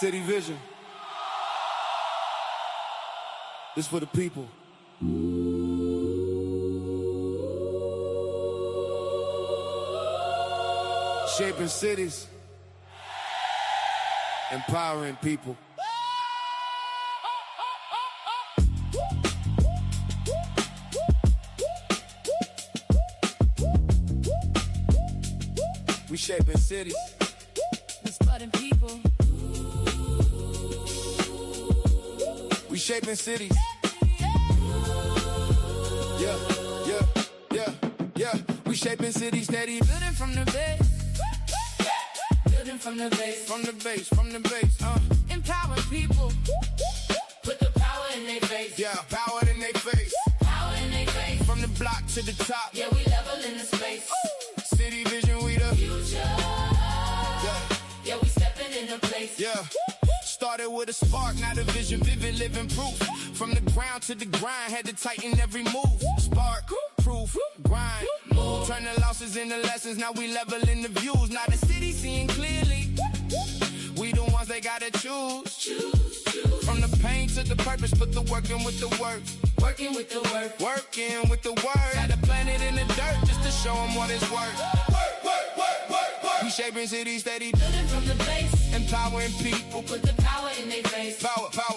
City Vision. This for the people. Shaping cities, empowering people. We shaping cities, inspiring people. We shaping cities. Yeah. We shaping cities steady. Building from the base. Building from the base. From the base. Empowering people. Put the power in their face. Yeah, power in their face. Power in their face. From the block to the top. Yeah, we level in the space. City Vision, we the future. Yeah, we stepping in the place. Yeah. Started with a spark, now the vision, vivid, living proof. From the ground to the grind, had to tighten every move. Spark, proof, grind, move. Turn the losses into lessons, now we leveling the views. Now the city seeing clearly. We the ones they gotta choose. From the pain to the purpose, put the work in with the work. Working with the work. Working with the word. Had to plant it in the dirt just to show them what it's worth. Work. We shaping cities steady. Building from the base. Empowering people. Put the power in their face. Power. Face.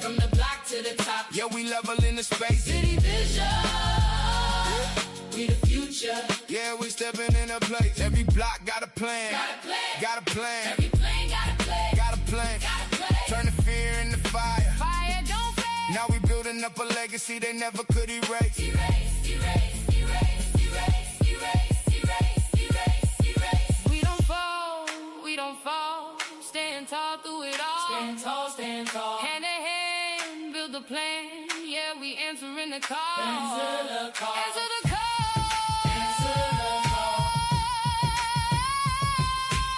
From the block to the top. Yeah, we level in the space. City Vision. We the future. Yeah, we stepping in a place. Every block got a plan. Got a plan. Every plane got a plan. Got a plan. Turn the fear into fire. Fire don't fade. Now we building up a legacy they never could erase. Erase. We don't fall. Stand tall through it all. Stand tall. Hand in hand, build a plan. Yeah, we answering the call. Answer the call.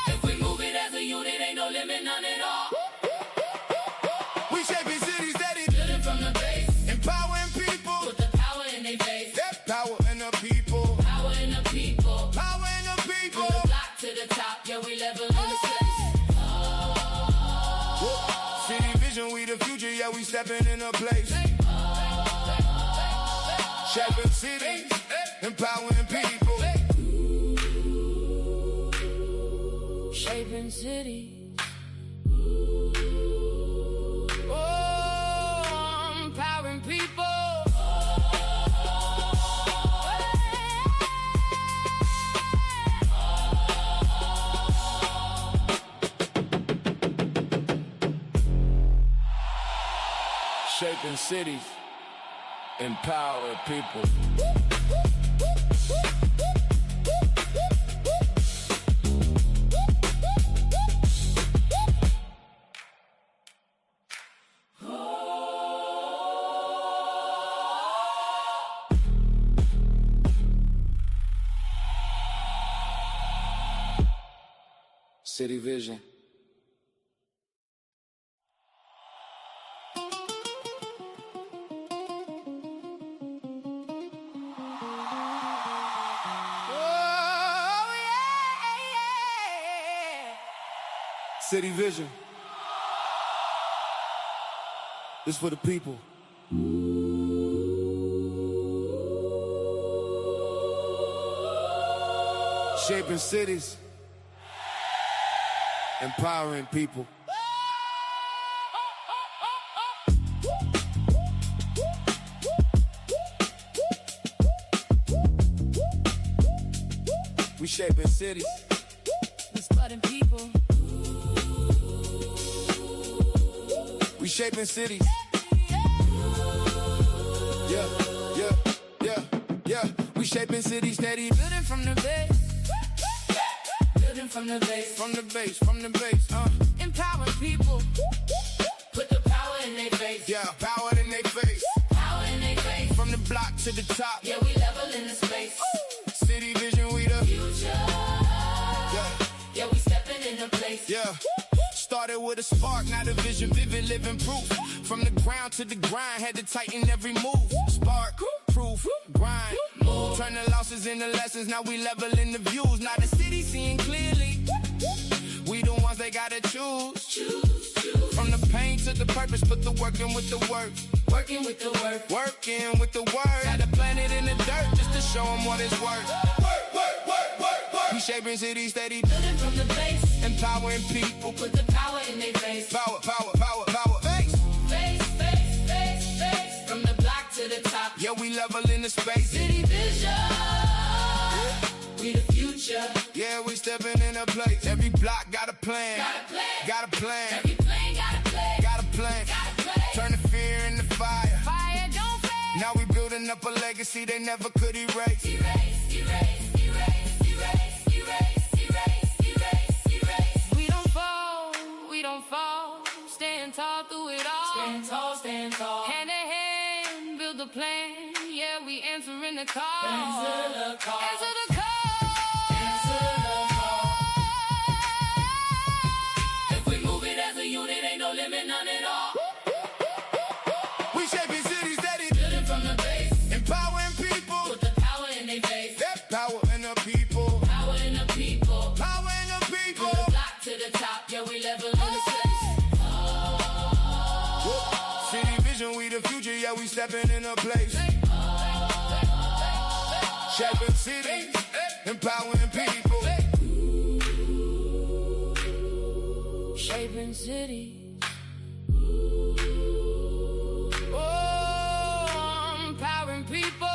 If we move it as a unit, ain't no limit, none at all. We shaping cities steady. Building from the base. Empowering people. Put the power in their face. That power in the people. Power in the people. Power in the people. From the block to the top, yeah, we level in the space. City Vision, we the future, yeah, we stepping in a place. Shaping cities, empowering people. Shaping cities. Empowering people. Shaping cities, empowering people. City Vision. City Vision. This for the people. Shaping cities, empowering people. We shaping cities, inspiring people. We shaping cities. Yeah. We shaping cities steady. Building from the base. Building from the base. From the base. Empowering people. Put the power in their face. Yeah, power in their face. Power in their face. From the block to the top. Yeah, we level in the space. City Vision, we the future. Yeah, we stepping in the place. Yeah. Started with a spark, now the vision, vivid, living proof. From the ground to the grind, had to tighten every move. Spark, proof, grind, move. Turn the losses into lessons, now we leveling the views. Now the city seeing clearly. they gotta choose. From the pain to the purpose, put the work in with the work. Working with the work. Working with the word. Gotta plant it in the dirt just to show them what it's worth. We shaping cities steady, Building from the base. empowering people. Put the power in their face. Power, power, power, power. Face. Face. From the block to the top. Yeah, we leveling the space. City vision. We the future. Yeah, we stepping in a place. Every block got a plan. Got a plan. Got a plan. Every plane got a play. Got a plan. Got a play. Turn the fear into fire. Fire don't fade. Now we building up a legacy they never could erase. We don't fall. Stand tall through it all. Stand tall. Hand in hand, build a plan. Yeah, we answering the call. Answer the call. Answer the call. If we move it as a unit, ain't no limit, none at all. We shaping cities steady, Building from the base. empowering people. Put the power in their face. That power in the people. Power in the people. Power in the people. From the block to the top. Yeah, we level in the space. City vision, we the future. Yeah, we stepping in a place. Shaping cities, empowering people. Shaping cities. Empowering people.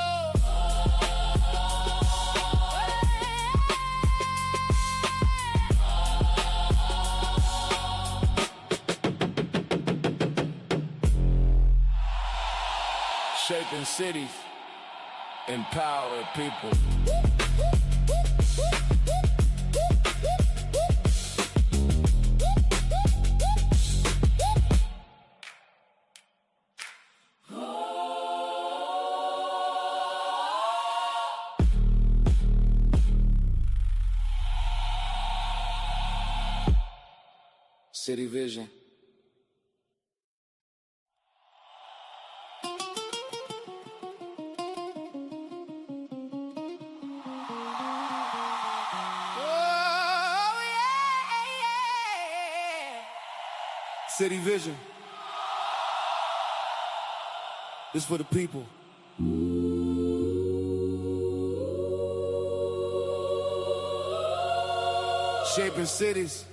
Shaping cities, empowering people. City Vision. City Vision. This for the people. Shaping cities,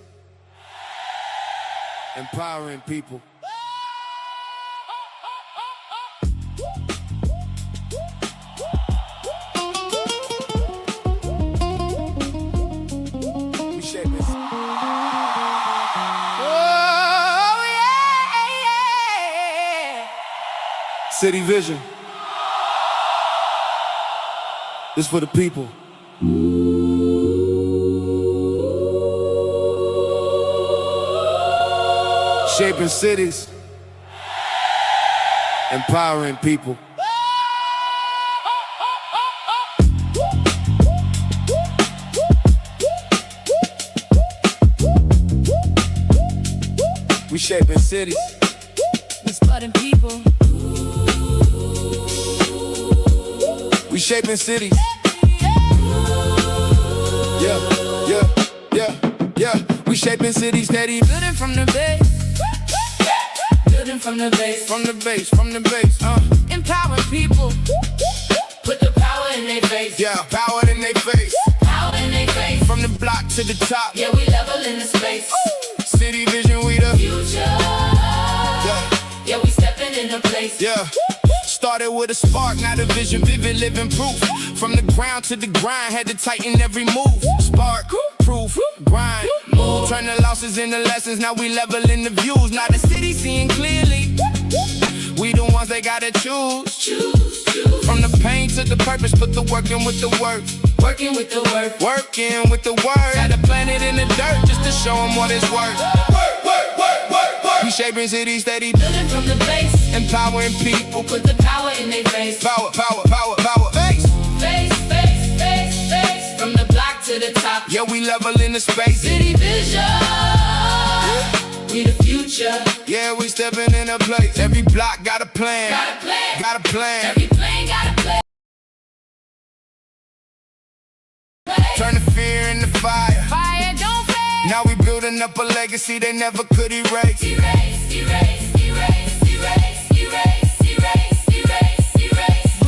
empowering people. We shaping. City Vision. This for the people. Shaping cities, empowering people. We shaping cities. We spotting people. We shaping cities. Yeah. We shaping cities steady. Building from the base. Building from the base. From the base. Empowering people. Put the power in their face. Yeah, power in their face. Power in their face. From the block to the top. Yeah, we level in the space. City Vision, we the Future. Yeah, we stepping in the place. Yeah. Started with a spark, now the vision, vivid, living proof. From the ground to the grind, had to tighten every move. Spark, proof, grind, move. Turn the losses into lessons, now we leveling the views. Now the city seeing clearly. We the ones they gotta choose. From the pain to the purpose, put the work in with the work. Working with the work. Working with the word. Gotta plant it in the dirt just to show them what it's worth. We shaping cities steady. Building from the base. Empowering people. Put the power in their face. Power. Face. From the block to the top. Yeah, we leveling the space. City vision. We the future. Yeah, we stepping in a place. Every block got a plan. Got a plan. Every plane got a play. Turn the fear into fire. Fire don't fade. Now we building building up a legacy they never could erase. Erase, erase, erase, erase, erase, erase, erase, erase.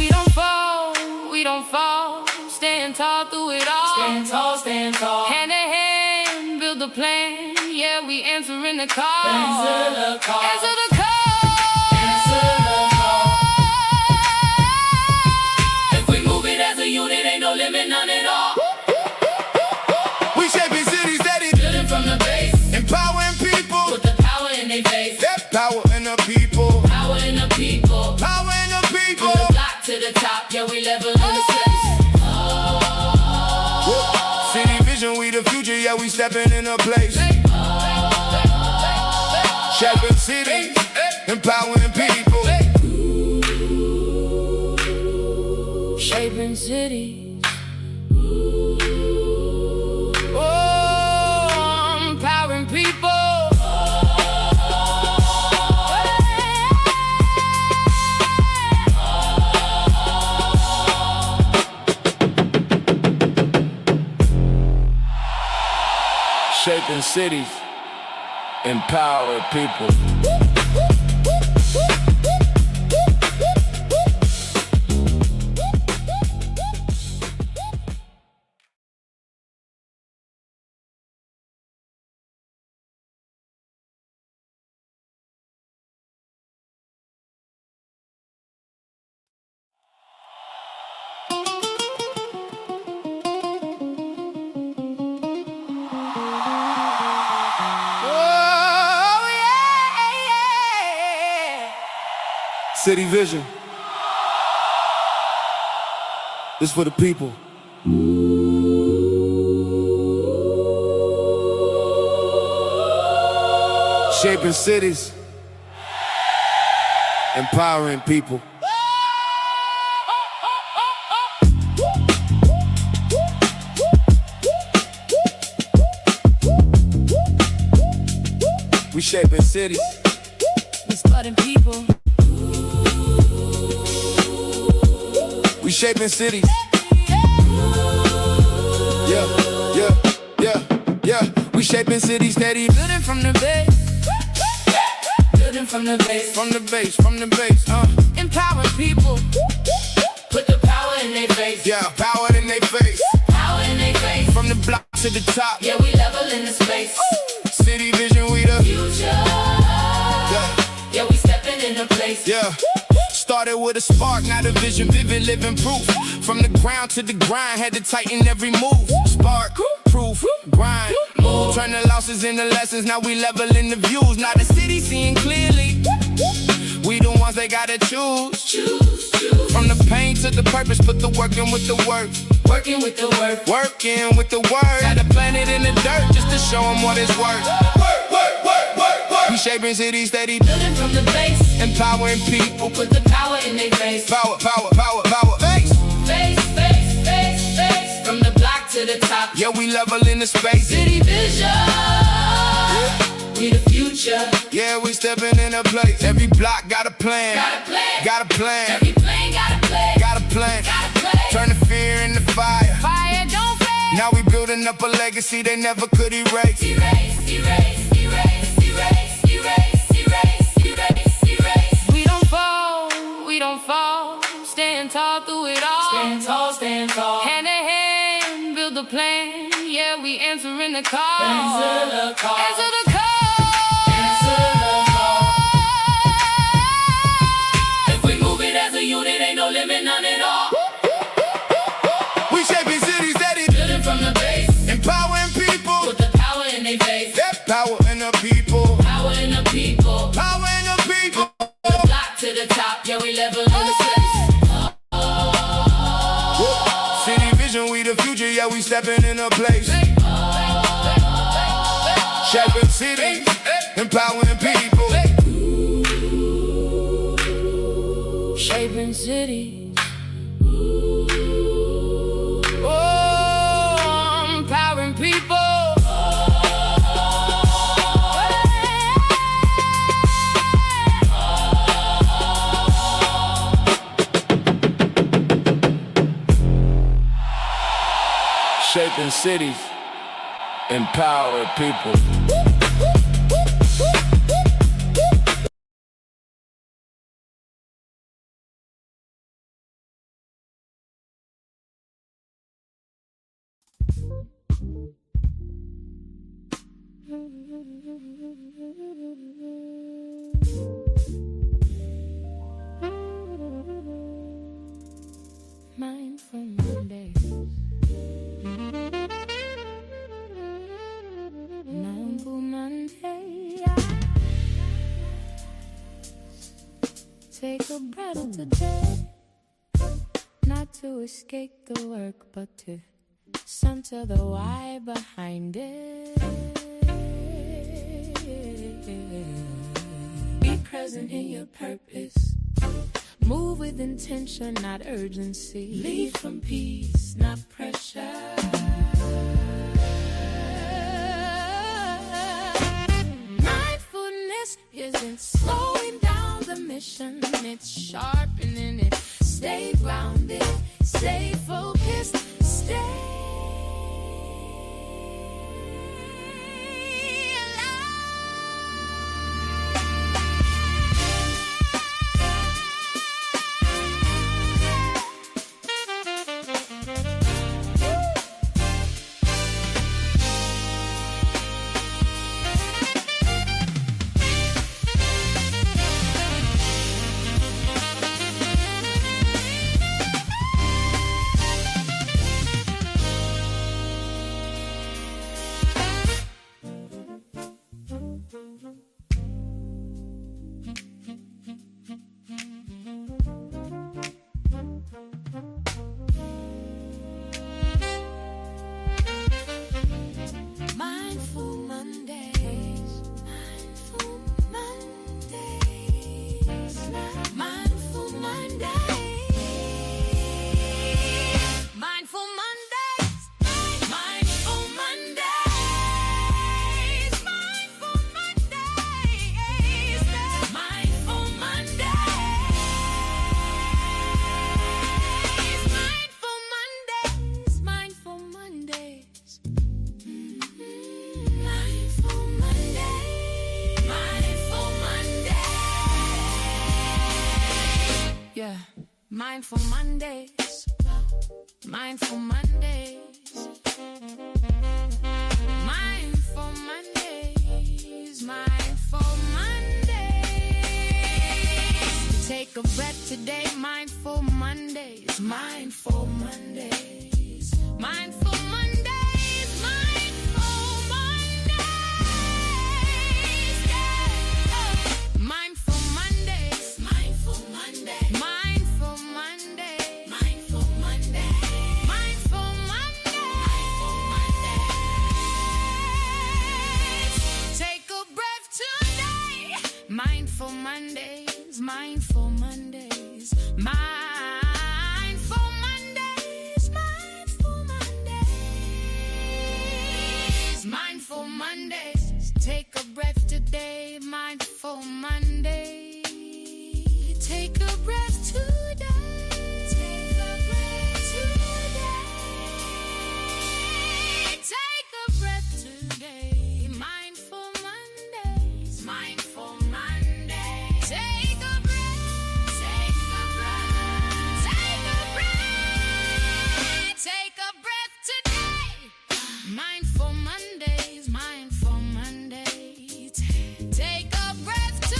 We don't fall, stand tall through it all. Stand tall, stand tall. Hand in hand, build a plan. Yeah, we answering the call. Answer the call. Answer the call. Answer the call. If we move it as a unit, ain't no limit, none at all. We shaping cities steady, Building from the base, empowering people. put the power in their face. That power in the people. Power in the people. Power in the people. From the block to the top, yeah, we level in the space. City vision, we the future, yeah, we stepping in a place. Shaping cities, empowering people. Shaping cities. Oh, empowering people. Shaping cities, empower people. City vision. This for the people. Shaping cities, empowering people. We shaping cities. We spotting people. We shaping cities. Yeah. We shaping cities steady. Building from the base. Building from the base. From the base. Empowering people. Put the power in their face. Yeah, power in their face. Power in their face. From the block to the top. Yeah, we level in the space. City vision, we the Future. Yeah, we stepping in the place. Yeah. Started with a spark, now the vision, vivid, living proof. From the ground to the grind, had to tighten every move. Spark, proof, grind, move. Turn the losses into lessons, now we leveling the views. Now the city seeing clearly. We the ones they gotta choose. From the pain to the purpose, put the work in with the work. Working with the work. Working with the word. Had to plant it in the dirt just to show them what it's worth. We shaping cities steady. Building from the base. Empowering people. Put the power in their face. Power. Face. Face. From the block to the top. Yeah, we level in the space. City vision. We the future. Yeah, we stepping in a place. Every block got a plan. Got a plan. Every plane got a plan. Got a plan. Turn the fear into fire. Fire don't fade. Now we building up a legacy they never could erase. Erase, erase, erase, erase, erase, erase, erase, erase. We don't fall, stand tall through it all. Stand tall, stand tall. Hand in hand, build a plan. Yeah, we answering the call. Answer the call. Answer the call. Answer the call. If we move it as a unit, ain't no limit, none at all. We shaping cities steady. Building from the base. Empowering people. Put the power in their face. That power in the people. Power in the people. Power in the people. The block to the top, yeah, we level in the space. City vision, we the future, yeah, we stepping in a place. Shaping cities, empowering people. Shaping cities. Oh, empowering people. Shaping cities, empower people. Mindful Mondays. Mindful Monday. Take a breath today. Not to escape the work, but to center the why behind it. Be present in your purpose. Move with intention, not urgency. Lead from peace, not pressure. Mindfulness isn't slowing down the mission, it's sharpening it. Stay grounded, stay focused, stay. Mindful Mondays, Mindful Mondays, Mindful Mondays, Mindful Mondays. Take a breath today, Mindful Mondays, Mindful Mondays, Mindful Mondays, Mindful Mondays, yeah. Mindful Mondays, Mindful Mondays. Mindful Mondays, Mindful Mondays, Mindful Mondays, Mindful Mondays, Mindful Mondays. Take a breath today, Mindful Monday. Take a breath today. Take a breath today. Take a breath today, Mindful Mondays, Mindful Mondays. Take a breath, take a breath, take a breath, take a breath today. Mindful Mondays, Mindful Mondays. Take a breath today.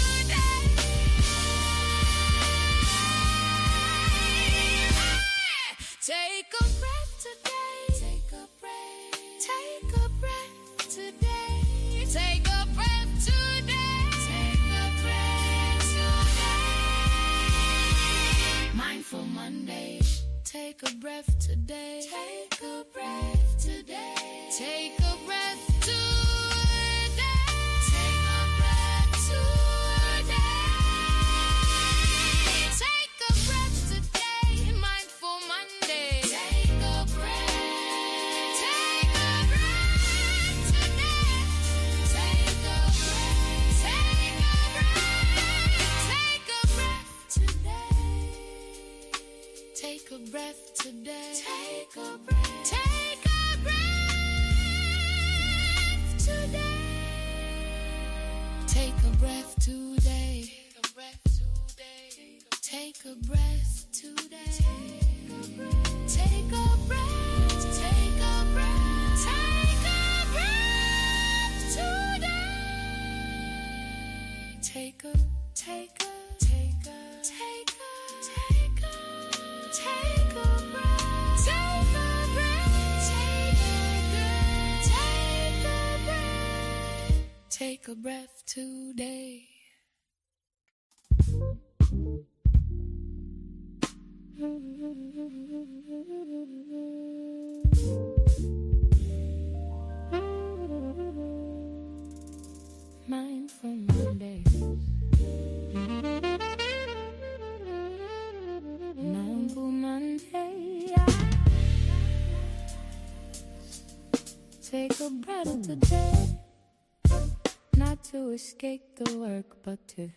Take a breath today. Take a breath. Take a breath today. Take a breath today. Take a breath today. Mindful Monday. Take a breath today. Take a breath today. Take a breath today. Take a breath today. Take a breath today. Mindful Monday. Take a breath. Take a breath today. Take a breath. Take a breath. Take a breath today. Take a breath today. Take a breath. Take a breath today. Take a breath today. Take a breath today. Take a breath. Take a breath. Take a breath. Take a breath today. Mindful Mondays. Mindful Monday. Take a breath today. Not to escape the work, but to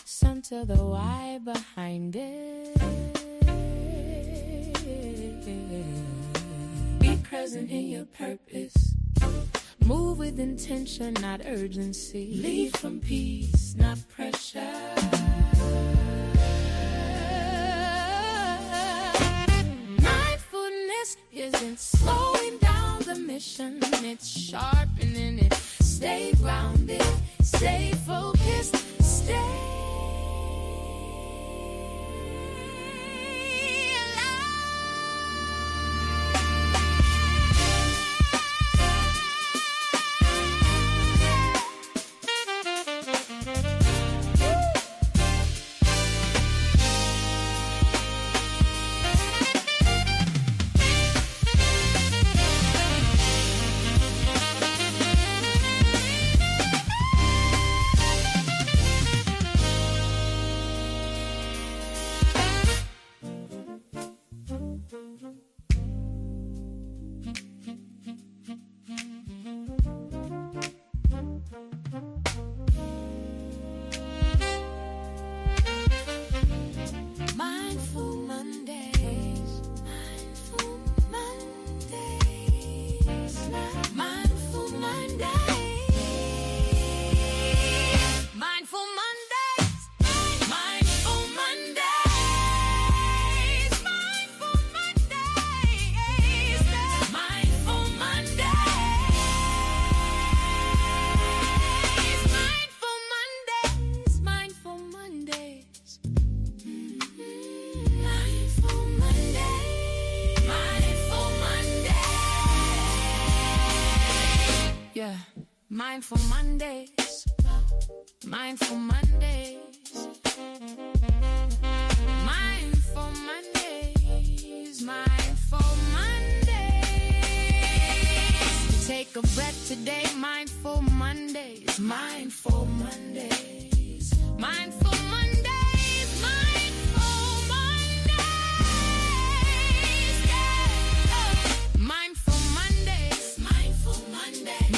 center the why behind it. Be present in your purpose. Move with intention, not urgency. Lead from peace, not pressure. Mindfulness isn't slowing down the mission, it's sharpening it. Stay grounded, stay focused, stay. Mindful Mondays, Mindful Mondays, Mindful Mondays, Mindful Mondays. Take a breath today, Mindful Mondays, Mindful Mondays, Mindful Mondays, Mindful Mondays, yeah. Mindful Mondays, Mindful Mondays.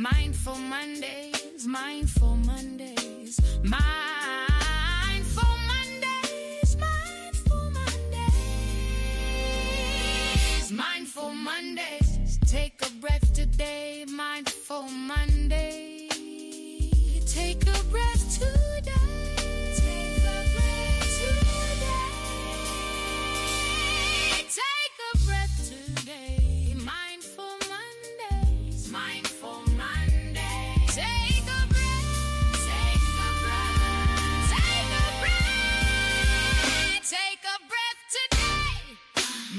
Mindful Mondays, Mindful Mondays, Mindful Mondays, Mindful Mondays, Mindful Mondays. Take a breath today, Mindful Monday. Take a breath today. Take a breath today. Take a breath today, Mindful Mondays, Mindful Mondays. Take a breath, take a breath, take a breath, take a breath today.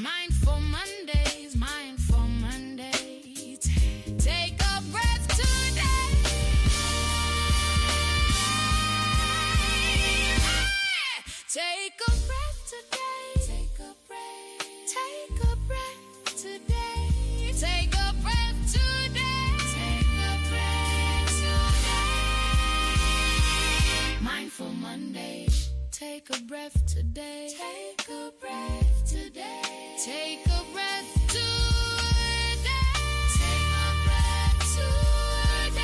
Mindful Mondays, Mindful Mondays. Take a breath today. Take a breath today. Take a breath. Take a breath today. Take a breath today. Take a breath today. Mindful Monday. Take a breath today. Take a breath today. Take a breath today. Take a breath today.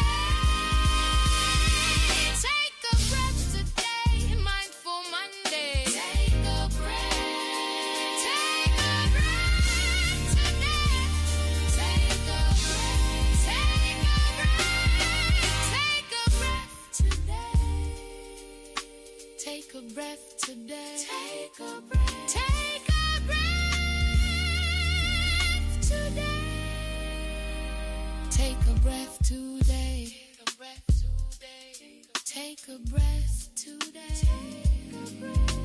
Take a breath today. Mindful Monday. Take a breath. Take a breath today. Take a breath. Take a breath. Take a breath today. Take a breath today. Take a breath. Take a breath today. Take a breath today. Take a breath today. Take a breath today.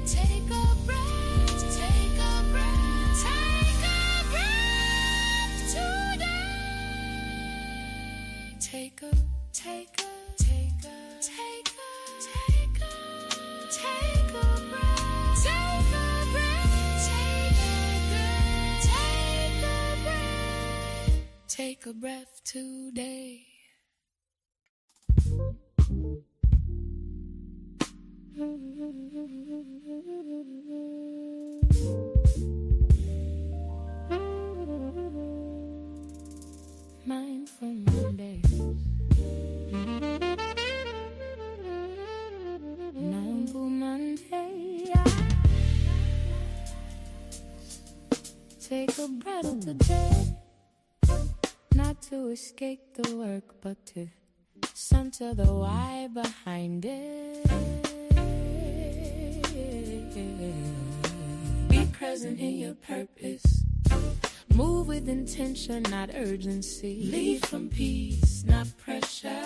Take a breath, take a breath, take a breath today. Take a breath. Take a breath. Take a breath today. Mindful Mondays. Mindful Monday. Take a breath today. Not to escape the work, but to center the why behind it. Be present in your purpose. Move with intention, not urgency. Lead from peace, not pressure.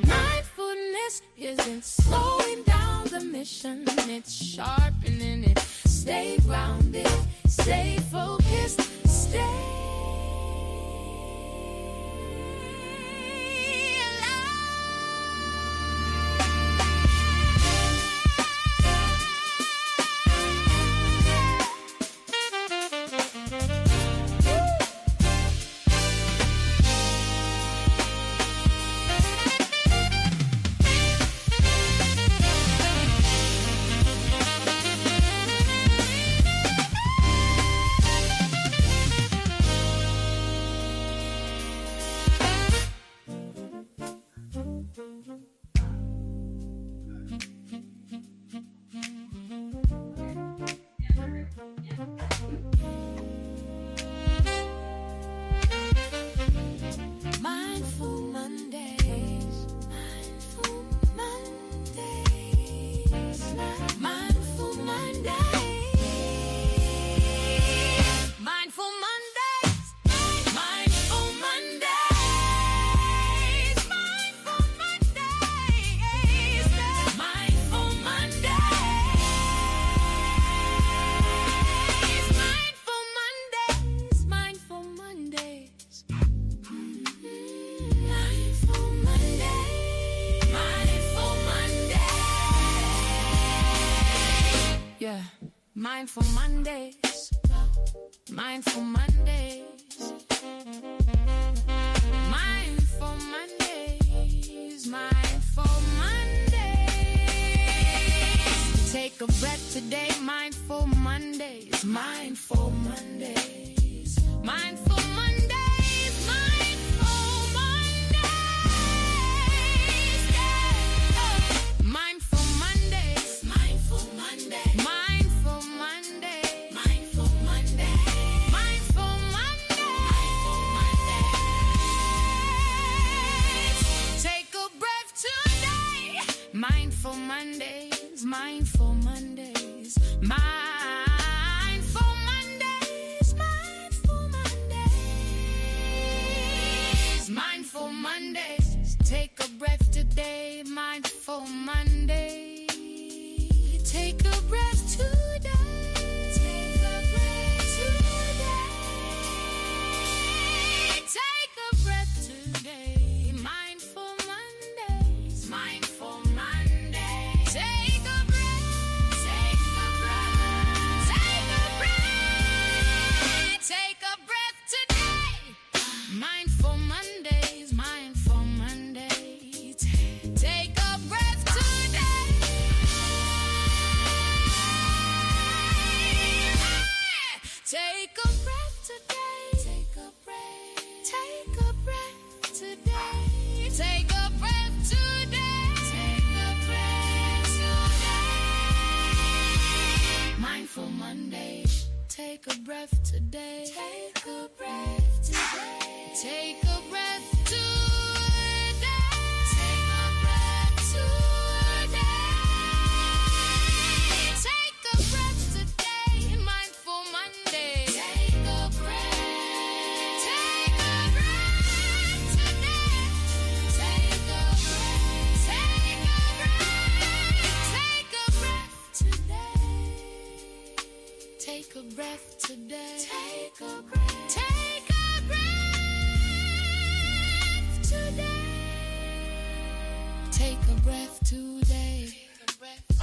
Mindfulness isn't slowing down the mission, it's sharpening it. Stay grounded, stay focused, stay Mindful Mondays, Mindful Mondays, Mindful Mondays, Mindful Mondays. Take a breath today, Mindful Mondays, Mindful Mondays, Mindful Mondays, Mindful Mondays, yeah. Mindful Mondays, Mindful Mondays. Mindful Mondays, Mindful Mondays, Mindful Mondays, Mindful Mondays, Mindful Mondays. Take a breath today, Mindful Monday. Take a breath today. Take a breath today. Take a breath today, Mindful Mondays, Mindful Mondays. Take a breath, take a breath, take a breath, take a breath today. Mindful Mondays, Mindful Mondays. Take a breath today. Take a breath today. Take a breath. Take a breath today. Take a breath today. Take a breath today. Mindful Monday. Take a breath today. Take a breath today. Take a breath today. Take a breath today. Take a breath today. Mindful Monday. Take a breath. Take a breath today. Take a breath. today. Take a breath. Take a breath today. Take a breath today.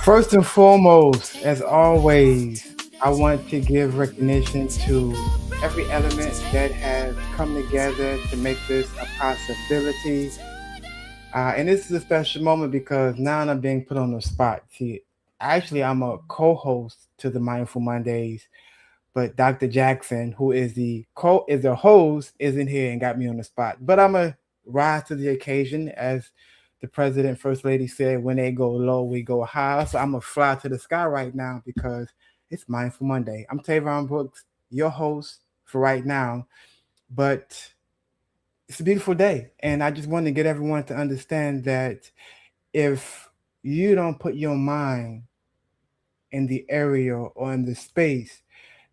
First and foremost, as always, I want to give recognition to every element that has come together to make this a possibility. And this is a special moment because now I'm being put on the spot. See, actually, I'm a co-host to the Mindful Mondays, but Dr. Jackson, who is the host, isn't here and got me on the spot. But I'm gonna rise to the occasion, as the president, first lady said, when they go low, we go high. So I'm gonna fly to the sky right now because it's Mindful Monday. I'm Tavon Brooks, your host for right now, but it's a beautiful day, and I just want to get everyone to understand that if you don't put your mind in the area or in the space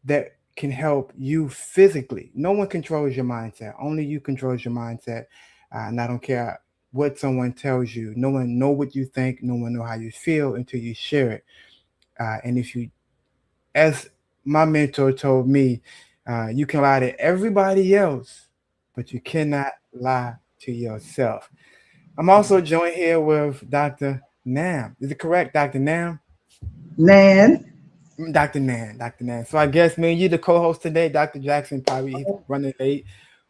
that can help you physically. No one controls your mindset. Only you controls your mindset. And I don't care what someone tells you. No one know what you think. No one know how you feel until you share it. And if you, as my mentor told me, you can lie to everybody else, but you cannot lie to yourself. I'm also joined here with Dr. Nam. Is it correct, Dr. Nam? Nan, Dr. Nan, Dr. Nan. So I guess me and you, the co-host today, Dr. Jackson, probably he's running late,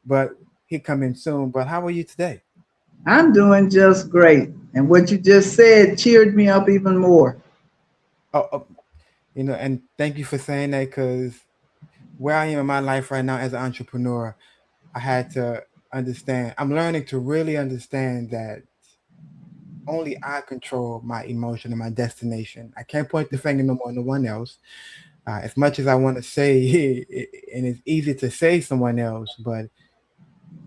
but he come in soon. But how are you today? I'm doing just great. And what you just said cheered me up even more. Oh, and thank you for saying that, because where I am in my life right now as an entrepreneur, I had to understand. I'm learning to really understand that only I control my emotion and my destination. I can't point the finger no more on no one else. As much as I want to say, and it's easy to say someone else, but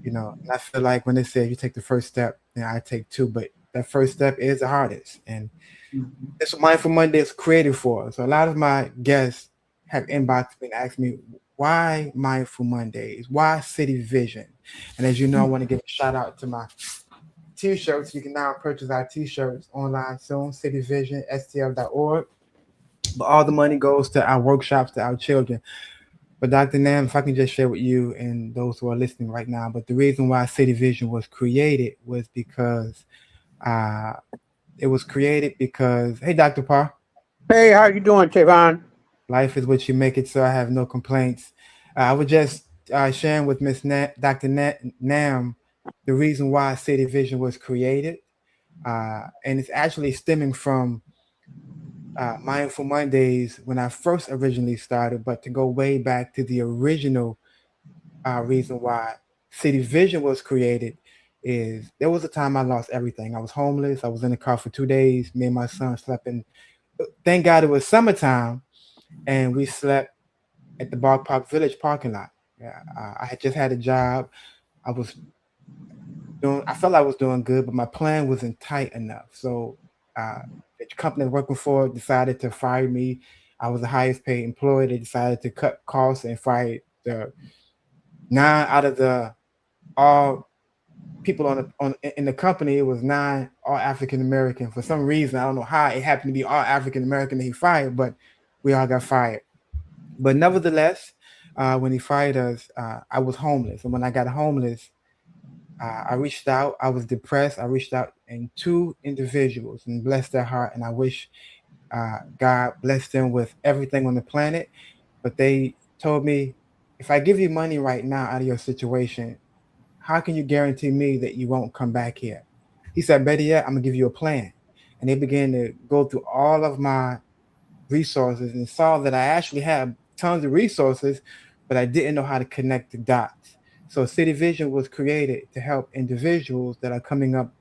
I feel like when they say you take the first step, then I take two. But that first step is the hardest, and that's what Mindful Monday is created for. So a lot of my guests have inboxed me and asked me, why Mindful Mondays? Why City Vision? And as you know, I want to give a shout out to my T-shirts. You can now purchase our T-shirts online soon, cityvisionstl.org. But all the money goes to our workshops, to our children. But Dr. Nam, if I can just share with you and those who are listening right now, but the reason why City Vision was created was because hey, Dr. Parr. Hey, how you doing, Tavon? Life is what you make it, so I have no complaints. I was just sharing with Dr. Nam the reason why City Vision was created, and it's actually stemming from Mindful Mondays when I first originally started, but to go way back to the original reason why City Vision was created is there was a time I lost everything. I was homeless. I was in the car for 2 days. Me and my son slept in. Thank God it was summertime, and we slept at the Bog Park Village parking lot. Yeah, I had just had a job. I felt I was doing good, but my plan wasn't tight enough. So the company I was working for decided to fire me. I was the highest paid employee. They decided to cut costs and fire the 9 out of the all people in the company. It was 9 all African American. For some reason, I don't know how it happened to be all African American that he fired, but we all got fired. But nevertheless, when he fired us, I was homeless. And when I got homeless, I reached out. I was depressed. I reached out and 2 individuals and blessed their heart. And I wish God blessed them with everything on the planet. But they told me, if I give you money right now out of your situation, how can you guarantee me that you won't come back here? He said, better yet, I'm going to give you a plan. And they began to go through all of my resources and saw that I actually had tons of resources, but I didn't know how to connect the dots. So City Vision was created to help individuals that are coming up,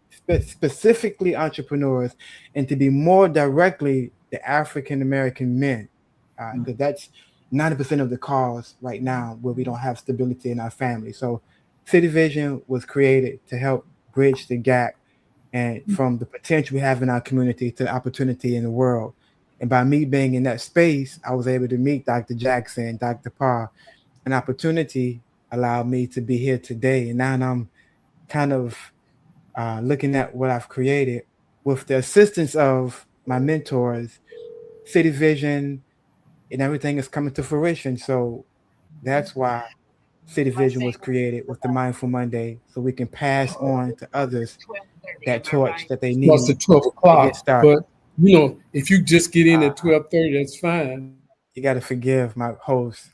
specifically entrepreneurs, and to be more directly the African American men, because that's 90% of the cause right now where we don't have stability in our family. So City Vision was created to help bridge the gap and from the potential we have in our community to the opportunity in the world. And by me being in that space, I was able to meet Dr. Jackson, Dr. Parr. An opportunity allowed me to be here today. And now I'm kind of looking at what I've created with the assistance of my mentors. City Vision and everything is coming to fruition. So That's why City Vision was created with the Mindful Monday, so we can pass on to others that torch that they Plus need at 12 to get o'clock. started. But, if you just get in at 12:30, that's fine. You got to forgive my host.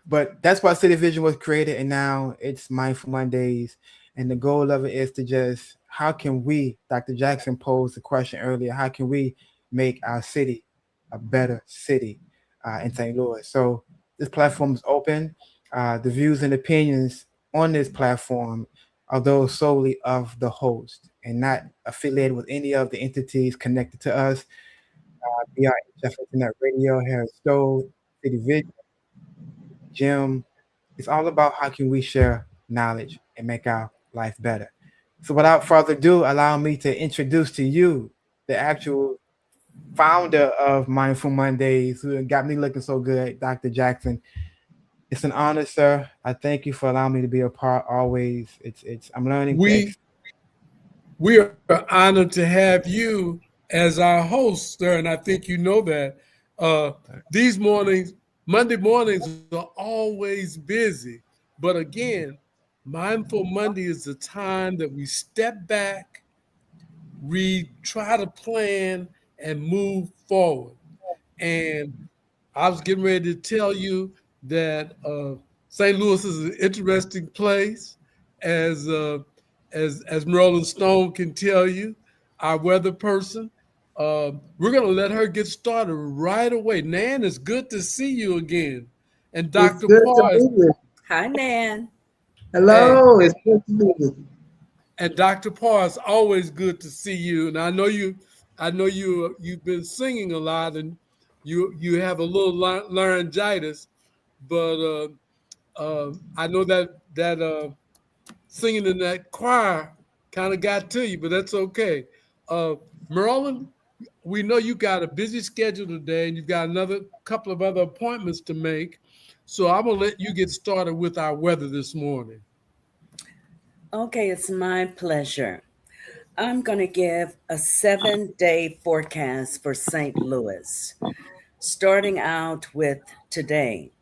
But that's why City Vision was created, and now it's Mindful Mondays. And the goal of it is to just, how can we, Dr. Jackson posed the question earlier, how can we make our city a better city in St. Louis? So this platform is open. The views and opinions on this platform are those solely of the host and not affiliated with any of the entities connected to us. BRHF Internet Radio, Harris Stowe, City Vision, Jim. It's all about how can we share knowledge and make our life better. So without further ado, allow me to introduce to you the actual founder of Mindful Mondays, who got me looking so good, Dr. Jackson. It's an honor, sir. I thank you for allowing me to be a part always. I'm learning. We are honored to have you as our host, sir, and I think you know that. These mornings, Monday mornings, are always busy. But again, Mindful Monday is the time that we step back, we try to plan and move forward. And I was getting ready to tell you that St. Louis is an interesting place, as Merlin Stone can tell you, our weather person. We're going to let her get started right away. Nan, it's good to see you again. And Dr. Paul. Hi, Nan. Hello, it's good to be with you. And Dr. Parr, it's always good to see you. And I know you've been singing a lot, and you have a little laryngitis, but I know that singing in that choir kind of got to you, but that's okay. Merlin, we know you got a busy schedule today, and you've got another couple of other appointments to make. So I'm gonna let you get started with our weather this morning. Okay, it's my pleasure. I'm going to give a 7-day forecast for St. Louis, starting out with today.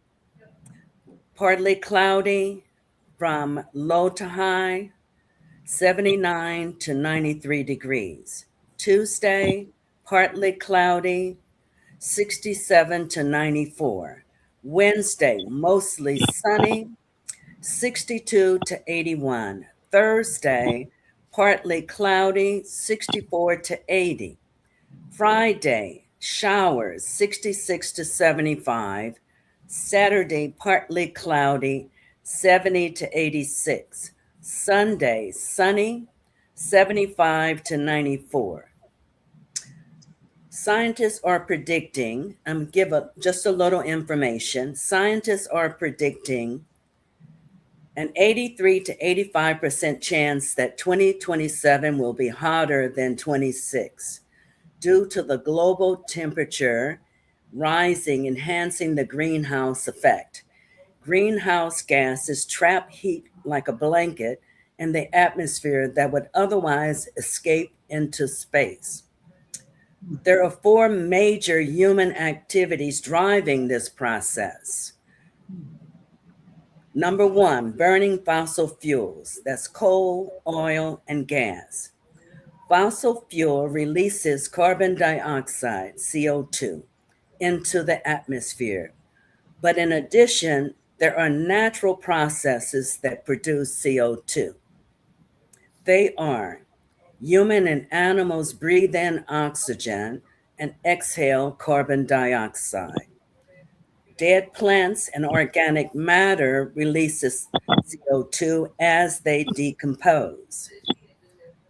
Partly cloudy from low to high, 79 to 93 degrees. Tuesday, partly cloudy, 67 to 94. Wednesday, mostly sunny, 62 to 81. Thursday, partly cloudy, 64 to 80. Friday, showers, 66 to 75. Saturday, partly cloudy, 70 to 86. Sunday, sunny, 75 to 94. Scientists are predicting, just a little information. Scientists are predicting an 83 to 85% chance that 2027 will be hotter than 26 due to the global temperature rising, enhancing the greenhouse effect. Greenhouse gases trap heat like a blanket in the atmosphere that would otherwise escape into space. There are 4 major human activities driving this process. Number 1, burning fossil fuels. That's coal, oil, and gas. Fossil fuel releases carbon dioxide, CO2, into the atmosphere. But in addition, there are natural processes that produce CO2. They are: human and animals breathe in oxygen and exhale carbon dioxide. Dead plants and organic matter releases CO2 as they decompose.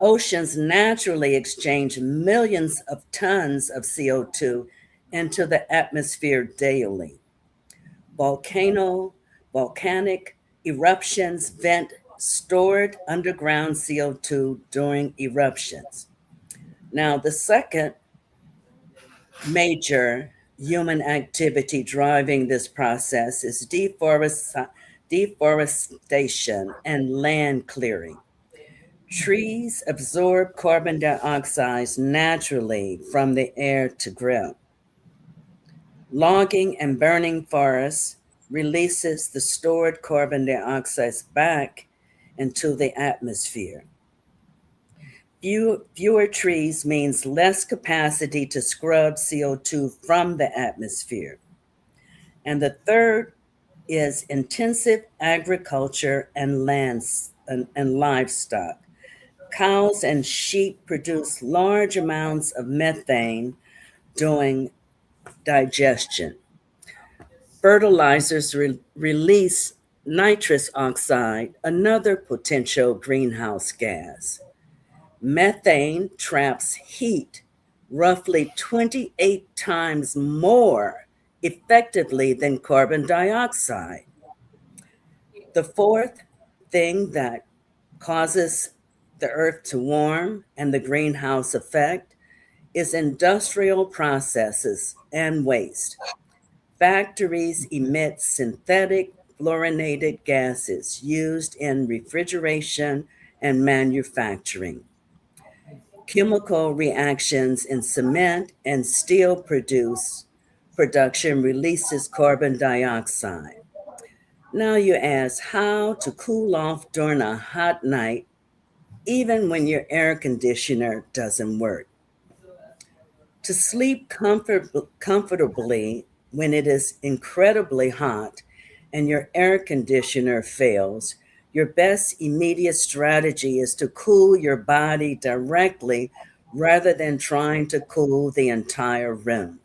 Oceans naturally exchange millions of tons of CO2 into the atmosphere daily. Volcanic eruptions vent stored underground CO2 during eruptions. Now, the second major human activity driving this process is deforestation and land clearing. Trees absorb carbon dioxide naturally from the air to grow. Logging and burning forests releases the stored carbon dioxide back into the atmosphere. Fewer trees means less capacity to scrub CO2 from the atmosphere. And the third is intensive agriculture and livestock. Cows and sheep produce large amounts of methane during digestion. Fertilizers release nitrous oxide, another potential greenhouse gas. Methane traps heat roughly 28 times more effectively than carbon dioxide. The fourth thing that causes the earth to warm and the greenhouse effect is industrial processes and waste. Factories emit synthetic fluorinated gases used in refrigeration and manufacturing. Chemical reactions in cement and steel production releases carbon dioxide. Now you ask how to cool off during a hot night, even when your air conditioner doesn't work. To sleep comfortably when it is incredibly hot and your air conditioner fails, your best immediate strategy is to cool your body directly rather than trying to cool the entire room.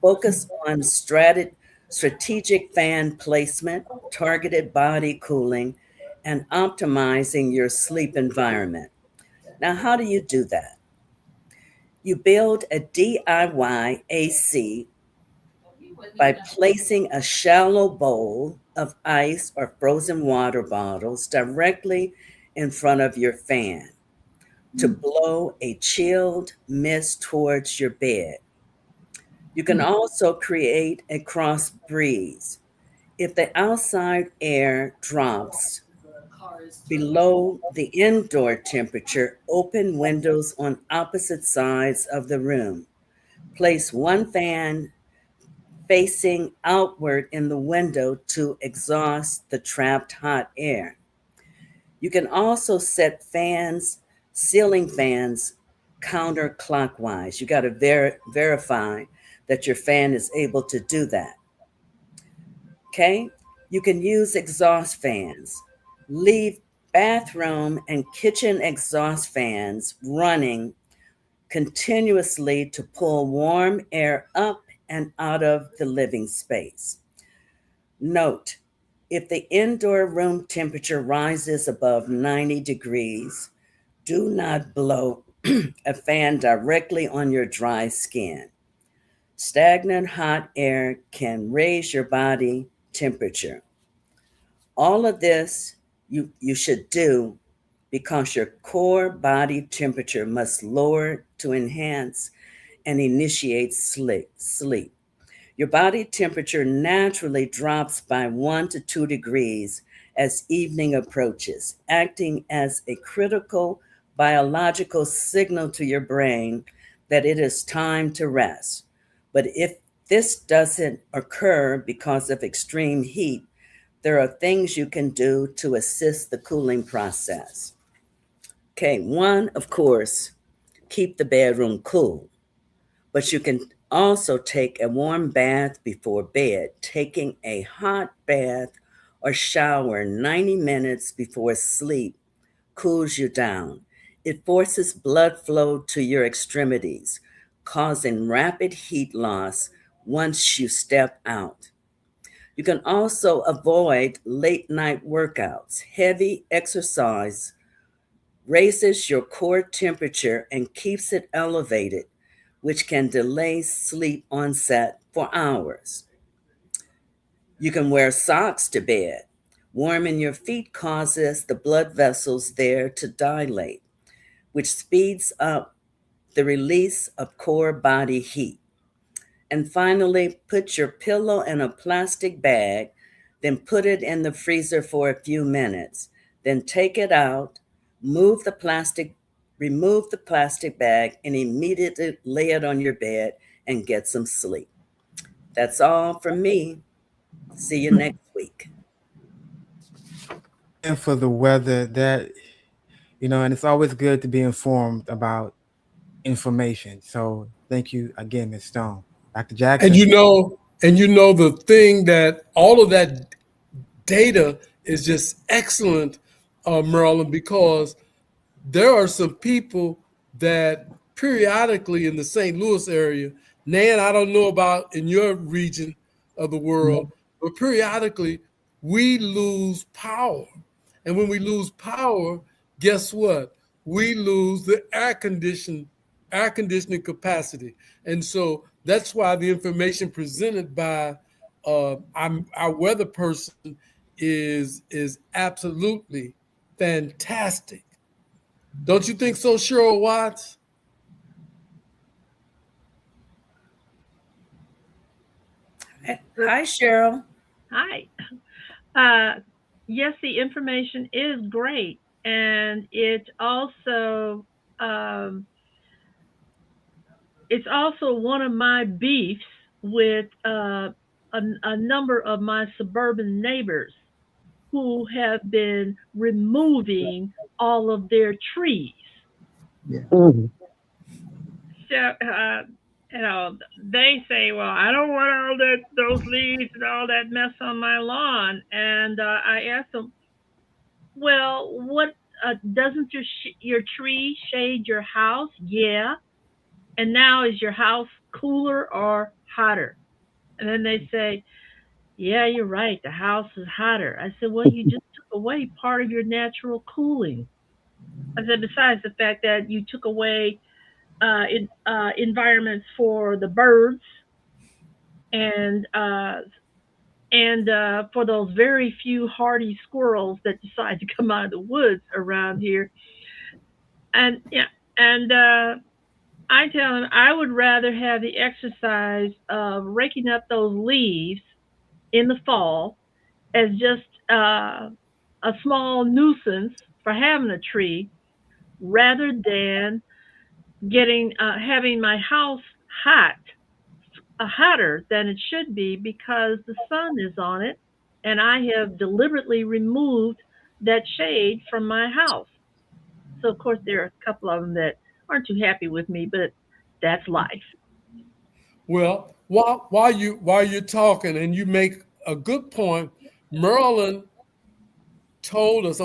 Focus on strategic fan placement, targeted body cooling, and optimizing your sleep environment. Now, how do you do that? You build a DIY AC by placing a shallow bowl of ice or frozen water bottles directly in front of your fan to blow a chilled mist towards your bed. You can also create a cross breeze. If the outside air drops below the indoor temperature, open windows on opposite sides of the room. Place one fan facing outward in the window to exhaust the trapped hot air. You can also set ceiling fans counterclockwise. You got to verify that your fan is able to do that. Okay? You can use exhaust fans. Leave bathroom and kitchen exhaust fans running continuously to pull warm air up and out of the living space. Note, if the indoor room temperature rises above 90 degrees, do not blow a fan directly on your dry skin. Stagnant hot air can raise your body temperature. All of this you should do because your core body temperature must lower to enhance and initiate sleep. Your body temperature naturally drops by 1 to 2 degrees as evening approaches, acting as a critical biological signal to your brain that it is time to rest. But if this doesn't occur because of extreme heat, there are things you can do to assist the cooling process. Okay, one, of course, keep the bedroom cool, but you can also take a warm bath before bed. Taking a hot bath or shower 90 minutes before sleep cools you down. It forces blood flow to your extremities, causing rapid heat loss once you step out. You can also avoid late night workouts. Heavy exercise raises your core temperature and keeps it elevated, which can delay sleep onset for hours. You can wear socks to bed. Warming your feet causes the blood vessels there to dilate, which speeds up the release of core body heat. And finally, put your pillow in a plastic bag, then put it in the freezer for a few minutes. Then take it out, remove the plastic bag, and immediately lay it on your bed and get some sleep. That's all from me. See you next week. And for the weather, that and it's always good to be informed about information. So thank you again, Ms. Stone. Dr. Jackson. And the thing that all of that data is just excellent, Maryland, because there are some people that periodically in the St. Louis area, Nan, I don't know about in your region of the world, but periodically we lose power. And when we lose power, guess what? We lose the air conditioning capacity. And so that's why the information presented by our weather person is absolutely fantastic. Don't you think so, Cheryl Watts? Hi, Cheryl. Hi. Yes, the information is great, and it's also one of my beefs with a number of my suburban neighbors who have been removing all of their trees. Yeah. So, they say, well, I don't want all those leaves and all that mess on my lawn. And I ask them, well, what doesn't your tree shade your house? Yeah. And now is your house cooler or hotter? And then they say, yeah, you're right. The house is hotter. I said, well, you just took away part of your natural cooling. I said, besides the fact that you took away environments for the birds and for those very few hardy squirrels that decide to come out of the woods around here. And I tell them I would rather have the exercise of raking up those leaves in the fall as just a small nuisance for having a tree, rather than having my house hotter than it should be because the sun is on it, and I have deliberately removed that shade from my house. So of course there are a couple of them that aren't too happy with me, but that's life. Well, while you're talking, and you make a good point, Maryland told us,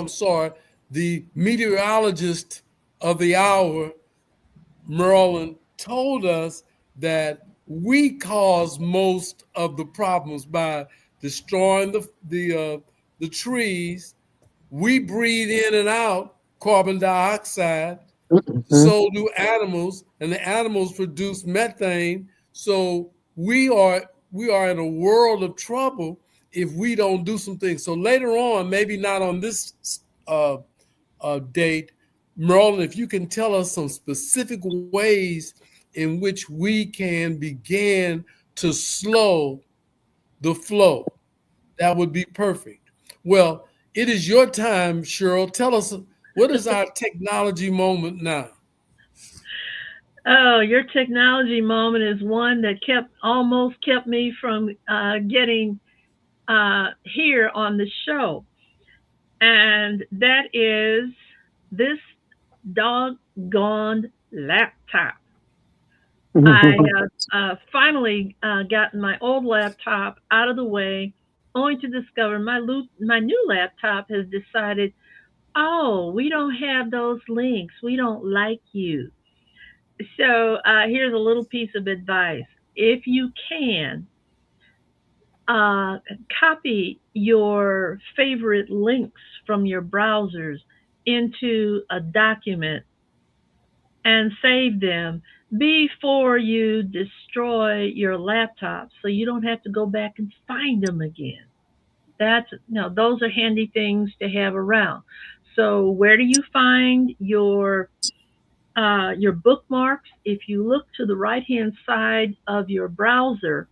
the meteorologist of the hour, Maryland, told us that we cause most of the problems by destroying the trees. We breathe in and out carbon dioxide. So do animals, and the animals produce methane. So we are in a world of trouble if we don't do some things. So later on, maybe not on this date, Maryland, if you can tell us some specific ways in which we can begin to slow the flow, that would be perfect. Well, it is your time, Cheryl. Tell us, what is our technology moment now? Oh, your technology moment is one that almost kept me from getting here on the show. And that is this doggone laptop. I have finally gotten my old laptop out of the way, only to discover my new laptop has decided, oh, we don't have those links. We don't like you. So here's a little piece of advice. If you can, copy your favorite links from your browsers into a document and save them before you destroy your laptop, so you don't have to go back and find them again. Those are handy things to have around. So where do you find your bookmarks? If you look to the right-hand side of your browser,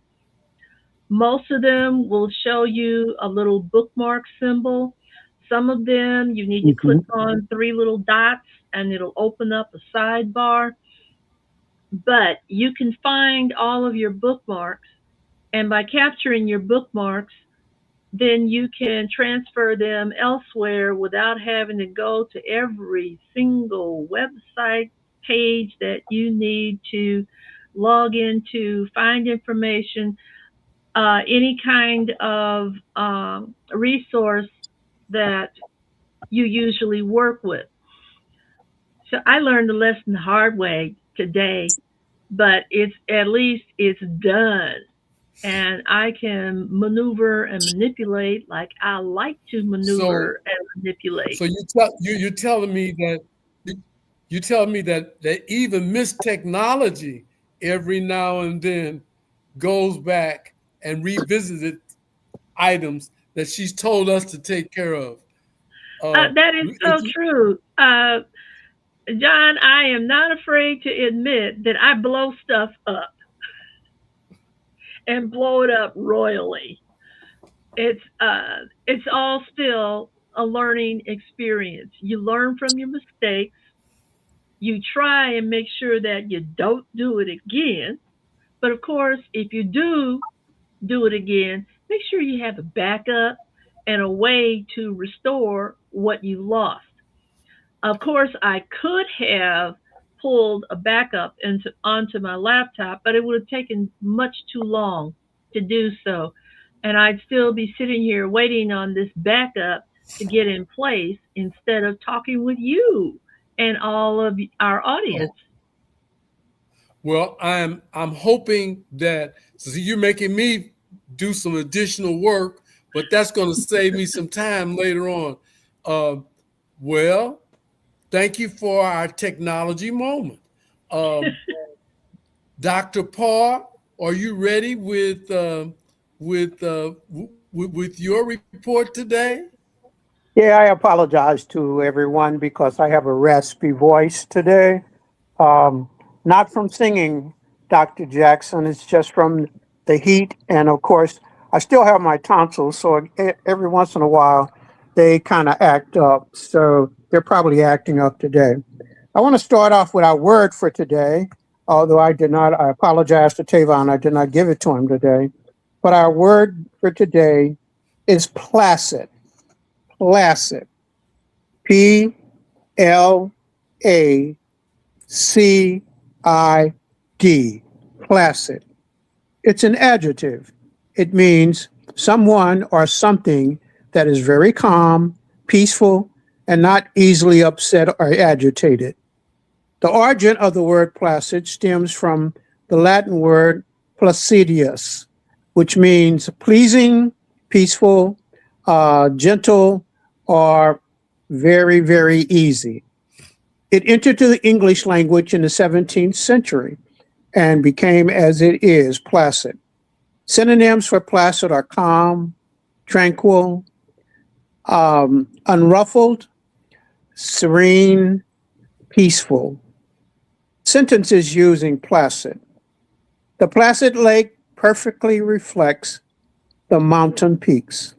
most of them will show you a little bookmark symbol. Some of them you need to click on 3 little dots and it'll open up a sidebar. But you can find all of your bookmarks, and by capturing your bookmarks, then you can transfer them elsewhere without having to go to every single website page that you need to log into, find information, any kind of resource that you usually work with. So I learned the lesson the hard way today, but it's at least it's done. And I can maneuver and manipulate like I like to maneuver and manipulate. So you're telling me that even Miss Technology every now and then goes back and revisited items that she's told us to take care of. That is so true. John, I am not afraid to admit that I blow stuff up and blow it up royally. It's all still a learning experience. You learn from your mistakes. You try and make sure that you don't do it again. But of course, if you do it again, make sure you have a backup and a way to restore what you lost. Of course, I could have pulled a backup onto my laptop, but it would have taken much too long to do so. And I'd still be sitting here waiting on this backup to get in place instead of talking with you and all of our audience. Well, I'm hoping that, so you're making me do some additional work, but that's going to save me some time later on. Well, thank you for our technology moment. Dr. Parr, are you ready with your report today? Yeah, I apologize to everyone because I have a raspy voice today. Not from singing, Dr. Jackson, it's just from the heat. And of course, I still have my tonsils, so every once in a while, they kind of act up. So they're probably acting up today. I want to start off with our word for today, although I apologize to Tavon, I did not give it to him today. But our word for today is placid. Placid. P-L-A-C-I-D. Placid. It's an adjective. It means someone or something that is very calm, peaceful, and not easily upset or agitated. The origin of the word placid stems from the Latin word placidius, which means pleasing, peaceful, gentle, or very, very easy. It entered to the English language in the 17th century and became as it is, placid. Synonyms for placid are calm, tranquil, unruffled, serene, peaceful. Sentences using placid. The placid lake perfectly reflects the mountain peaks.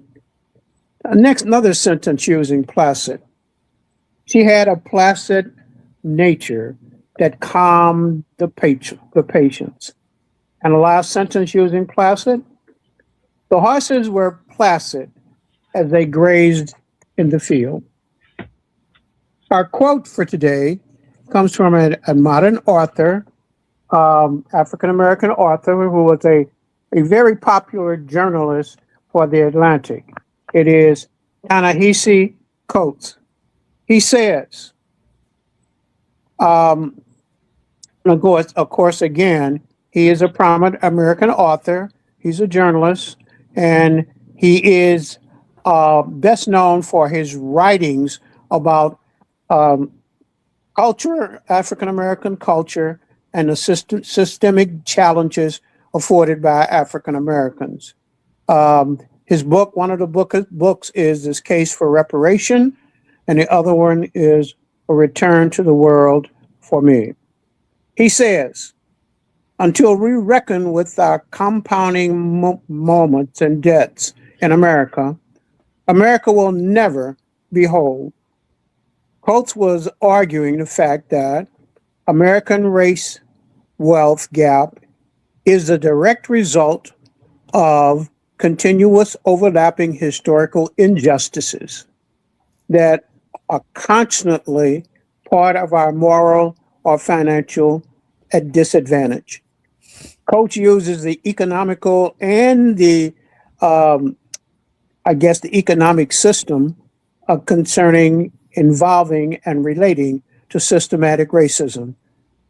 Another sentence using placid. She had a placid nature that calmed the patients. And the last sentence using placid. The horses were placid as they grazed in the field. Our quote for today comes from a modern author, African-American author, who was a very popular journalist for The Atlantic. It is Ta-Nehisi Coates. He says, of course, again, he is a prominent American author. He's a journalist, and he is best known for his writings about culture, African-American culture, and the systemic challenges afforded by African-Americans. His book, one of the books is This Case for Reparation, and the other one is A Return to the World for Me. He says, until we reckon with our compounding moments and debts in America, America will never be whole. Coates was arguing the fact that American race wealth gap is the direct result of continuous overlapping historical injustices that are constantly part of our moral or financial disadvantage. Coach uses the economical and the economic system concerning, involving, and relating to systematic racism,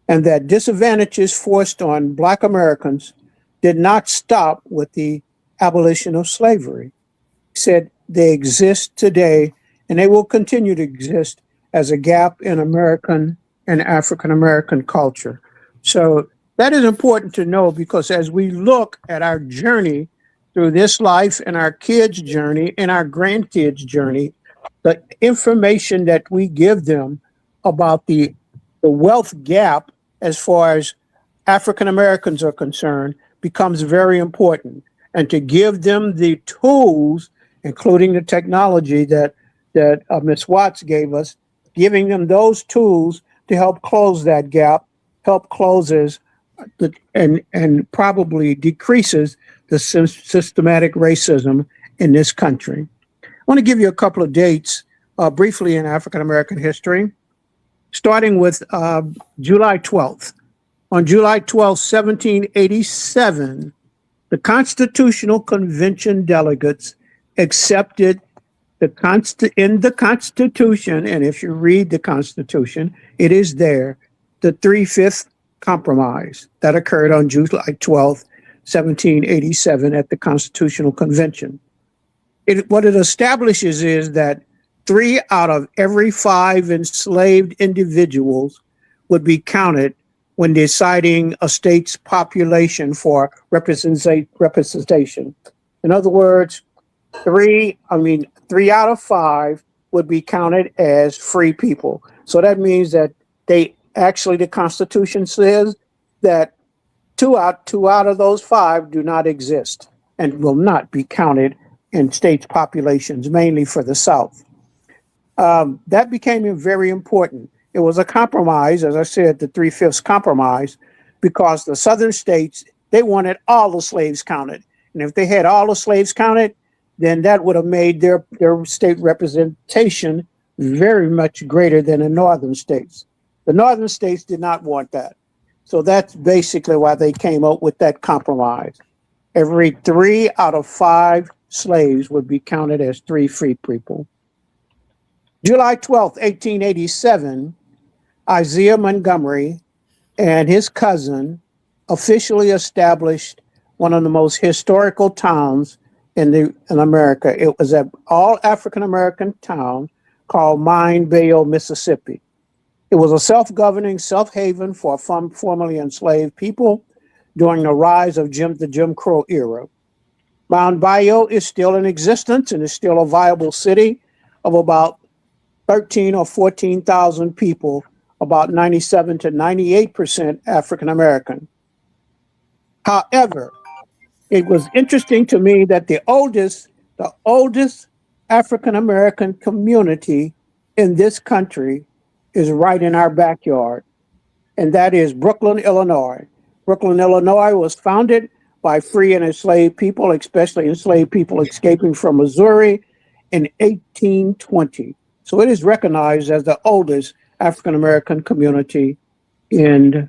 and that disadvantages forced on Black Americans did not stop with the abolition of slavery. He said they exist today and they will continue to exist as a gap in American and African American culture. So that is important to know, because as we look at our journey through this life and our kids' journey and our grandkids' journey, the information that we give them about the wealth gap as far as African Americans are concerned becomes very important. And to give them the tools, including the technology that Ms. Watts gave us, giving them those tools to help close that gap, help closes and probably decreases the systematic racism in this country. I want to give you a couple of dates briefly in African American history, starting with July 12th. On July 12th, 1787, the Constitutional Convention delegates accepted in the Constitution, and if you read the Constitution, it is there, the 3/5 Compromise that occurred on July 12th, 1787 at the Constitutional Convention. What it establishes is that 3 out of every 5 enslaved individuals would be counted when deciding a state's population for representation. In other words, 3 out of 5 would be counted as free people. So that means that the Constitution says that two out of those 5 do not exist and will not be counted in states' populations, mainly for the South. That became very important. It was a compromise, as I said, the 3/5 Compromise, because the Southern states, they wanted all the slaves counted. And if they had all the slaves counted, then that would have made their state representation very much greater than the Northern states. The Northern states did not want that. So that's basically why they came up with that compromise. Every 3 out of 5 slaves would be counted as 3 free people. July 12th, 1887, Isaiah Montgomery and his cousin officially established one of the most historical towns in America. It was an all African-American town called Mineville, Mississippi. It was a self-governing self-haven for formerly enslaved people during the rise of the Jim Crow era. Mineville is still in existence and is still a viable city of about 13 or 14,000 people, about 97 to 98% African-American. However, it was interesting to me that the oldest African-American community in this country is right in our backyard, and that is Brooklyn, Illinois. Brooklyn, Illinois was founded by free and enslaved people, especially enslaved people escaping from Missouri in 1820. So it is recognized as the oldest African-American community in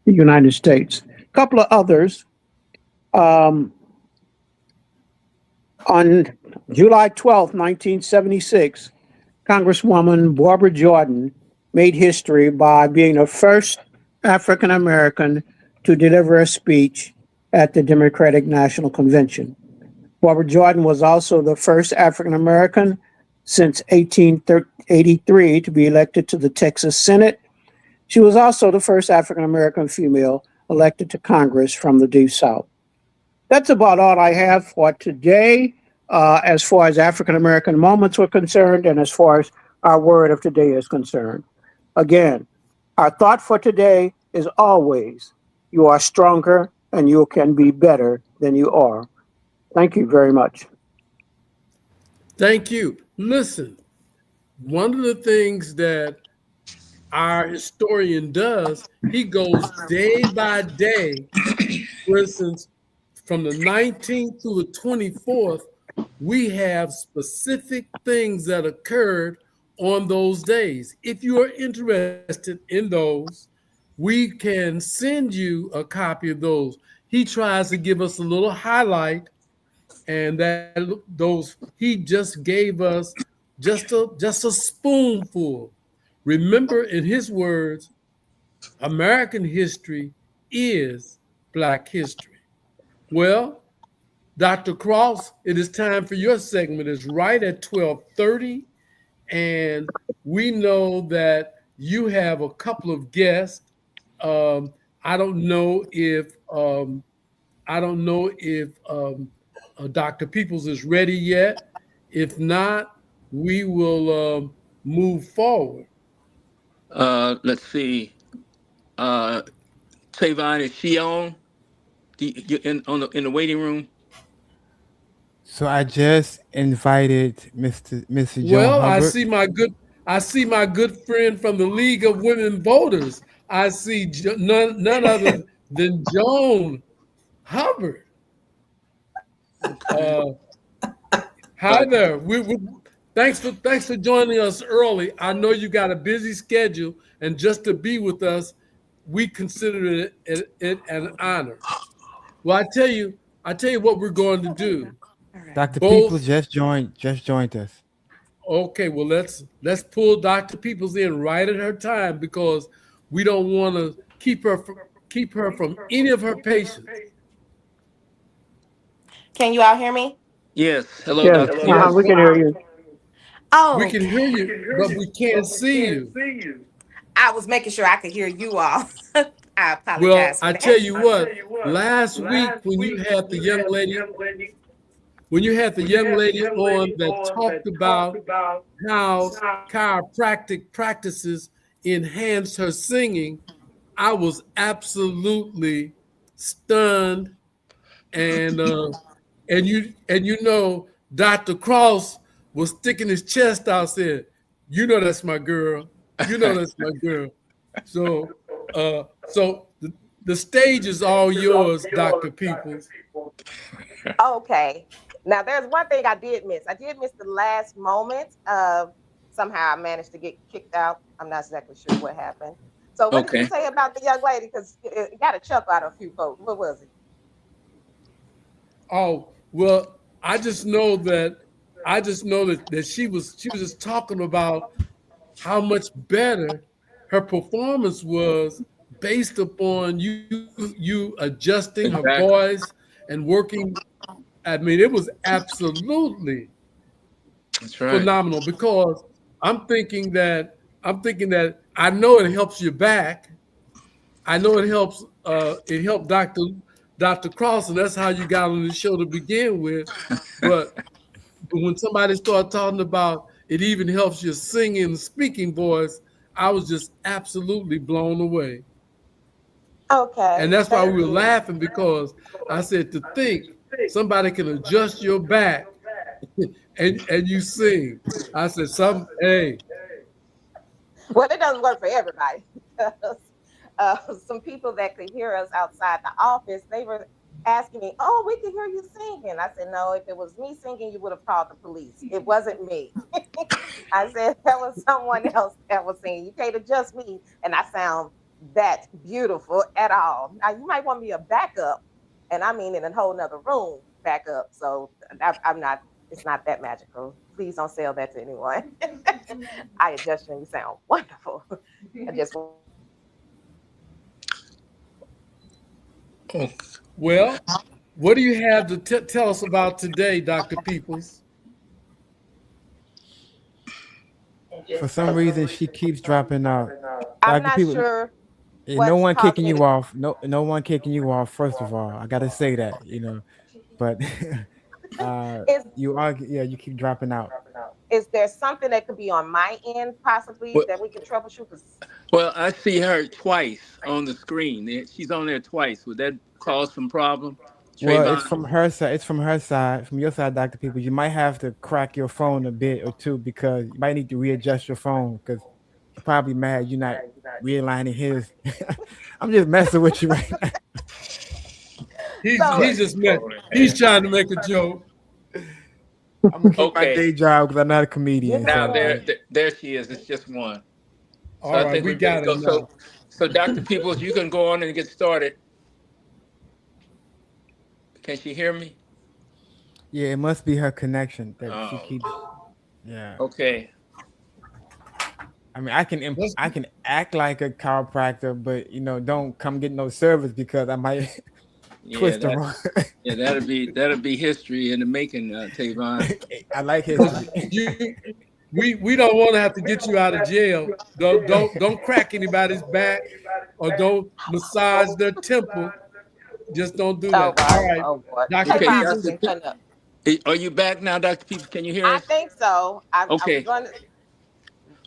the United States. A couple of others. On July 12, 1976, Congresswoman Barbara Jordan made history by being the first African-American to deliver a speech at the Democratic National Convention. Barbara Jordan was also the first African-American since 1883 to be elected to the Texas Senate. She was also the first African-American female elected to Congress from the Deep South. That's about all I have for today, as far as African-American moments were concerned and as far as our word of today is concerned. Again, our thought for today is always, you are stronger and you can be better than you are. Thank you very much. Thank you. Listen, one of the things that our historian does, he goes day by day. For instance, from the 19th to the 24th, we have specific things that occurred on those days. If you are interested in those, we can send you a copy of those. He tries to give us a little highlight, and he just gave us just a spoonful. Remember, in his words, American history is Black history. Well, Dr. Cross, it is time for your segment. It's right at 12:30, and we know that you have a couple of guests. I don't know if Dr. Peoples is ready yet. If not, we will move forward. Let's see. Tavon, is she on? In the waiting room? So I just invited Mr. Joan Well, Hubbard. I see my good friend from the League of Women Voters. I see none other than Joan Hubbard. Hi there. Thanks for joining us early. I know you got a busy schedule, and just to be with us, we consider it an honor. Well, I tell you what we're going to do. Dr. Peoples just joined us. Okay, well let's pull Dr. Peoples in right at her time, because we don't want to keep her from any of her patients. Can you all hear me? Yes. Hello, Yes, Dr. we can hear you. Oh, We can hear you, but we can't see you. I was making sure I could hear you all. I apologize. Well, for I that. tell you what, last week when you had the young lady on that talked about how chiropractic practices enhanced her singing, I was absolutely stunned. And you know, Dr. Cross was sticking his chest out, said, "You know that's my girl. You know that's my girl." So the stage is all yours, Dr. Peoples. Okay. Now, there's one thing I did miss. I did miss the last moment of somehow I managed to get kicked out. I'm not exactly sure what happened. So what did you say about the young lady? Because it got a chuckle out of a few folks. What was it? Oh, well, I just know that she was just talking about how much better her performance was based upon you adjusting her voice and working. I mean, it was absolutely phenomenal, because I'm thinking that I know it helps your back. I know it helps. It helped Dr. Cross, and that's how you got on the show to begin with. But when somebody started talking about it even helps your singing and speaking voice, I was just absolutely blown away. Okay. And that's why we were laughing, because I said, to think somebody can adjust your back and you sing. I said, hey. Well, it doesn't work for everybody. Some people that could hear us outside the office, they were asking me, "Oh, we can hear you singing." I said, "No, if it was me singing, you would have called the police. It wasn't me." I said, "That was someone else that was singing. You can't adjust me, and I sound that beautiful at all." Now, you might want me a backup, and I mean in a whole nother room backup. So I'm not. It's not that magical. Please don't sell that to anyone. I adjust and you sound wonderful. I just. Well, what do you have to tell us about today, Dr. Peoples? For some reason, she keeps dropping out. I'm not sure. No one kicking you off. No one kicking you off. First of all, I gotta say that, but you keep dropping out. Is there something that could be on my end, possibly, that we can troubleshoot? Well, I see her twice on the screen. She's on there twice. Would that cause some problem? Well, it's from her side. It's from her side. From your side, Dr. People, you might have to crack your phone a bit or two, because you might need to readjust your phone, because you're probably mad you're not realigning his. I'm just messing with you right now. He's just he's trying to make a joke. I'm gonna keep my Okay. day job because I'm not a comedian. Now so- there she is. It's just one. So All right, we got it now. So Dr. Peoples, you can go on and get started. Can she hear me? Yeah, it must be her connection that she Oh. keeps. Yeah. Okay. I mean, I can act like a chiropractor, but don't come get no service because I might Yeah, twist the wrong. yeah, that'll be history in the making, Tavon. I like history. We don't want to have to get you out of jail. Don't crack anybody's back or don't massage their temple. Just don't do that. All right, boy. Dr. Okay, Peoples. Are you back now, Dr. Peoples? Can you hear I us? think so. Okay. I'm gonna,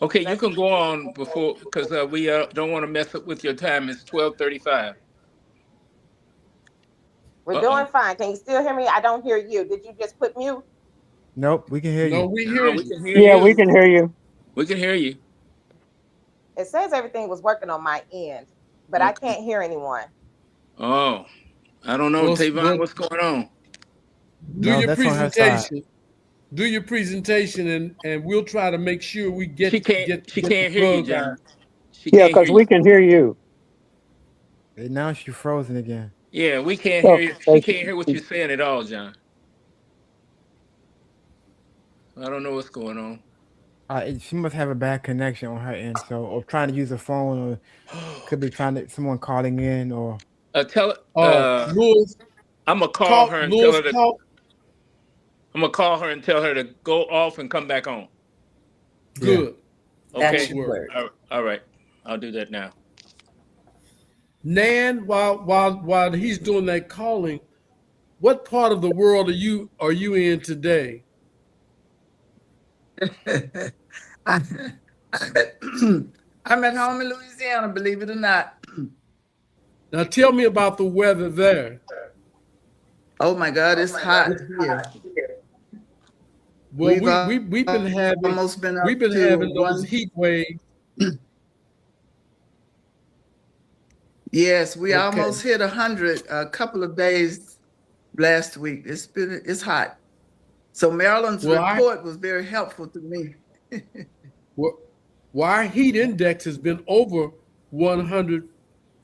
Okay, you can go on before because we don't want to mess up with your time. It's 12:35. we're doing fine. Can you still hear me? I don't hear you. Did you just put mute? Nope, we can hear No, you. we hear We you. can hear Yeah, you. we can hear you. We can hear you. It says everything was working on my end, but I can't hear anyone. Oh, I don't know, Well, Tavon. What's going on? Do No, your that's on her side. presentation. Do your presentation, and we'll try to make sure we get. She can't hear you, plug John. out. She Yeah, can't because hear we you. can hear you. And now she's frozen again. Yeah, we can't So- hear you. She can't hear what you're saying at all, John. I don't know what's going on. She must have a bad connection on her end, or trying to use a phone, or could be someone calling in, or Tell Louis, I'm gonna call talk. her and Louis, tell her to. talk. I'm gonna call her and tell her to go off and come back on. Good. That Okay. should work. All right. I'll do that now. Nan, while he's doing that calling, what part of the world are you in today? I'm at home in Louisiana, believe it or not. Now tell me about the weather there. Oh my God, it's hot here. Well, we've been having almost been up we've been to having those one- heat waves. Yes, we Okay. almost hit 100 a couple of days last week. It's hot. So Maryland's Well, report was very helpful to me. Well, our heat index has been over 100,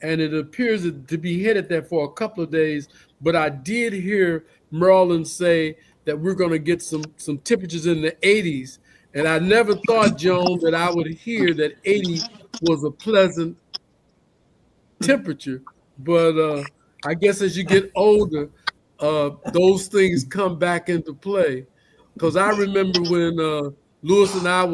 and it appears to be headed there for a couple of days. But I did hear Maryland say that we're going to get some temperatures in the 80s, and I never thought, Joan, that I would hear that 80 was a pleasant temperature. But I guess as you get older, those things come back into play. Because I remember when Louis and I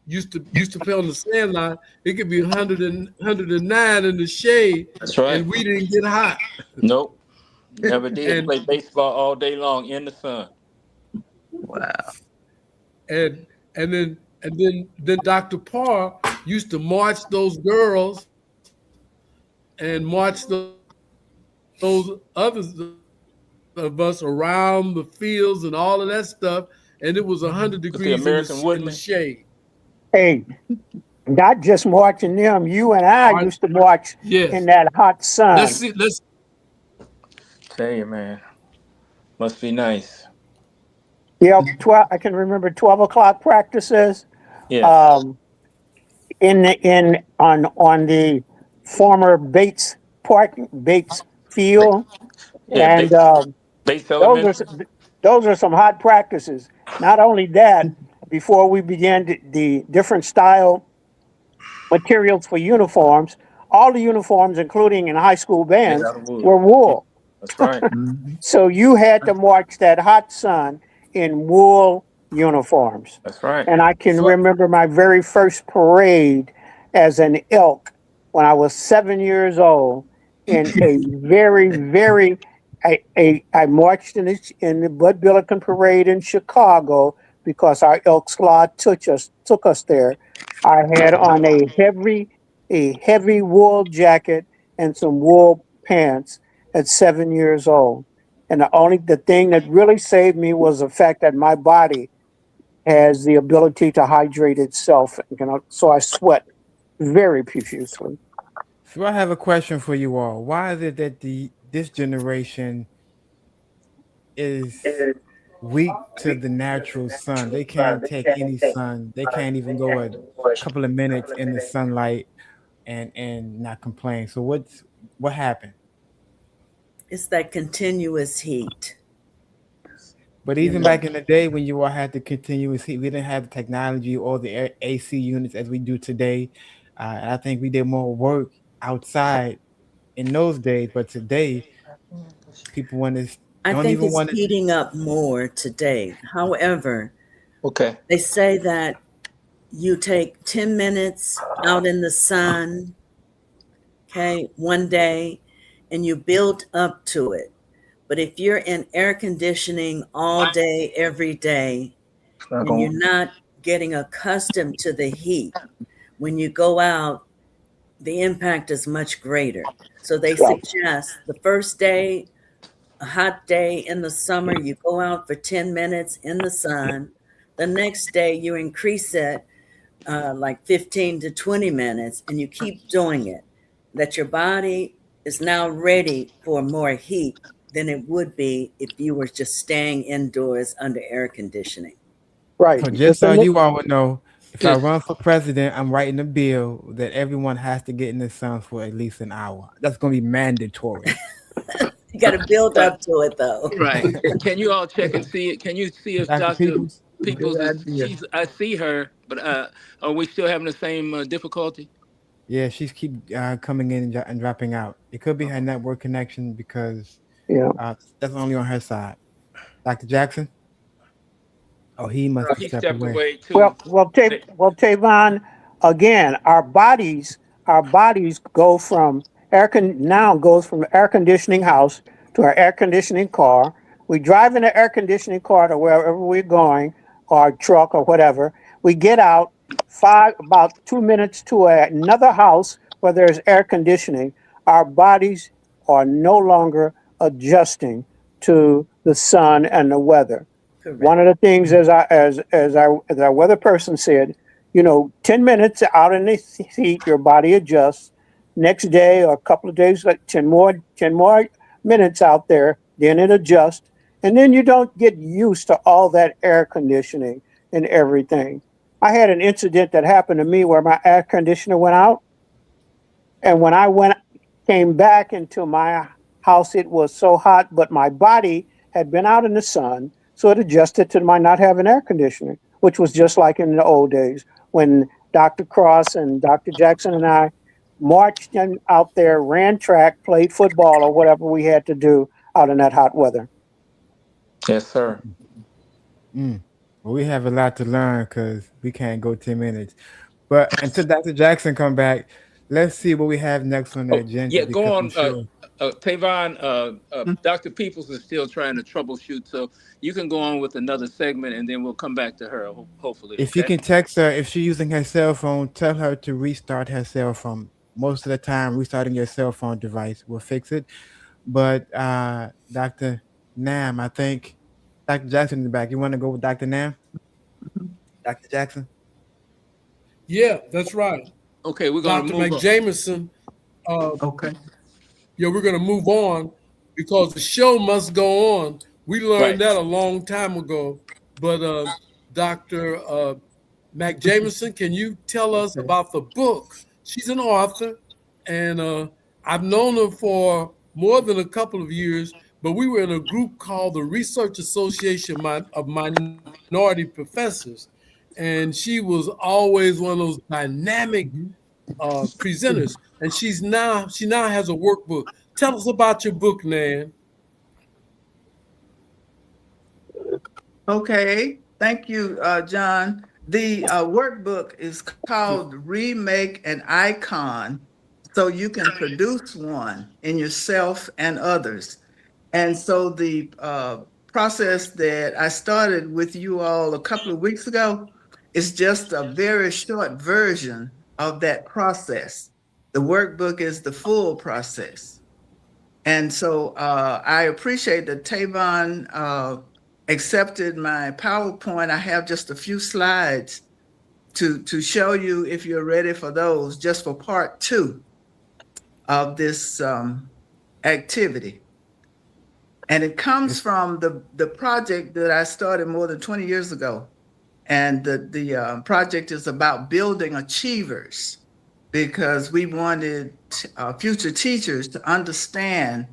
used to play on the sand line, it could be 109 in the shade. That's right. And we didn't get hot. Nope. Never did And- play baseball all day long in the sun. Wow. And then Dr. Parr used to march those girls and march those others of us around the fields and all of that stuff, and it was 100 degrees American in the Woodman. shade. Hey, not just marching them. You and I used to march Yes. in that hot sun. Let's Tell you, man. Must be nice. Yeah, I can remember 12 o'clock practices. Yeah. On the former Bates field, Yeah, and Bates Elementary. those are some hot practices. Not only that, before we began the different style materials for uniforms, all the uniforms, including in high school bands, Made out of wood. were wool. That's right. So you had to march that hot sun in wool uniforms. That's right. And I can remember my very first parade as an elk when I was 7 years old in a I marched in the Bud Billiken Parade in Chicago because our Elks Squad took us there. I had on a heavy wool jacket and some wool pants at 7 years old. And the thing that really saved me was the fact that my body has the ability to hydrate itself. So I sweat very profusely. So I have a question for you all. Why is it that the this generation is weak to the natural sun. They can't take any sun. They can't even go a couple of minutes in the sunlight and not complain. So what happened? It's that continuous heat. But even back in the day when you all had the continuous heat, we didn't have the technology or the AC units as we do today. And I think we did more work outside in those days. But today, people want to I don't think even it's want to. heating up more today. However, Okay. they say that you take 10 minutes out in the sun, okay, one day, and you build up to it. But if you're in air conditioning all day, every day, and you're not getting accustomed to the heat, when you go out, the impact is much greater. So they suggest the first day, a hot day in the summer, you go out for 10 minutes in the sun. The next day, you increase it like 15 to 20 minutes, and you keep doing it. That your body is now ready for more heat than it would be if you were just staying indoors under air conditioning. Right. So just so you all would know, if I run for president, I'm writing a bill that everyone has to get in the sun for at least an hour. That's going to be mandatory. You got to build up to it, though. Right. Can you all check and see it? Can you see if Dr. Dr. Peoples? Peoples is, I see her, but are we still having the same difficulty? Yeah, she's keep coming in and dropping out. It could be her network connection because that's only on her side. Dr. Jackson? Oh, he must have He stepped stepped away. away too. Well, Tavon, again, our bodies go from air conditioning house to our air conditioning car. We drive in an air conditioning car to wherever we're going, or truck or whatever. We get out about 2 minutes to another house where there's air conditioning. Our bodies are no longer adjusting to the sun and the weather. Correct. One of the things, as our weather person said, 10 minutes out in the heat, your body adjusts. Next day or a couple of days, like 10 more minutes out there, then it adjusts. And then you don't get used to all that air conditioning and everything. I had an incident that happened to me where my air conditioner went out. And when I came back into my house, it was so hot, but my body had been out in the sun. So it adjusted to my not having air conditioning, which was just like in the old days when Dr. Cross and Dr. Jackson and I marched out there, ran track, played football or whatever we had to do out in that hot weather. Yes, sir. Well, we have a lot to learn because we can't go 10 minutes. But until Dr. Jackson come back, let's see what we have next on the agenda. Yeah, go on. Sure. Tavon, Dr. Peoples is still trying to troubleshoot, so you can go on with another segment, and then we'll come back to her, hopefully. If you can text her, if she's using her cell phone, tell her to restart her cell phone. Most of the time, restarting your cell phone device will fix it. But Dr. Nam, I think Dr. Jackson in the back. You want to go with Dr. Nam? Dr. Jackson? Yeah, that's right. Okay, we're going to Dr. move on. McJameson. Okay. Yeah, we're going to move on because the show must go on. We learned that a long time ago. But Dr. McJameson, can you tell us about the book? She's an author, and I've known her for more than a couple of years, but we were in a group called the Research Association of Minority Professors, and she was always one of those dynamic presenters. And she now has a workbook. Tell us about your book, Nan. Okay, thank you, John. The workbook is called Remake an Icon, so you can produce one in yourself and others. And so the process that I started with you all a couple of weeks ago is just a very short version of that process. The workbook is the full process. And so I appreciate that Tavon accepted my PowerPoint. I have just a few slides to show you if you're ready for those, just for part 2 of this activity. And it comes from the project that I started more than 20 years ago. And the project is about building achievers, because we wanted future teachers to understand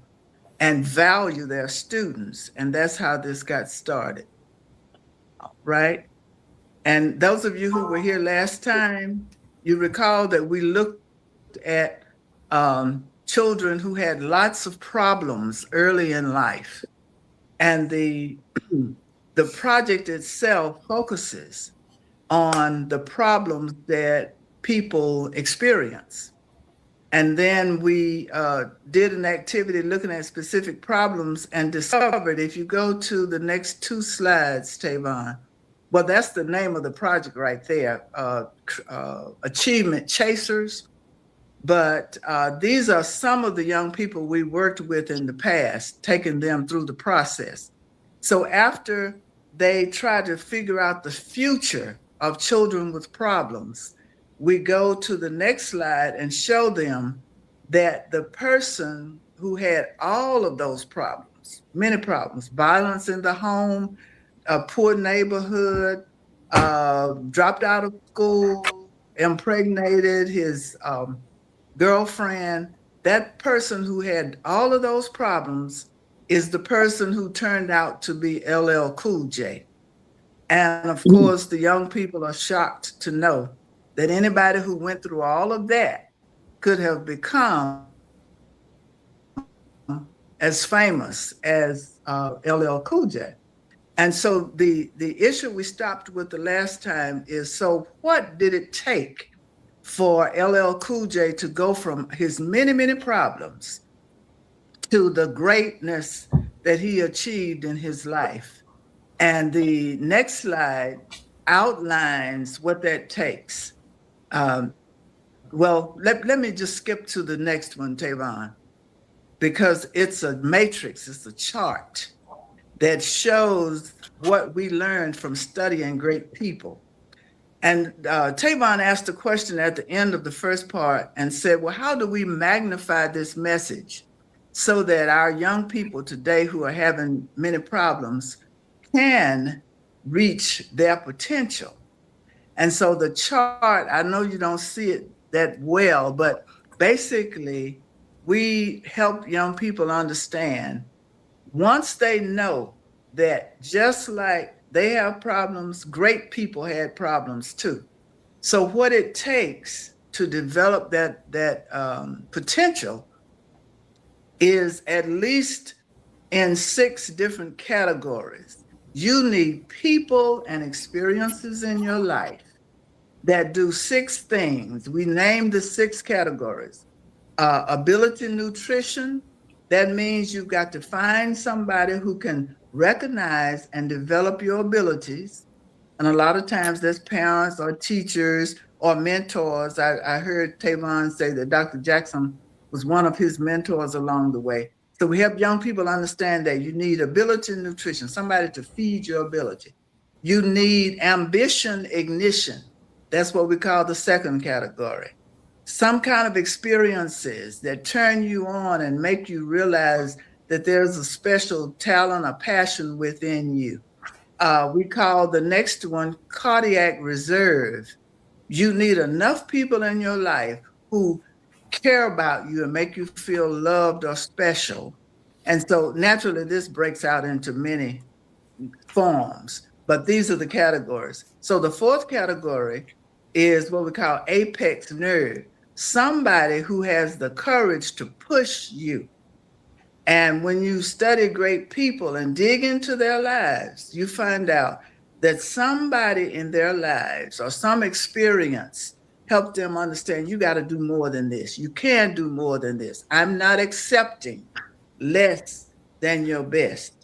and value their students. And that's how this got started, right? And those of you who were here last time, you recall that we looked at children who had lots of problems early in life. And the project itself focuses on the problems that people experience. And then we did an activity looking at specific problems and discovered, if you go to the next 2 slides, Tavon, well, that's the name of the project right there, Achievement Chasers. But these are some of the young people we worked with in the past, taking them through the process. So after they try to figure out the future of children with problems, we go to the next slide and show them that the person who had all of those problems, many problems, violence in the home, a poor neighborhood, dropped out of school, impregnated his girlfriend, that person who had all of those problems is the person who turned out to be LL Cool J. And of course, the young people are shocked to know that anybody who went through all of that could have become as famous as LL Cool J. And so the issue we stopped with the last time is, so what did it take for LL Cool J to go from his many, many problems to the greatness that he achieved in his life? And the next slide outlines what that takes. Well, let me just skip to the next one, Tavon, because it's a matrix, it's a chart that shows what we learned from studying great people. And Tavon asked a question at the end of the first part and said, well, how do we magnify this message so that our young people today who are having many problems can reach their potential? And so the chart, I know you don't see it that well, but basically we help young people understand, once they know that just like they have problems, great people had problems too. So what it takes to develop that potential is at least in 6 different categories. You need people and experiences in your life that do 6 things. We named the 6 categories. Ability nutrition, that means you've got to find somebody who can recognize and develop your abilities. And a lot of times that's parents or teachers or mentors. I heard Tavon say that Dr. Jackson was one of his mentors along the way. So we help young people understand that you need ability and nutrition, somebody to feed your ability. You need ambition ignition. That's what we call the 2nd category. Some kind of experiences that turn you on and make you realize that there's a special talent or passion within you. We call the next one cardiac reserve. You need enough people in your life who care about you and make you feel loved or special. And so naturally, this breaks out into many forms, but these are the categories. So the 4th category is what we call apex nerve, somebody who has the courage to push you. And when you study great people and dig into their lives, you find out that somebody in their lives or some experience helped them understand you got to do more than this. You can do more than this. I'm not accepting less than your best.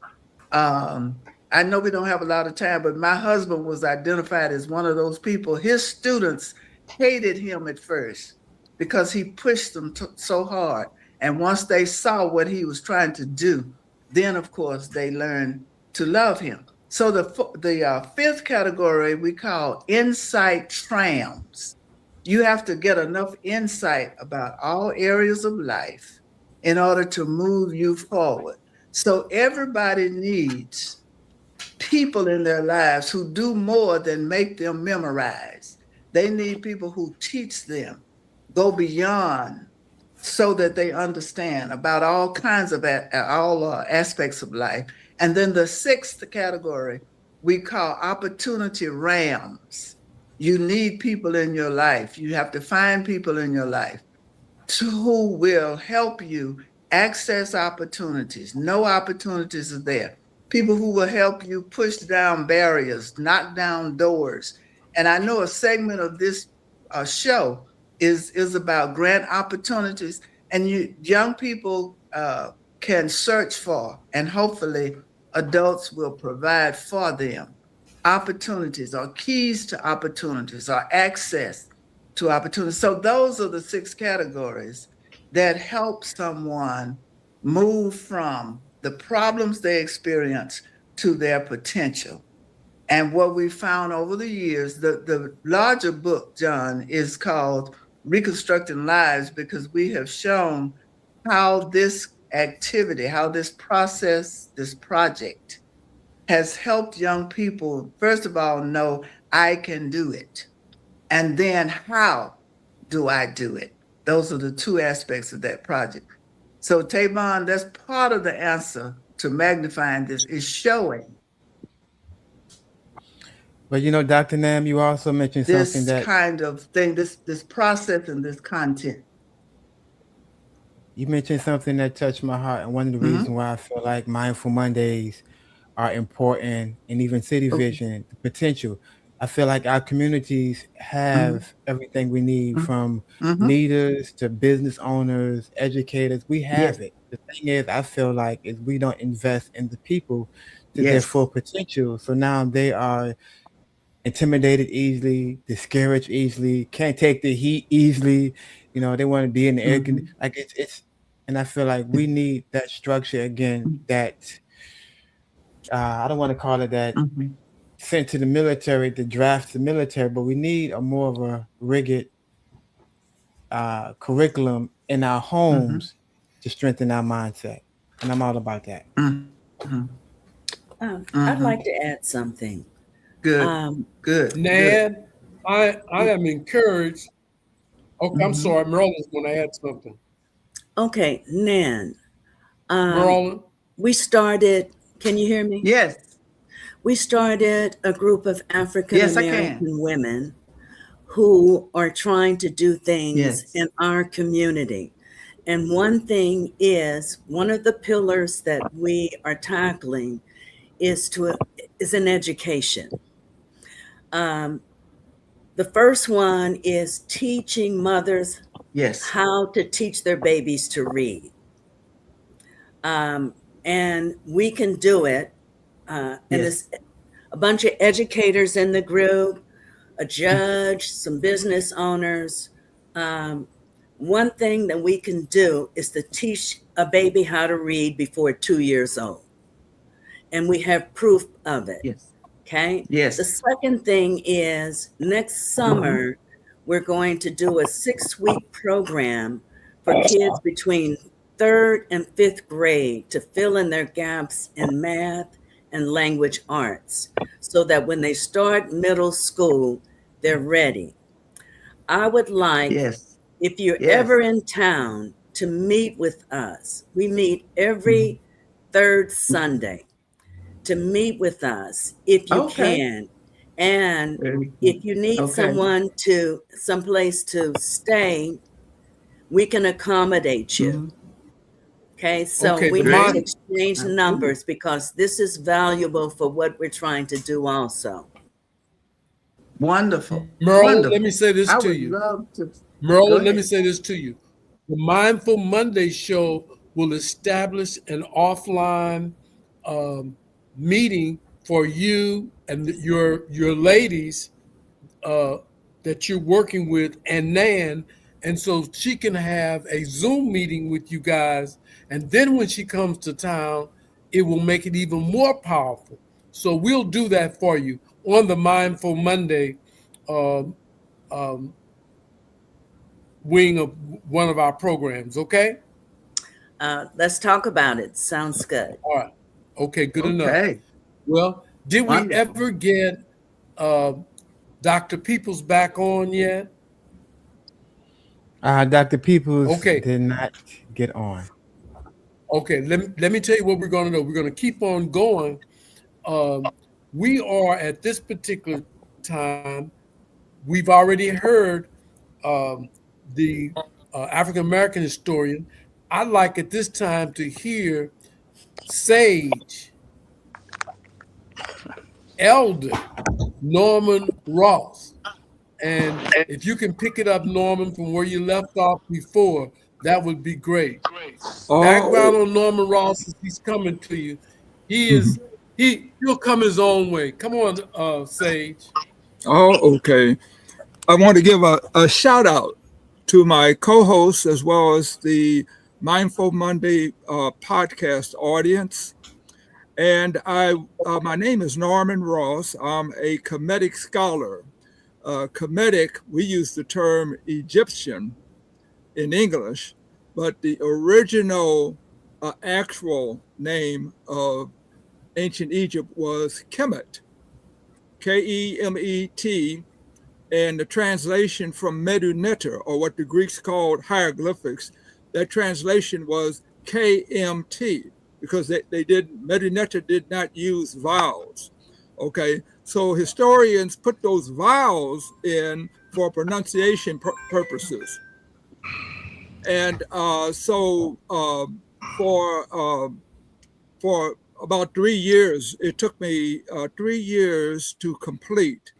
I know we don't have a lot of time, but my husband was identified as one of those people. His students hated him at first because he pushed them so hard. And once they saw what he was trying to do, then of course they learned to love him. So the 5th category we call insight trams. You have to get enough insight about all areas of life in order to move you forward. So everybody needs people in their lives who do more than make them memorize. They need people who teach them, go beyond, so that they understand about all kinds of aspects of life. And then the sixth category we call opportunity rams. You need people in your life. You have to find people in your life who will help you access opportunities. No opportunities are there. People who will help you push down barriers, knock down doors. And I know a segment of this show is about grant opportunities, and young people can search for, and hopefully adults will provide for them opportunities or keys to opportunities or access to opportunities. So those are the 6 categories that help someone move from the problems they experience to their potential. And what we found over the years, the larger book, John, is called Reconstructing Lives, because we have shown how this activity, how this process, this project has helped young people, first of all, know I can do it. And then how do I do it? Those are the 2 aspects of that project. So Tavon, that's part of the answer to magnifying this, is showing. But you know, Dr. Nam, you also mentioned something This kind of thing, this process and this content. You mentioned something that touched my heart, and one of the reasons why I feel like Mindful Mondays are important, and even City Vision, the potential. I feel like our communities have everything we need, from leaders to business owners, educators. We have it. The thing is, I feel like is we don't invest in the people to their full potential. So now they are intimidated easily, discouraged easily, can't take the heat easily. You know, they want to be in the air conditioning. Like it's, and I feel like we need that structure again. That I don't want to call it that sent to the military to draft the military, but we need a more of a rigid curriculum in our homes to strengthen our mindset. And I'm all about that. I'd like to add something. Good. Nan, I am encouraged. Okay, I'm sorry. Merlin's going to add something. Okay, Nan. Merlin? We started, can you hear me? Yes. We started a group of African American women who are trying to do things in our community. And one thing is, one of the pillars that we are tackling is an education. The first one is teaching mothers how to teach their babies to read. And we can do it. And there's a bunch of educators in the group, a judge, some business owners. One thing that we can do is to teach a baby how to read before 2 years old. And we have proof of it. Okay. The second thing is, next summer, we're going to do a 6-week program for kids between 3rd and 5th grade to fill in their gaps in math and language arts, so that when they start middle school, they're ready. I would like, if you're ever in town, to meet with us. We meet every 3rd Sunday. To meet with us if you can. And if you need someplace to stay, we can accommodate you. Okay, so we need to exchange numbers, because this is valuable for what we're trying to do also. Wonderful. Merle, let me say this to you. Merle, let me say this to you. The Mindful Monday show will establish an offline meeting for you and your ladies that you're working with, and Nan, and so she can have a Zoom meeting with you guys, and then when she comes to town, it will make it even more powerful. So we'll do that for you on the Mindful Monday wing of one of our programs, okay? Let's talk about it. Sounds good. All right. Okay, good enough. Okay. Well, did we Wonderful. ever get Dr. Peoples back on yet? Dr. Peoples Okay. did not get on. Okay, let me tell you what we're going to do. We're going to keep on going. We are at this particular time, we've already heard the African American historian. I'd like at this time to hear Sage Elder Norman Ross. And if you can pick it up, Norman, from where you left off before, that would be great. Background on Norman Ross as he's coming to you. He'll come his own way. Come on, Sage. Oh, okay. I want to give a shout out to my co-hosts as well as the Mindful Monday podcast audience. And my name is Norman Ross. I'm a Kemetic scholar. Kemetic, we use the term Egyptian in English, but the original actual name of ancient Egypt was Kemet, Kemet, and the translation from Medu Neter, or what the Greeks called hieroglyphics, that translation was KMT, because Medu Neter did not use vowels. Okay, so historians put those vowels in for pronunciation purposes. And so for about 3 years, it took me 3 years to complete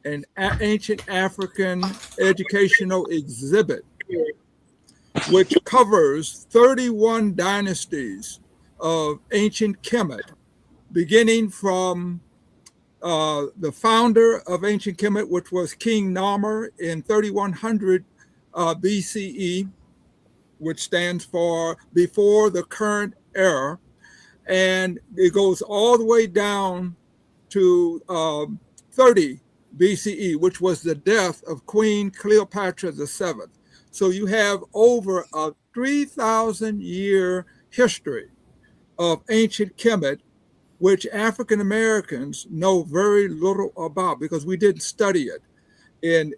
an ancient African educational exhibit, which covers 31 dynasties of ancient Kemet, beginning from the founder of ancient Kemet, which was King Narmer in 3100 BCE, which stands for before the current era. And it goes all the way down to 30 BCE, which was the death of Queen Cleopatra VII. So you have over a 3,000 year history of ancient Kemet, which African Americans know very little about because we didn't study it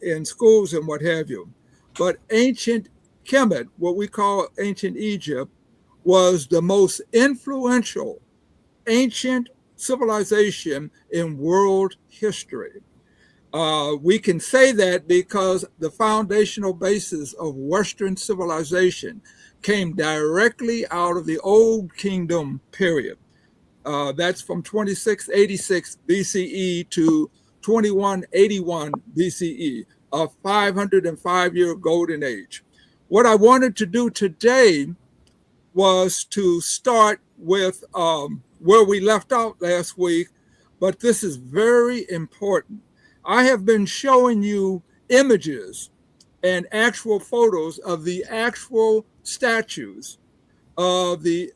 in schools and what have you. But ancient Kemet, what we call ancient Egypt, was the most influential ancient civilization in world history. We can say that because the foundational basis of Western civilization came directly out of the Old Kingdom period. That's from 2686 BCE to 2181 BCE, a 505-year golden age. What I wanted to do today was to start with where we left out last week, but this is very important. I have been showing you images and actual photos of the actual statues of the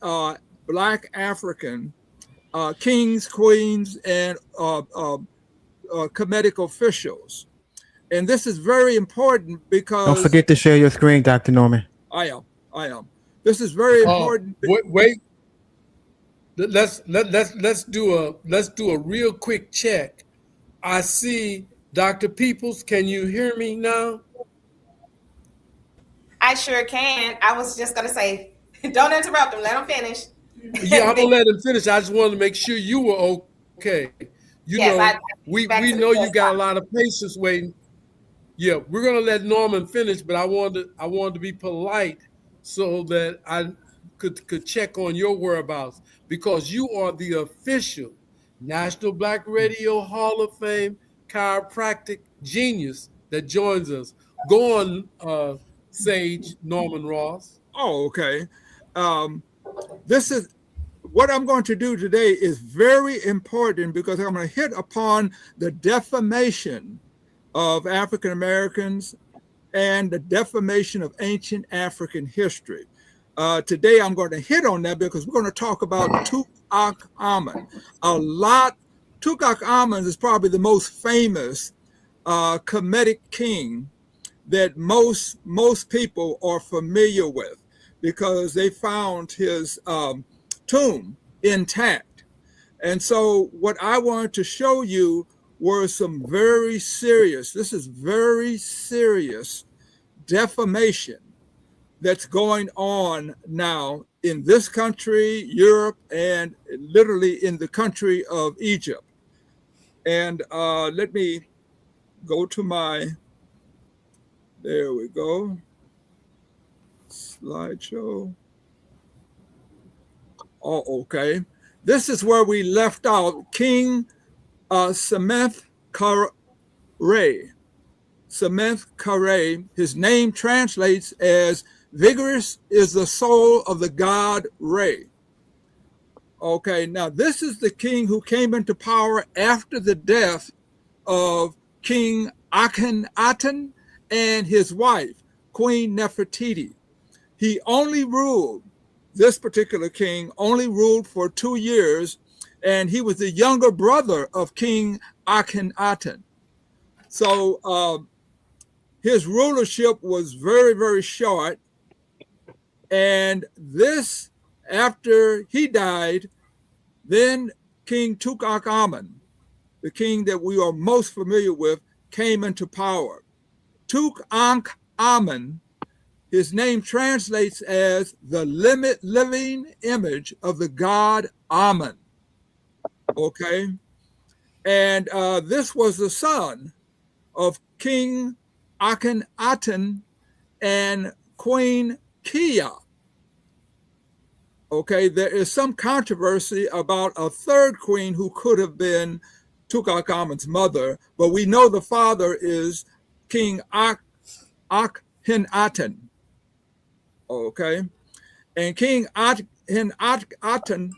Black African kings, queens, and Kemetic officials. And this is very important because— Don't forget to share your screen, Dr. Norman. I am. This is very important. Wait. Let's do a real quick check. I see Dr. Peoples. Can you hear me now? I sure can. I was just going to say, don't interrupt him. Let him finish. Yeah, I'm going to let him finish. I just wanted to make sure you were okay. We know you got a lot of patience waiting. Yeah, we're going to let Norman finish, but I wanted to be polite so that I could check on your whereabouts, because you are the official National Black Radio Hall of Fame chiropractic genius that joins us. Go on, Sage Norman Ross. Oh, okay. This is what I'm going to do today is very important because I'm going to hit upon the defamation of African Americans and the defamation of ancient African history. Today, I'm going to hit on that because we're going to talk about Tutankhamun. Tutankhamun is probably the most famous Kemetic king that most people are familiar with. because they found his tomb intact. And so what I wanted to show you were some very serious, this is very serious defamation that's going on now in this country, Europe, and literally in the country of Egypt. And let me go to my, there we go, slideshow. Oh, okay. This is where we left out King Sementh Kare. Sementh Kare, his name translates as vigorous is the soul of the god Re. Okay, now this is the king who came into power after the death of King Akhenaten and his wife, Queen Nefertiti. He only ruled, this particular king only ruled for 2 years, and he was the younger brother of King Akhenaten. So his rulership was very, very short. And this, after he died, then King Tutankhamun, the king that we are most familiar with, came into power. Tutankhamun, his name translates as the living image of the god Amun. Okay. And this was the son of King Akhenaten and Queen Kia. Okay, there is some controversy about a third queen who could have been Tutankhamun's mother, but we know the father is King Akhenaten. Okay, and King Akhenaten,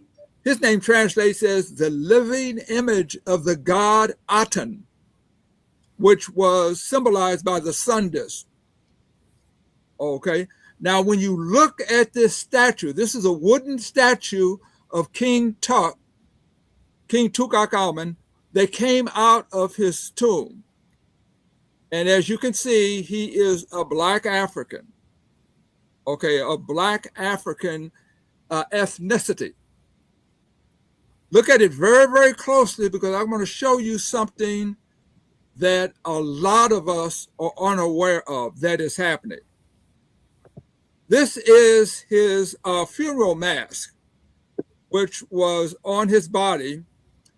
his name translates as the living image of the god Aten, which was symbolized by the sun disk. Okay, now when you look at this statue, this is a wooden statue of King Tutankhamun that came out of his tomb. And as you can see, he is a Black African. Okay, a Black African ethnicity. Look at it very, very closely, because I'm going to show you something that a lot of us are unaware of that is happening. This is his funeral mask, which was on his body.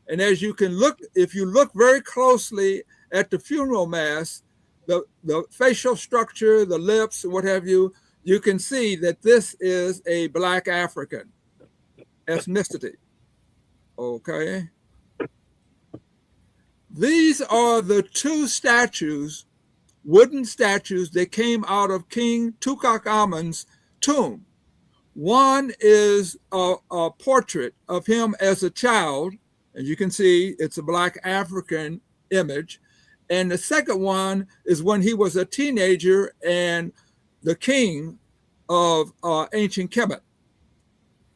And as you can look, if you look very closely at the funeral mask, the facial structure, the lips, what have you, you can see that this is a Black African ethnicity. Okay. These are the two statues, wooden statues that came out of King Tutankhamun's tomb. One is a portrait of him as a child, and you can see it's a Black African image. And the second one is when he was a teenager and the king of ancient Kemet.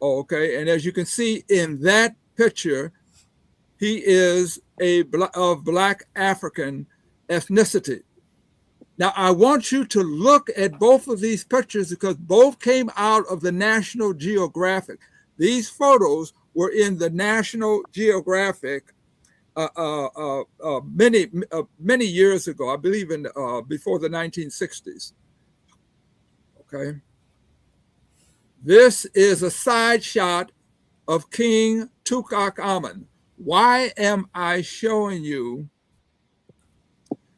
Okay, and as you can see in that picture, he is of Black African ethnicity. Now, I want you to look at both of these pictures because both came out of the National Geographic. These photos were in the National Geographic many years ago, I believe in before the 1960s. Okay. This is a side shot of King Tutankhamun. Why am I showing you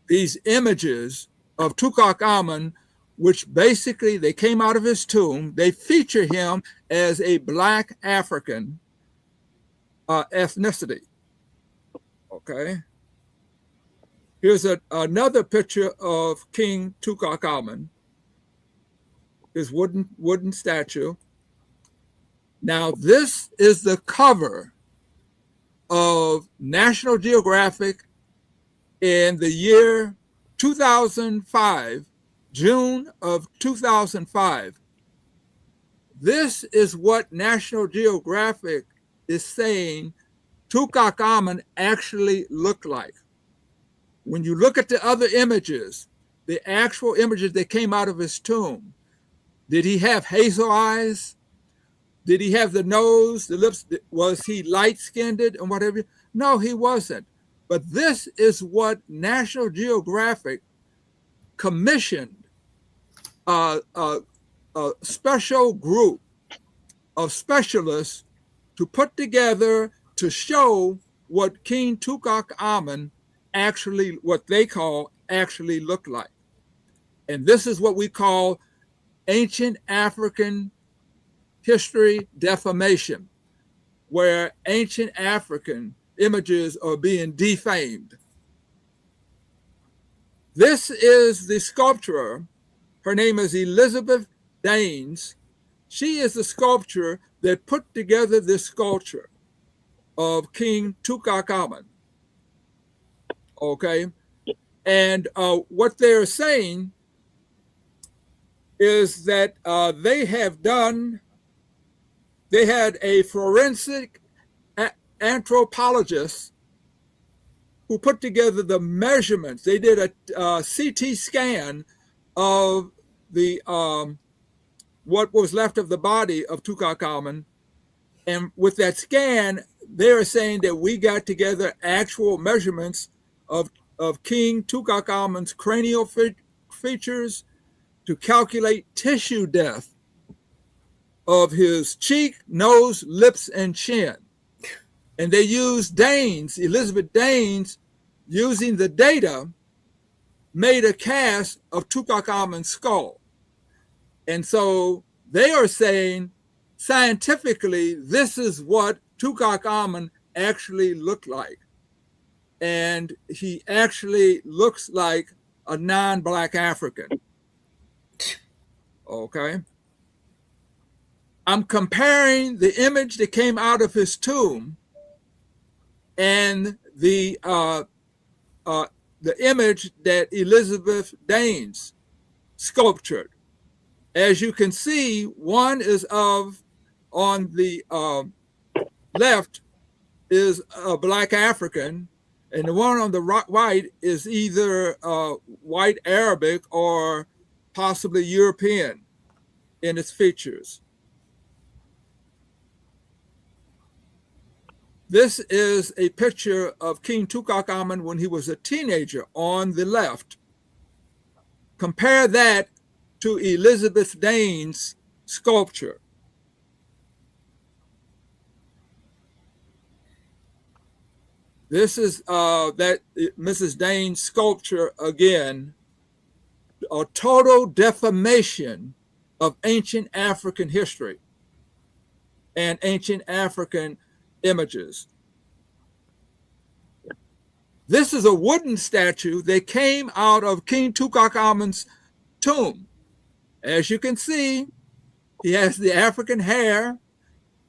these images of Tutankhamun, which basically they came out of his tomb? They feature him as a Black African ethnicity. Okay. Here's another picture of King Tutankhamun, his wooden statue. Now, this is the cover of National Geographic in the year 2005, June of 2005. This is what National Geographic is saying Tutankhamun actually looked like. When you look at the other images, the actual images that came out of his tomb, Did he have hazel eyes? Did he have the nose, the lips? Was he light-skinned and whatever? No, he wasn't. But this is what National Geographic commissioned a special group of specialists to put together to show what King Tutankhamun actually, what they call actually looked like. And this is what we call ancient African history defamation, where ancient African images are being defamed. This is the sculptor. Her name is Elizabeth Daines. She is the sculptor that put together this sculpture of King Tutankhamun. Okay. And what they're saying is that they had a forensic anthropologist who put together the measurements. They did a CT scan of the what was left of the body of Tutankhamun, and with that scan, they are saying that we got together actual measurements of King Tutankhamun's cranial features to calculate tissue depth of his cheek, nose, lips, and chin. And they used Elizabeth Daines, using the data, made a cast of Tutankhamun's skull. And so they are saying, scientifically, this is what Tutankhamun actually looked like. And he actually looks like a non-Black African. Okay. I'm comparing the image that came out of his tomb and the image that Elizabeth Daines sculptured. As you can see, one is on the left is a Black African, and the one on the right is either white Arabic or possibly European in its features. This is a picture of King Tutankhamun when he was a teenager on the left. Compare that to Elizabeth Daines' sculpture. This is that Mrs. Daines' sculpture again, a total defamation of ancient African history and ancient African images. This is a wooden statue that came out of King Tutankhamun's tomb. As you can see, he has the African hair,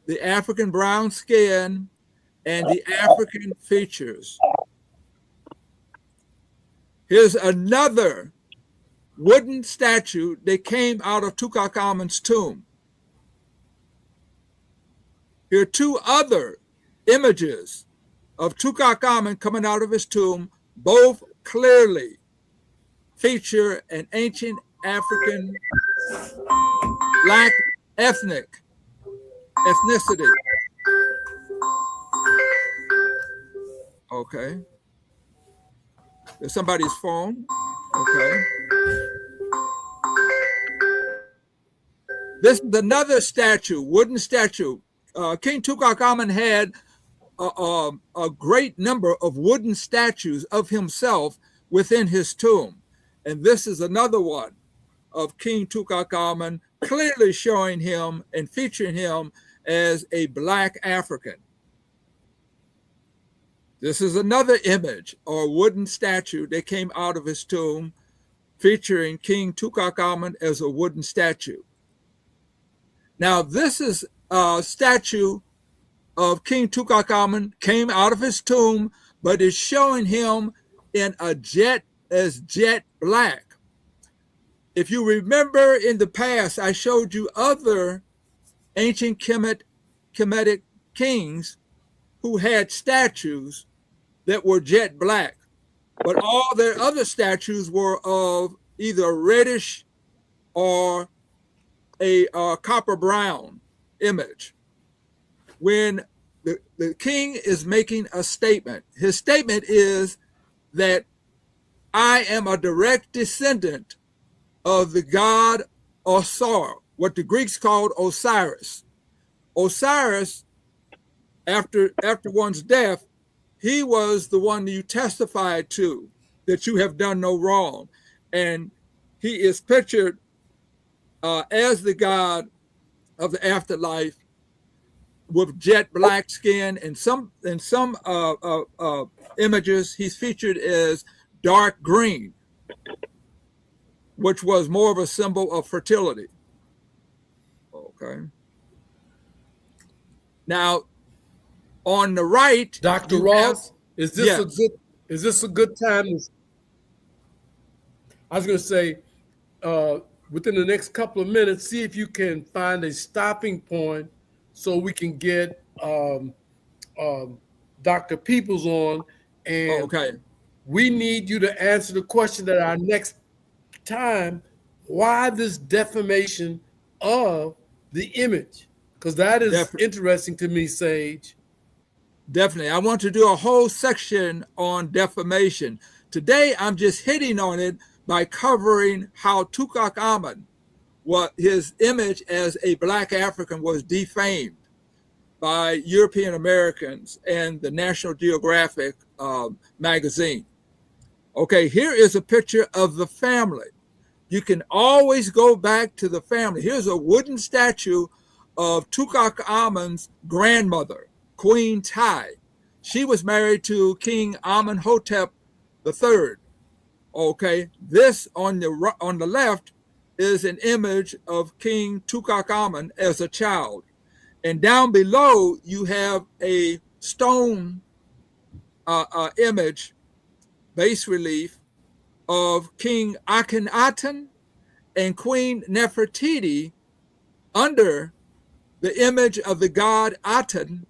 the African brown skin, and the African features. Here's another wooden statue that came out of Tutankhamun's tomb. Here are two other images of Tutankhamun coming out of his tomb. Both clearly feature an ancient African Black ethnicity. Okay. There's somebody's phone. Okay. This is another statue, wooden statue. King Tutankhamun had a great number of wooden statues of himself within his tomb. And this is another one of King Tutankhamun, clearly showing him and featuring him as a Black African. This is another image or wooden statue that came out of his tomb, featuring King Tutankhamun as a wooden statue. Now, this is a statue of King Tutankhamun, came out of his tomb, but is showing him in a jet black. If you remember in the past, I showed you other ancient Kemetic kings who had statues that were jet black, but all their other statues were of either reddish or a copper brown image. When the king is making a statement, his statement is that I am a direct descendant of the god Osir, what the Greeks called Osiris. Osiris, after one's death, he was the one you testified to that you have done no wrong. And he is pictured as the god of the afterlife with jet black skin. And some images, he's featured as dark green, which was more of a symbol of fertility. Okay. Now, on the right, Dr. Ross, is this a good time? I was going to say, within the next couple of minutes, see if you can find a stopping point so we can get Dr. Peoples on. And we need you to answer the question at our next time, why this defamation of the image? Because that is interesting to me, Sage. Definitely. I want to do a whole section on defamation. Today, I'm just hitting on it by covering how Tutankhamun, his image as a Black African was defamed by European Americans and the National Geographic magazine. Okay, here is a picture of the family. You can always go back to the family. Here's a wooden statue of Tutankhamun's grandmother, Queen Tai. She was married to King Amenhotep III. Okay, this on the left is an image of King Tutankhamun as a child. And down below, you have a stone image, bas relief, of King Akhenaten and Queen Nefertiti under the image of the god Aten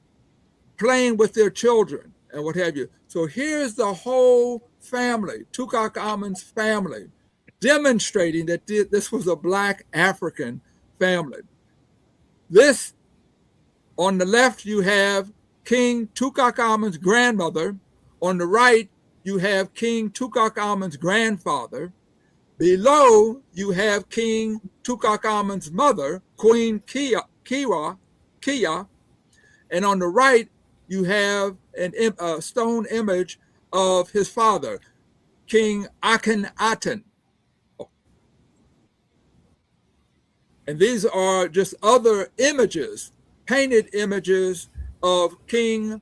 playing with their children and what have you. So here's the whole family, Tutankhamun's family, demonstrating that this was a Black African family. This, on the left, you have King Tutankhamun's grandmother. On the right, you have King Tutankhamun's grandfather. Below, you have King Tutankhamun's mother, Queen Kiya. And on the right, you have a stone image of his father, King Akhenaten. And these are just other images, painted images of King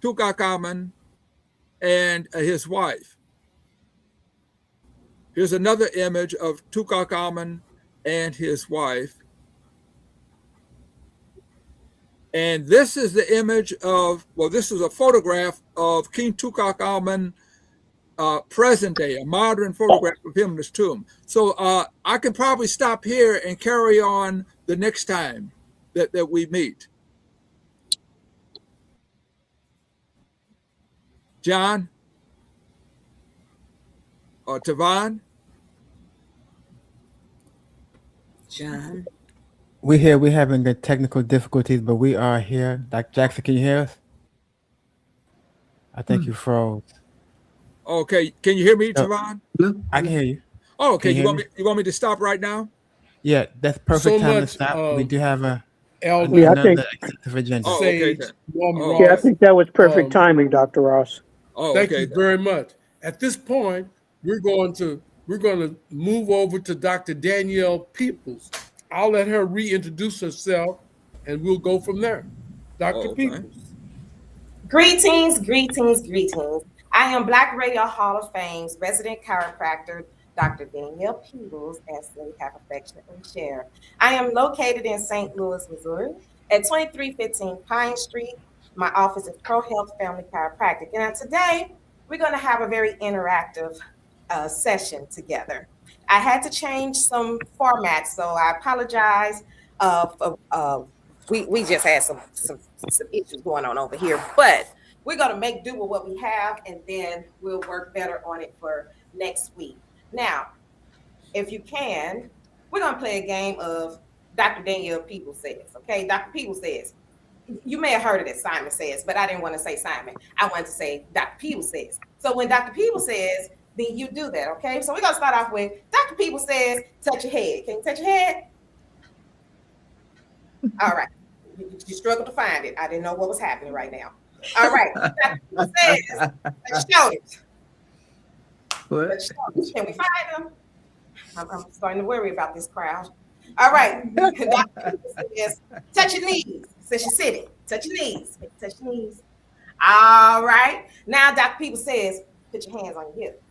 Tutankhamun and his wife. Here's another image of Tutankhamun and his wife. And this is the image of, well, this is a photograph of King Tutankhamun present day, a modern photograph of him in his tomb. So I can probably stop here and carry on the next time that we meet. John? Or Tavon? John? We're here. We're having the technical difficulties, but we are here. Dr. Jackson, can you hear us? I think you froze. Okay, can you hear me, Tavon? I can hear you. Oh, okay. You want me to stop right now? Yeah, that's perfect time to stop. We do have another executive agenda. Oh, okay. Yeah, I think that was perfect timing, Dr. Ross. Oh, thank you very much. At this point, we're going to move over to Dr. Danielle Peoples. I'll let her reintroduce herself, and we'll go from there. Dr. Peoples. Greetings, greetings, greetings. I am Black Radio Hall of Fame's resident chiropractor, Dr. Danielle Peoples, as they have affectionately shared. I am located in St. Louis, Missouri, at 2315 Pine Street. My office is Pro Health Family Chiropractic. And today, we're going to have a very interactive session together. I had to change some formats, so I apologize. We just had some issues going on over here, but we're going to make do with what we have, and then we'll work better on it for next week. Now, if you can, we're gonna play a game of Dr. Danielle People Says. Okay, Dr. People Says. You may have heard of it, Simon Says, but I didn't want to say Simon. I wanted to say Dr. People Says. So when Dr. People Says, then you do that. Okay, so we're gonna start off with Dr. People Says, touch your head. Can you touch your head? All right. You struggled to find it. I didn't know what was happening right now. All right. Dr. People Says, touch your shoulders. What? Touch your shoulders. Can we find them? I'm starting to worry about this crowd. All right. Dr. People Says, touch your knees. Since you're sitting, touch your knees. Touch your knees. All right. Now, Dr. People Says, put your hands on your hip.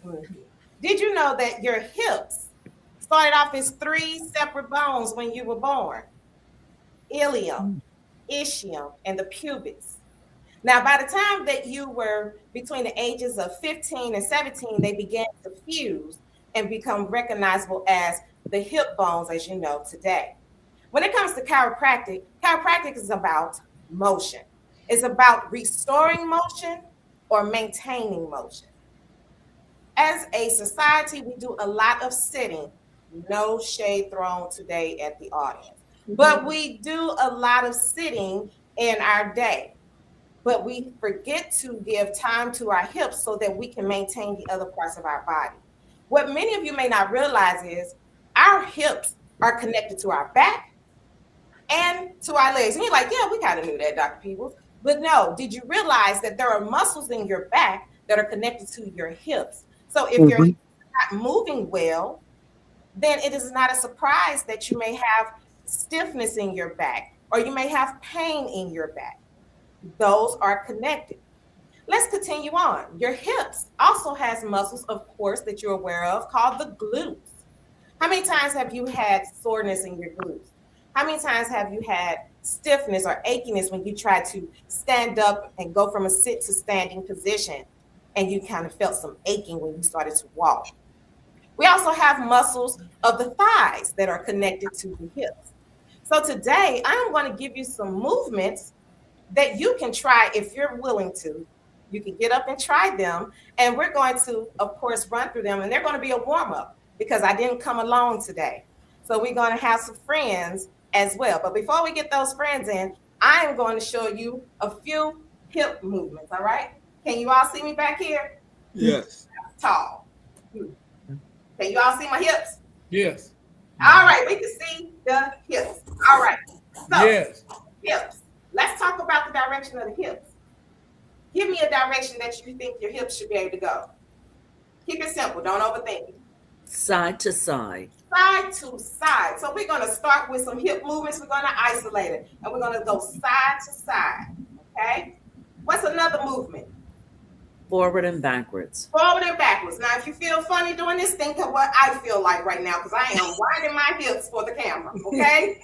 Mm-hmm. Did you know that your hips started off as 3 separate bones when you were born? Ilium, ischium, and the pubis. Now, by the time that you were between the ages of 15 and 17, they began to fuse and become recognizable as the hip bones, as you know today. When it comes to chiropractic, chiropractic is about motion. It's about restoring motion or maintaining motion. As a society, we do a lot of sitting. No shade thrown today at the audience. But we do a lot of sitting in our day. But we forget to give time to our hips so that we can maintain the other parts of our body. What many of you may not realize is our hips are connected to our back and to our legs. And you're like, yeah, we kind of knew that, Dr. Peoples. But no, did you realize that there are muscles in your back that are connected to your hips? So if your hips are not moving well, then it is not a surprise that you may have stiffness in your back or you may have pain in your back. Those are connected. Let's continue on. Your hips also has muscles, of course, that you're aware of called the glutes. How many times have you had soreness in your glutes? How many times have you had stiffness or achiness when you try to stand up and go from a sit to standing position and you kind of felt some aching when you started to walk? We also have muscles of the thighs that are connected to the hips. So today I'm going to give you some movements that you can try if you're willing to. You can get up and try them. And we're going to, of course, run through them. And they're going to be a warm-up because I didn't come alone today. So we're going to have some friends as well. But before we get those friends in, I am going to show you a few hip movements, all right? Can you all see me back here? Yes. Tall. Can you all see my hips? Yes. All right, we can see the hips. All right. So, Yes. hips. Let's talk about the direction of the hips. Give me a direction that you think your hips should be able to go. Keep it simple. Don't overthink it. Side to side. Side to side. So we're going to start with some hip movements. We're going to isolate it. And we're going to go side to side. Okay? What's another movement? Forward and backwards. Forward and backwards. Now, if you feel funny doing this, think of what I feel like right now because I am winding my hips for the camera. Okay?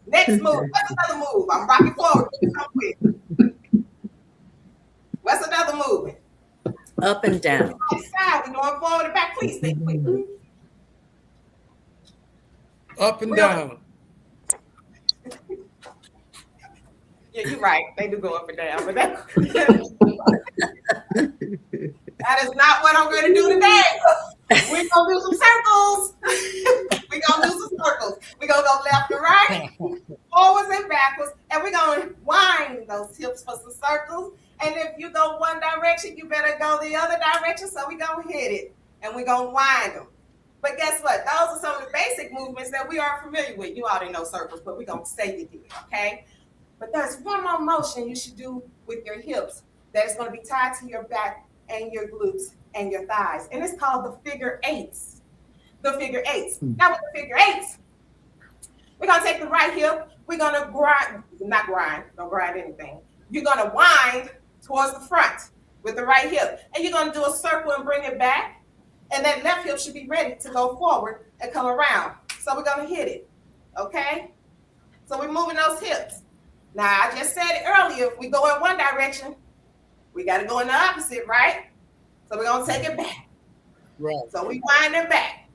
Next move. What's another move? I'm rocking forward. Come quick. What's another movement? Up and down. Side. We're going forward and back. Please think quick. Up and down. Yeah, you're right. They do go up and down, but that is not what I'm going to do today. We're going to do some circles. We're going to do some circles. We're going to go left and right, forwards and backwards, and we're going to wind those hips for some circles. And if you go one direction, you better go the other direction. So we're going to hit it, and we're going to wind them. But guess what? Those are some of the basic movements that we are familiar with. You already know circles, but we're going to say you did, okay? But there's one more motion you should do with your hips that is going to be tied to your back and your glutes and your thighs. And it's called the figure eights. The figure eights. Now with the figure eights, we're going to take the right hip. We're going to don't grind anything. You're going to wind towards the front with the right hip. And you're going to do a circle and bring it back. And that left hip should be ready to go forward and come around. So we're going to hit it, okay? So we're moving those hips. Now, I just said it earlier, if we go in one direction, we got to go in the opposite, right? So we're going to take it back. Right. So we wind it back.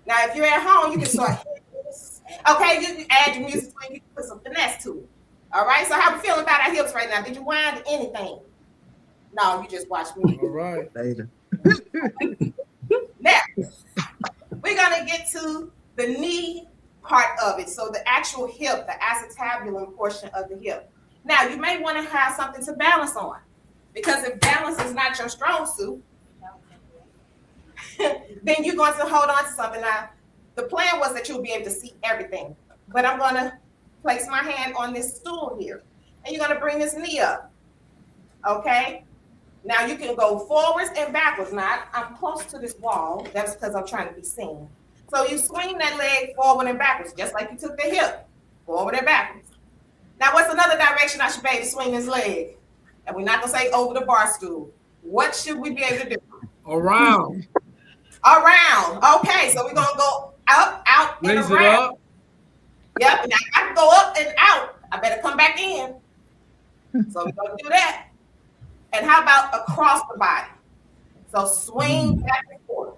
Now, if you're at home, you can start hitting this. Okay, you can add your music and you can put some finesse to it. All right, so how we feeling about our hips right now? Did you wind anything? No, you just watched me. All right. Later. Now, we're we're gonna get to the knee part of it. So the actual hip, the acetabulum portion of the hip. Now you may want to have something to balance on, because if balance is not your strong suit, then you're going to hold on to something. Now, the plan was that you'll be able to see everything, but I'm going to place my hand on this stool here, and you're going to bring this knee up. Okay. Now you can go forwards and backwards. Now I'm close to this wall. That's because I'm trying to be seen. So you swing that leg forward and backwards, just like you took the hip, forward and backwards. Now, what's another direction I should be able to swing this leg? And we're not gonna say over the bar stool. What should we be able to do? Around. Around. Okay, so we're gonna go up, out, and Raise around. it up. Yep, and I can go up and out. I better come back in. So we're gonna do that. And how about across the body? So swing back and forth.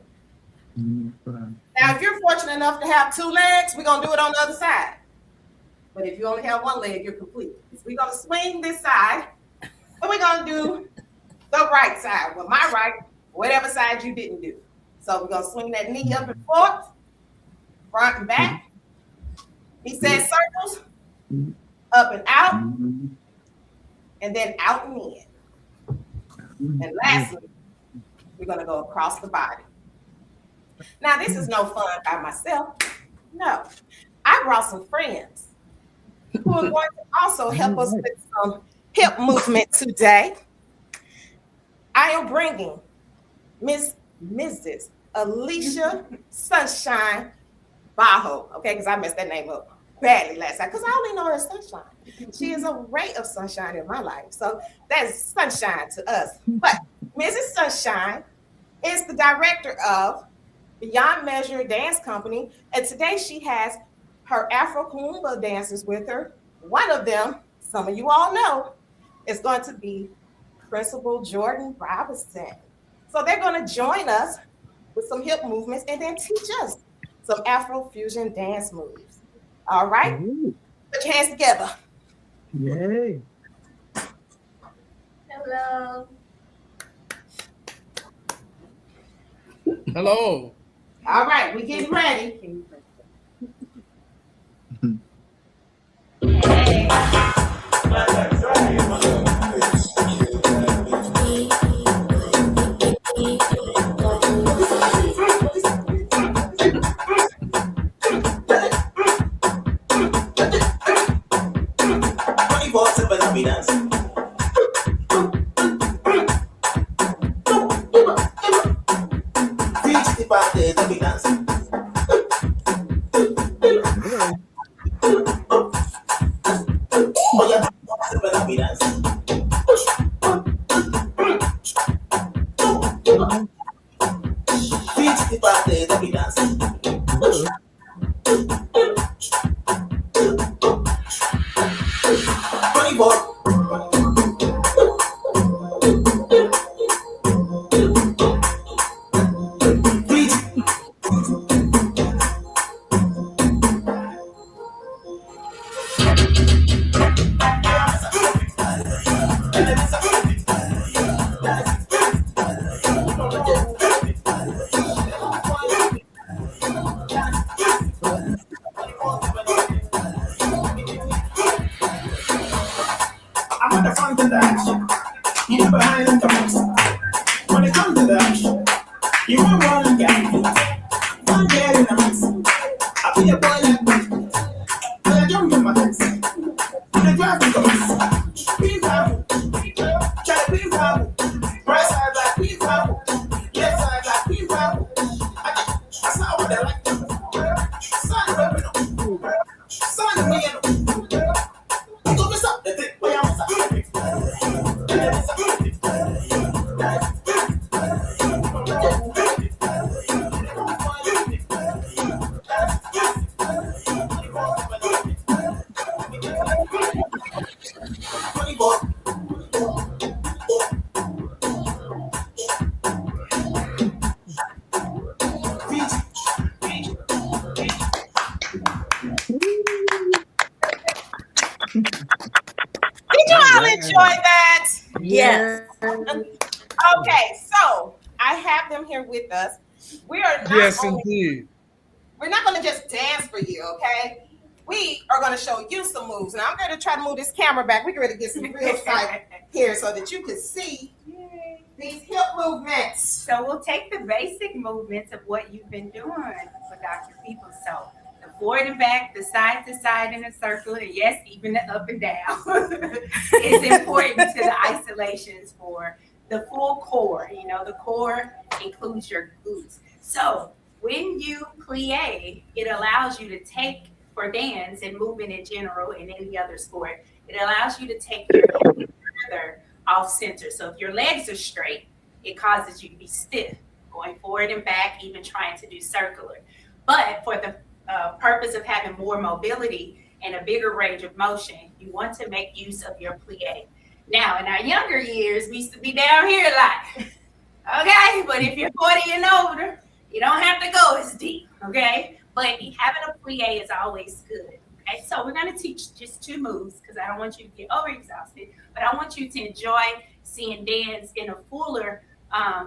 Now, if you're fortunate enough to have two legs, we're gonna do it on the other side. But if you only have one leg, you're complete. So we're gonna swing this side, and we're gonna do the right side. Well, my right, whatever side you didn't do. So we're gonna swing that knee up and forth, front and back. He said circles, up and out, and then out and in. And lastly, we're gonna go across the body. Now, this is no fun by myself. No, I brought some friends who are going to also help us with some hip movement today. I am bringing Mrs. Alicia Sunshine Bajo, okay, because I messed that name up badly last time, because I only know her as Sunshine. She is a ray of sunshine in my life, so that's sunshine to us. But Mrs. Sunshine is the director of Beyond Measure Dance Company, and today she has her Afro Kalimba dancers with her. One of them, some of you all know, is going to be Principal Jordan Robinson. So they're going to join us with some hip movements and then teach us some Afro fusion dance moves. All right? Put your hands together. Yay. Hello. Hello. All right, we're getting ready. Did you all enjoy that? Yes. Okay, so I have them here with us. We are not Yes, only, indeed. we're not going to just dance for you, okay? We are going to show you some moves. Now I'm going to try to move this camera back. We're going to get some real sight here so that you can see these hip movements. So we'll take the basic movements of what you've been doing for Dr. Peoples. So the forward and back, the side to side in a circle, and yes, even the up and down is important to the isolations for the full core. You know, the core includes your glutes. So when you plie, it allows you to take, for dance and movement in general in any other sport, it allows you to take your hips further off center. So if your legs are straight, it causes you to be stiff, going forward and back, even trying to do circular. But for the purpose of having more mobility and a bigger range of motion, you want to make use of your plie. Now, in our younger years, we used to be down here a lot. Okay, but if you're 40 and older, you don't have to go as deep, okay? But having a plie is always good. Okay, so we're going to teach just 2 moves because I don't want you to get overexhausted, but I want you to enjoy seeing dance in a fuller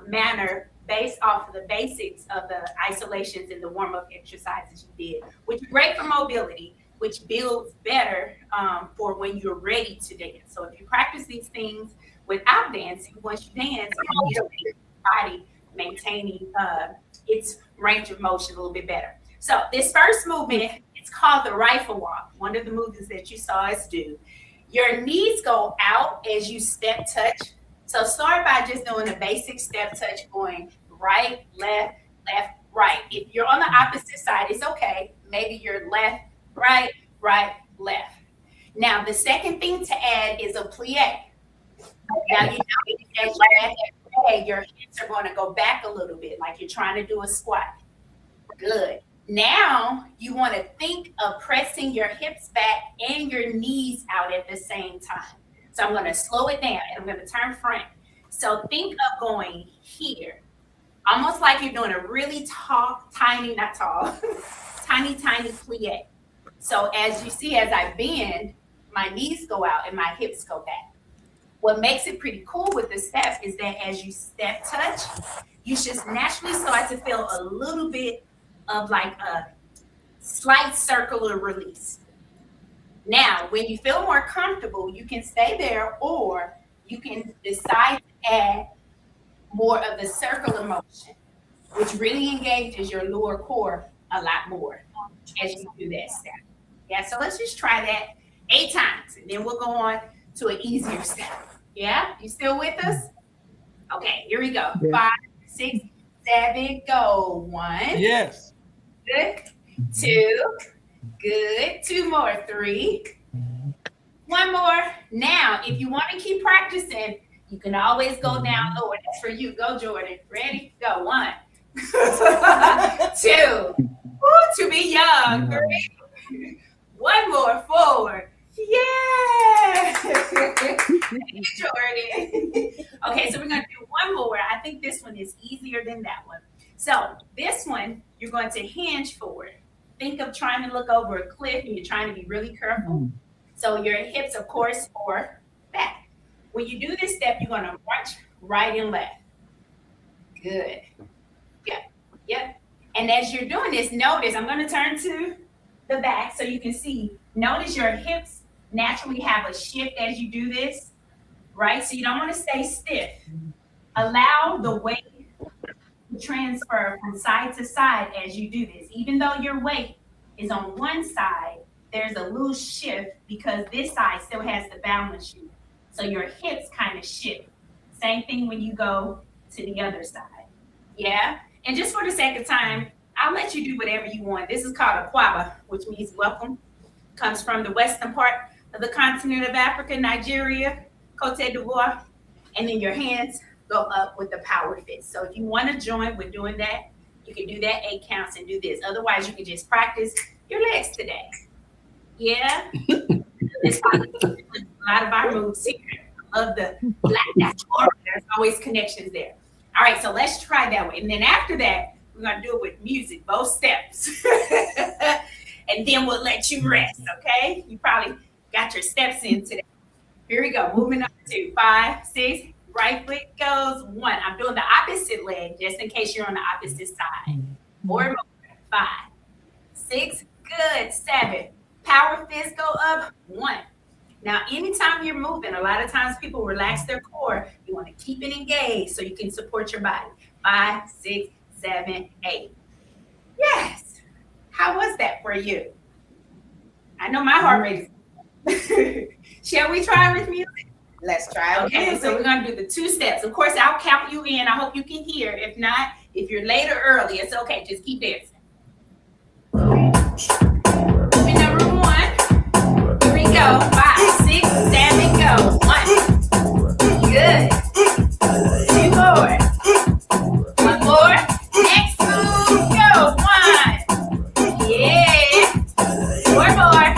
manner based off of the basics of the isolations and the warm-up exercises you did, which is great for mobility, which builds better for when you're ready to dance. So if you practice these things without dancing, once you dance, your body maintaining its range of motion a little bit better. So this first movement, it's called the rifle walk, one of the movements that you saw us do. Your knees go out as you step touch. So start by just doing a basic step touch, going right, left, left, right. If you're on the opposite side, it's okay. Maybe you're left, right, right, left. Now, the second thing to add is a plie. Now, you know, as you add your hips are going to go back a little bit, like you're trying to do a squat. Good. Now, you want to think of pressing your hips back and your knees out at the same time. So I'm going to slow it down and I'm going to turn front. So think of going here, almost like you're doing a really tall, tiny, not tall, tiny plie. So as you see, as I bend, my knees go out and my hips go back. What makes it pretty cool with the steps is that as you step touch, you just naturally start to feel a little bit of like a slight circular release. Now, when you feel more comfortable, you can stay there or you can decide to add more of the circular motion, which really engages your lower core a lot more as you do that step. Yeah, so let's just try that 8 times and then we'll go on to an easier step. Yeah, you still with us? Okay, here we go. 5, 6, 7, go. 1. Yes. Good. 2. Good. 2 more. 3. 1 more. Now, if you want to keep practicing, you can always go down lower. That's for you. Go, Jordan. Ready? Go. 1. 2. Ooh, to be young. 3. 1 more. 4. Yeah. Jordan. Okay, so we're going to do 1 more. I think this one is easier than that one. So this one, you're going to hinge forward. Think of trying to look over a cliff and you're trying to be really careful. So your hips, of course, are back. When you do this step, you're going to march right and left. Good. Yep. And as you're doing this, notice, I'm going to turn to the back so you can see. Notice your hips naturally have a shift as you do this, right? So you don't want to stay stiff. Allow the weight to transfer from side to side as you do this. Even though your weight is on one side, there's a loose shift because this side still has the balance sheet. So your hips kind of shift. Same thing when you go to the other side. Yeah? And just for the sake of time, I'll let you do whatever you want. This is called a kwaba, which means welcome. Comes from the western part of the continent of Africa, Nigeria, Cote d'Ivoire. And then your hands go up with the power fist. So if you want to join with doing that, you can do that 8 counts and do this. Otherwise, you can just practice your legs today. Yeah? There's a lot of our moves here. I love the black diaspora. There's always connections there. All right, so let's try that way. And then after that, we're going to do it with music, both steps. And then we'll let you rest, okay? You probably got your steps in today. Here we go. Moving up to 5, 6. Right foot goes 1. I'm doing the opposite leg just in case you're on the opposite side. 4 more. 5, 6. Good. 7. Power fist, go up. 1. Now, anytime you're moving, a lot of times people relax their core. You want to keep it engaged so you can support your body. 5, 6, 7, 8. Yes. How was that for you? I know my heart rate is. Shall we try with music? Let's try. Okay, so we're going to do the 2 steps. Of course, I'll count you in. I hope you can hear. If not, if you're late or early, it's okay. Just keep dancing. Movement number 1. Here we go. 5, 6, 7, go. 1. Good. 2 more. 1 more. Next move, go. 1. Yeah. 4 more.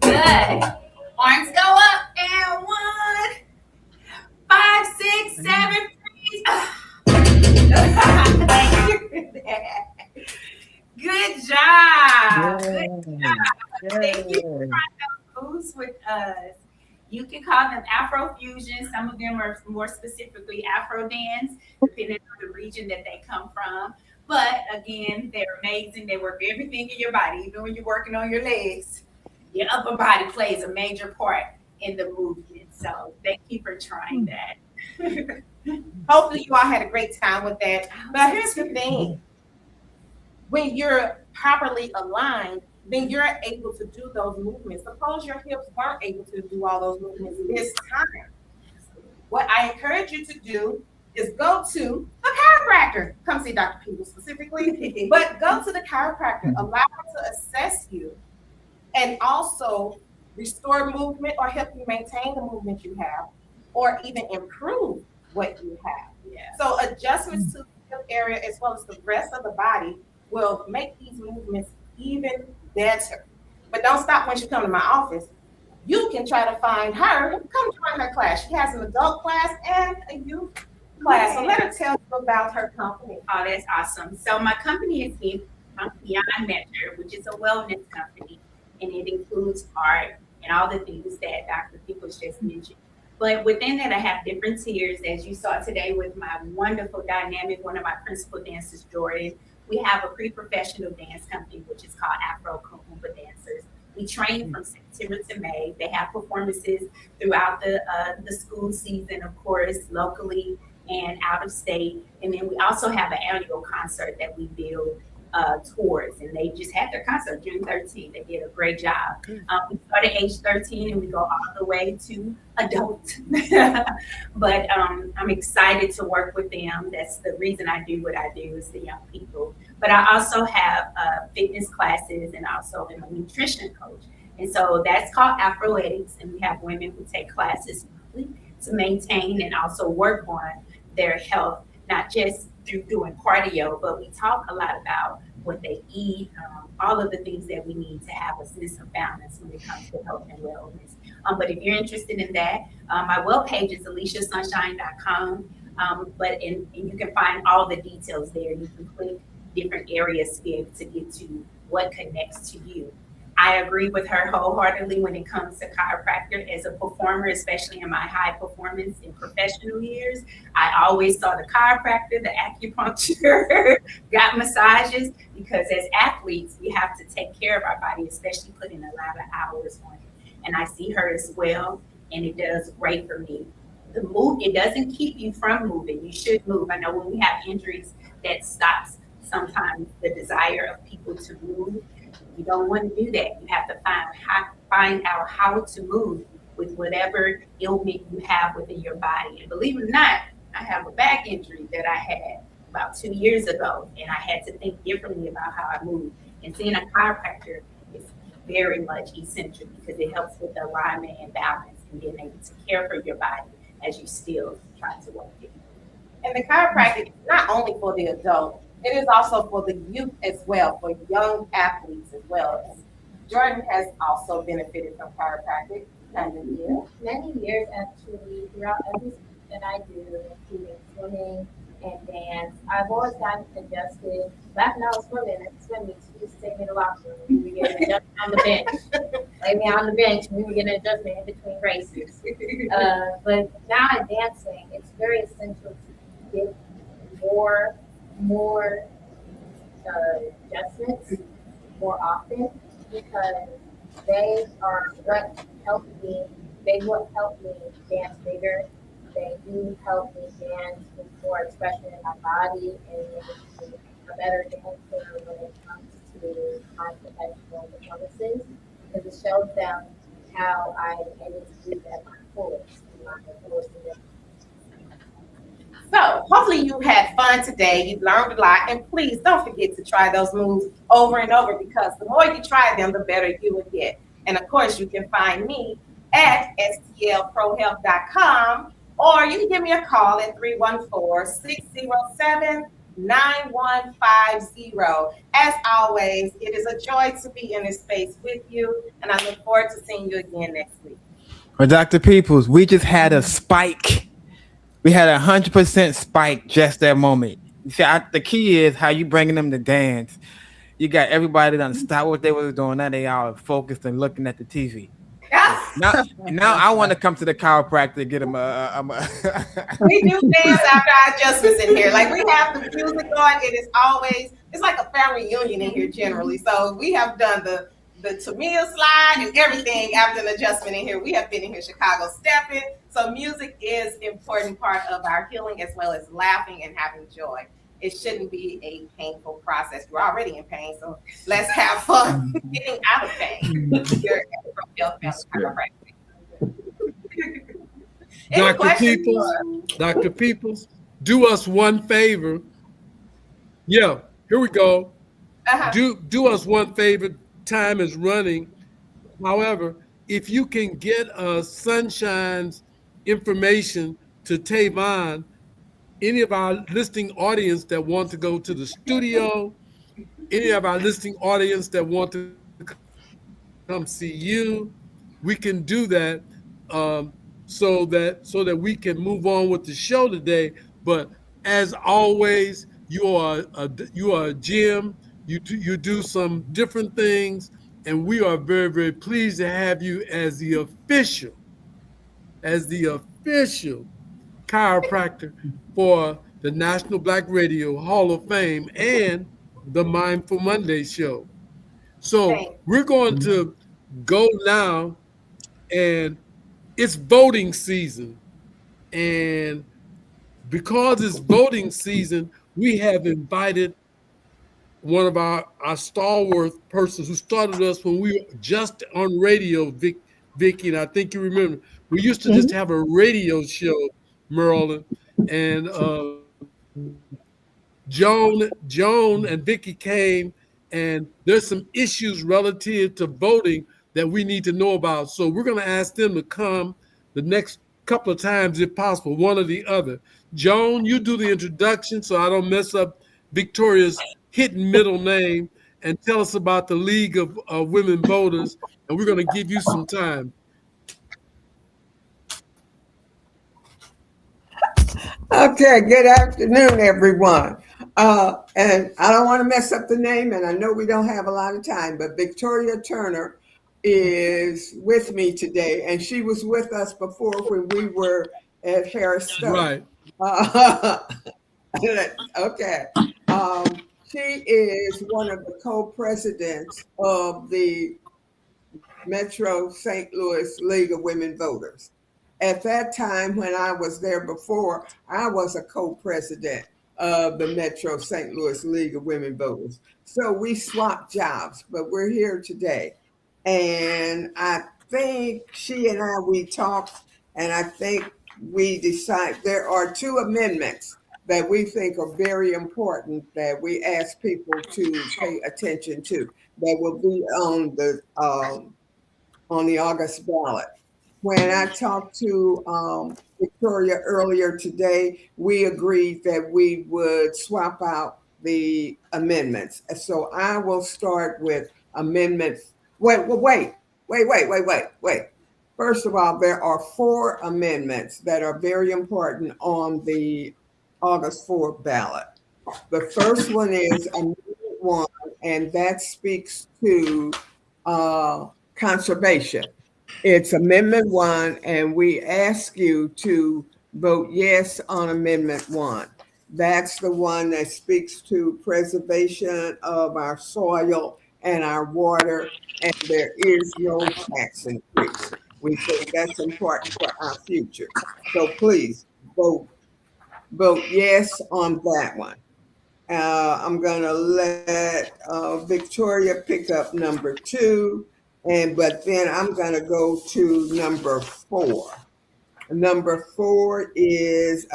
Good. Arms go up and 1. 5, 6, 7, freeze. Thank you for that. Good job. Good job. Thank you for trying those moves with us. You can call them Afrofusion. Some of them are more specifically Afro dance, depending on the region that they come from. But again, they're amazing. They work everything in your body, even when you're working on your legs. Your upper body plays a major part in the movement. So thank you for trying that. Hopefully you all had a great time with that. But here's the thing. When you're properly aligned, then you're able to do those movements. Suppose your hips weren't able to do all those movements this time. What I encourage you to do is go to a chiropractor. Come see Dr. People specifically, but go to the chiropractor. Allow her to assess you and also restore movement or help you maintain the movement you have, or even improve what you have. Yeah. So adjustments to the hip area as well as the rest of the body will make these movements even better. But don't stop once you come to my office. You can try to find her, come join her class. She has an adult class and a youth class. So let her tell you about her company. Oh, that's awesome. So my company is Beyond Measure, which is a wellness company, and it includes art and all the things that Dr. Peoples just mentioned. But within that, I have different tiers, as you saw today with my wonderful dynamic, one of my principal dancers, Jordan. We have a pre-professional dance company, which is called Afro Kahumba Dancers. We train from September to May. They have performances throughout the school season, of course, locally and out of state. And then we also have an annual concert that we build towards, and they just had their concert June 13th. They did a great job. We started age 13 and we go all the way to adult. But I'm excited to work with them. That's the reason I do what I do, is the young people. But I also have fitness classes and also am a nutrition coach. And so that's called Afroetics, and we have women who take classes to maintain and also work on their health, not just through doing cardio, but we talk a lot about what they eat, all of the things that we need to have a sense of balance when it comes to health and wellness. But if you're interested in that, my webpage is aliciasunshine.com. And you can find all the details there. You can click different areas to be able to get to what connects to you. I agree with her wholeheartedly when it comes to chiropractor. As a performer, especially in my high performance in professional years, I always saw the chiropractor, the acupuncture, got massages, because as athletes, we have to take care of our body, especially putting a lot of hours on it. And I see her as well, and it does great for me. The move, it doesn't keep you from moving. You should move. I know when we have injuries, that stops sometimes the desire of people to move. You don't want to do that. You have to find out how to move with whatever ailment you have within your body. And believe it or not, I have a back injury that I had about 2 years ago, and I had to think differently about how I move. And seeing a chiropractor is very much essential because it helps with the alignment and balance and being able to care for your body as you still try to work it. And the chiropractic is not only for the adult, it is also for the youth as well, for young athletes as well. Jordan has also benefited from chiropractic. Many years actually, throughout everything that I do, including swimming and dance, I've always gotten adjusted. Back when I was swimming, she used to take me to the locker room. We would get an adjustment on the bench. Lay me on the bench, and we would get an adjustment in between races. But now in dancing, it's very essential to get more adjustments more often because they are what help me. They what help me dance bigger. They do help me dance with more expression in my body and make me a better dancer when it comes to my professional performances because it shows them how I'm able to do that at my fullest. So hopefully you had fun today. You learned a lot. And please don't forget to try those moves over and over because the more you try them, the better you will get. And of course, you can find me at stlprohealth.com or you can give me a call at 314-607-9150. As always, it is a joy to be in this space with you. And I look forward to seeing you again next week. Well, Dr. Peoples, we just had a spike. We had 100% spike just that moment. You see, the key is how you bringing them to dance. You got everybody done stop what they was doing. Now they all focused and looking at the TV. Now I want to come to the chiropractor and get them We do dance after our adjustments in here. Like we have the music on. It's like a family reunion in here generally. So we have done the Tamia slide and everything after an adjustment in here. We have been in here Chicago stepping. So music is an important part of our healing as well as laughing and having joy. It shouldn't be a painful process. You're already in pain, so let's have fun getting out of pain. Dr. Peoples, do us one favor. Yeah, here we go. Do us one favor. Time is running. However, if you can get Sunshine's information to Tavon, any of our listening audience that want to go to the studio, any of our listening audience that want to come see you, we can do that so that we can move on with the show today. But as always, you are a gem. You do some different things, and we are very, very pleased to have you as the official chiropractor for the National Black Radio Hall of Fame and the Mindful Monday show. So we're going to go now, and it's voting season. And because it's voting season, we have invited one of our stalwart persons who started us when we were just on radio, Vicki, and I think you remember. We used to just have a radio show, Merlin, and Joan and Vicki came, and there's some issues relative to voting that we need to know about. So we're going to ask them to come the next couple of times, if possible, one or the other. Joan, you do the introduction so I don't mess up Victoria's hidden middle name, and tell us about the League of Women Voters, and we're going to give you some time. Okay, good afternoon, everyone. And I don't want to mess up the name, and I know we don't have a lot of time, but Victoria Turner is with me today, and she was with us before when we were at Harris Stone. Right. Okay. She is one of the co-presidents of the Metro St. Louis League of Women Voters. At that time, when I was there before, I was a co-president of the Metro St. Louis League of Women Voters. So we swapped jobs, but we're here today. And I think she and we talked, and I think we decided there are 2 amendments that we think are very important that we ask people to pay attention to that will be on the August ballot. When I talked to Victoria earlier today, we agreed that we would swap out the amendments. So I will start with amendments. Wait. First of all, there are 4 amendments that are very important on the August 4th ballot. The first one is Amendment 1, and that speaks to conservation. It's Amendment 1, and we ask you to vote yes on Amendment 1. That's the one that speaks to preservation of our soil and our water, and there is no tax increase. We think that's important for our future. So please vote yes on that one. I'm gonna let Victoria pick up number 2, but then I'm gonna go to number 4. Number 4 is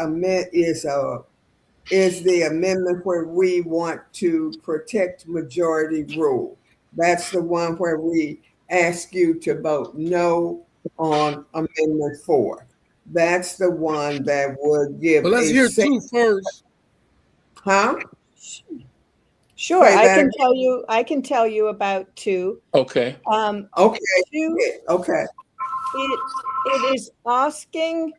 the amendment where we want to protect majority rule. That's the one where we ask you to vote no on Amendment 4. That's the one that would give. Well, let's hear 2 first. Huh? Sure, Say I that can again. tell you. I can tell you about 2. Okay. Okay. 2. Okay. It is asking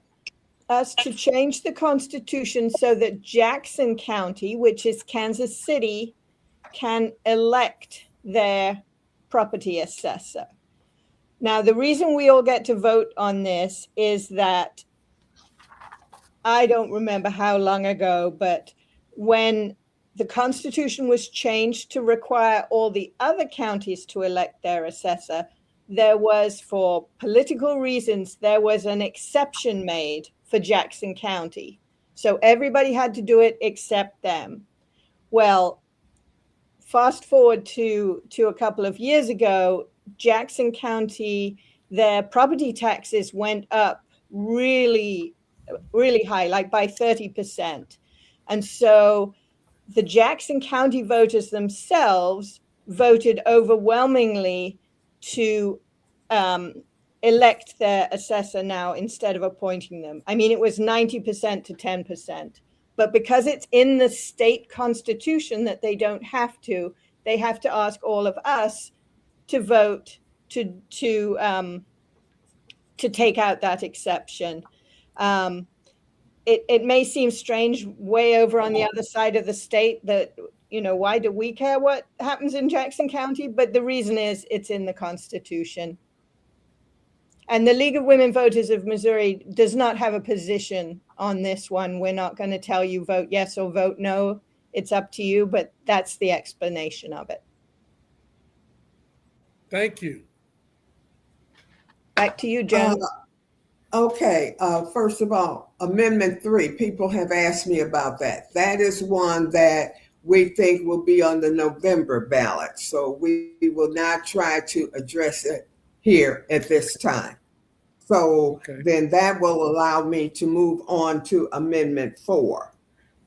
us to change the Constitution so that Jackson County, which is Kansas City, can elect their property assessor. Now, the reason we all get to vote on this is that I don't remember how long ago, but when the Constitution was changed to require all the other counties to elect their assessor, there was, for political reasons, there was an exception made for Jackson County. So everybody had to do it except them. Well, fast forward to a couple of years ago, Jackson County, their property taxes went up really, really high, like by 30%. And so the Jackson County voters themselves voted overwhelmingly to elect their assessor now instead of appointing them. I mean, it was 90% to 10%. But because it's in the state constitution that they don't have to, they have to ask all of us to vote to take out that exception. It may seem strange way over on the other side of the state that, you know, why do we care what happens in Jackson County? But the reason is it's in the Constitution. And the League of Women Voters of Missouri does not have a position on this one. We're not going to tell you vote yes or vote no. It's up to you, but that's the explanation of it. Thank you. Back to you, Joan. Okay, first of all, Amendment 3, people have asked me about that. That is one that we think will be on the November ballot. So we will not try to address it here at this time. So then that will allow me to move on to Amendment 4,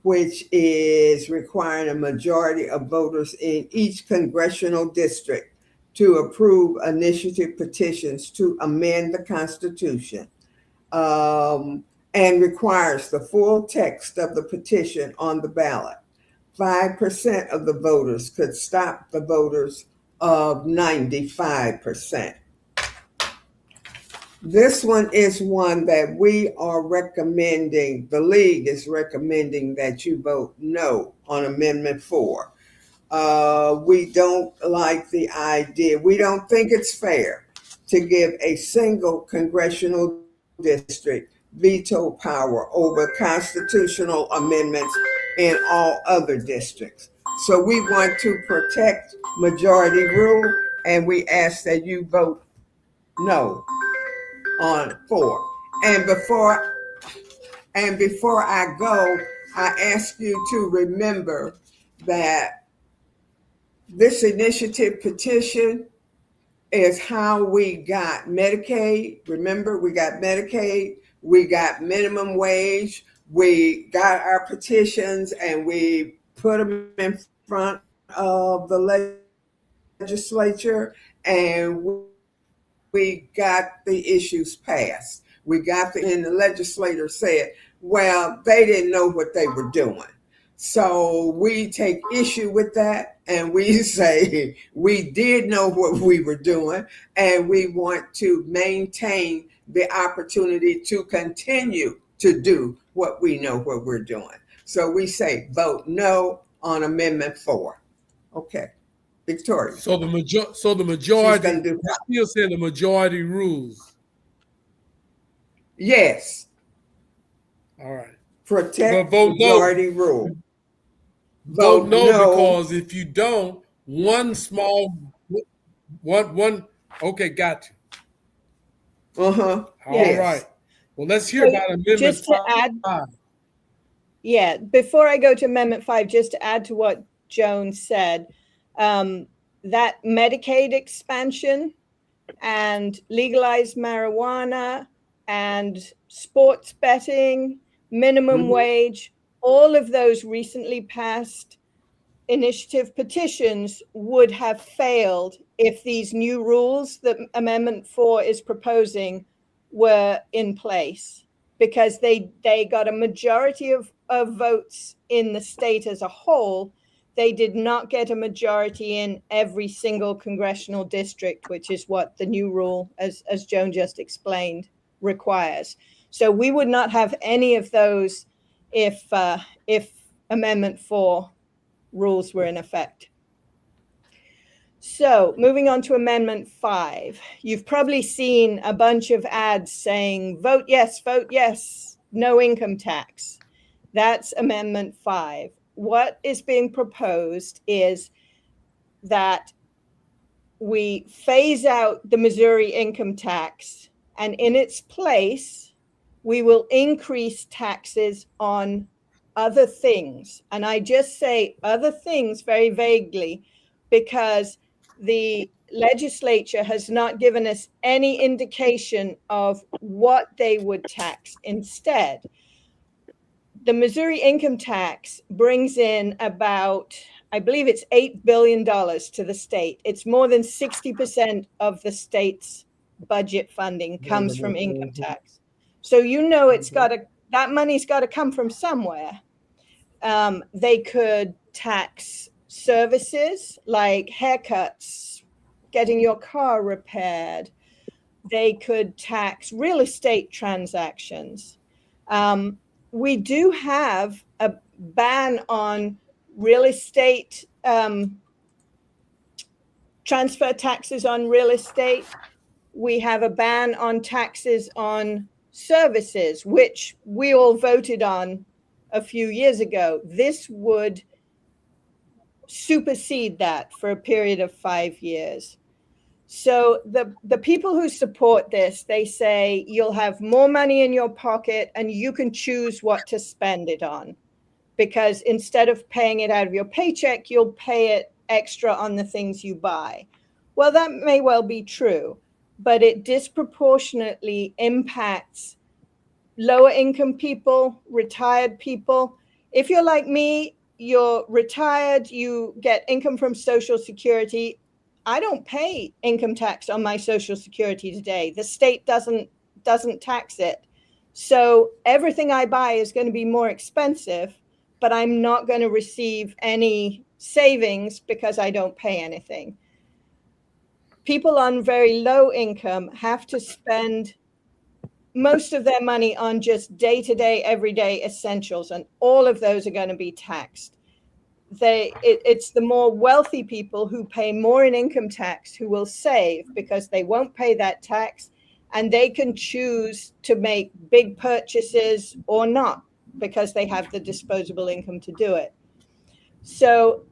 which is requiring a majority of voters in each congressional district to approve initiative petitions to amend the Constitution, and requires the full text of the petition on the ballot. 5% of the voters could stop the voters of 95%. This one is one that we are recommending, the League is recommending that you vote no on Amendment 4. We don't like the idea. We don't think it's fair to give a single congressional district veto power over constitutional amendments in all other districts. So we want to protect majority rule, and we ask that you vote no on 4. And before I go, I ask you to remember that this initiative petition is how we got Medicaid. Remember, we got Medicaid, we got minimum wage, we got our petitions, and we put them in front of the legislature, and we got the issues passed. We got and the legislator said, well, they didn't know what they were doing. So we take issue with that, and we say we did know what we were doing, and we want to maintain the opportunity to continue to do what we know what we're doing. So we say vote no on Amendment 4. Okay, Victoria. So the majority. Still saying the majority rules. Yes. All right. Protect majority rule. Vote no because if you don't, one small, one. Okay, got you. Uh-huh. All Yes. right. Well, let's hear So about Amendment just to 5. add, yeah, before I go to Amendment 5, just to add to what Joan said, that Medicaid expansion and legalized marijuana and sports betting, minimum wage, all of those recently passed initiative petitions would have failed if these new rules that Amendment 4 is proposing were in place, because they got a majority of votes in the state as a whole. They did not get a majority in every single congressional district, which is what the new rule, as Joan just explained, requires. So we would not have any of those if Amendment 4 rules were in effect. So moving on to Amendment 5, you've probably seen a bunch of ads saying, vote yes, no income tax. That's Amendment 5. What is being proposed is that we phase out the Missouri income tax, and in its place, we will increase taxes on other things. And I just say other things very vaguely because the legislature has not given us any indication of what they would tax instead. The Missouri income tax brings in about, I believe it's $8 billion to the state. It's more than 60% of the state's budget funding comes from income tax. So it's that money's got to come from somewhere. They could tax services like haircuts, getting your car repaired. They could tax real estate transactions. We do have a ban on real estate, transfer taxes on real estate. We have a ban on taxes on services, which we all voted on a few years ago. This would supersede that for a period of 5 years. So the people who support this, they say you'll have more money in your pocket and you can choose what to spend it on, because instead of paying it out of your paycheck, you'll pay it extra on the things you buy. Well, that may well be true, but it disproportionately impacts lower income people, retired people. If you're like me, you're retired, you get income from Social Security. I don't pay income tax on my Social Security today. The state doesn't tax it. So everything I buy is going to be more expensive, but I'm not going to receive any savings because I don't pay anything. People on very low income have to spend most of their money on just day-to-day, everyday essentials, and all of those are going to be taxed. It's the more wealthy people who pay more in income tax who will save, because they won't pay that tax and they can choose to make big purchases or not because they have the disposable income to do it. So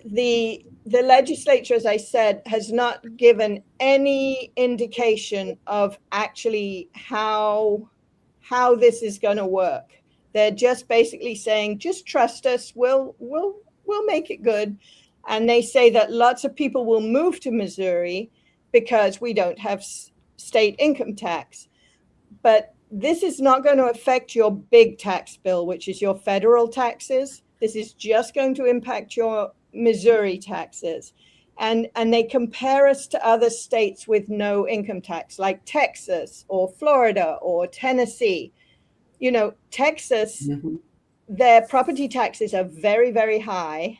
the legislature, as I said, has not given any indication of actually how this is going to work. They're just basically saying, just trust us, we'll make it good. And they say that lots of people will move to Missouri because we don't have state income tax. But this is not going to affect your big tax bill, which is your federal taxes. This is just going to impact your Missouri taxes. And they compare us to other states with no income tax, like Texas or Florida or Tennessee. Texas, their property taxes are very, very high,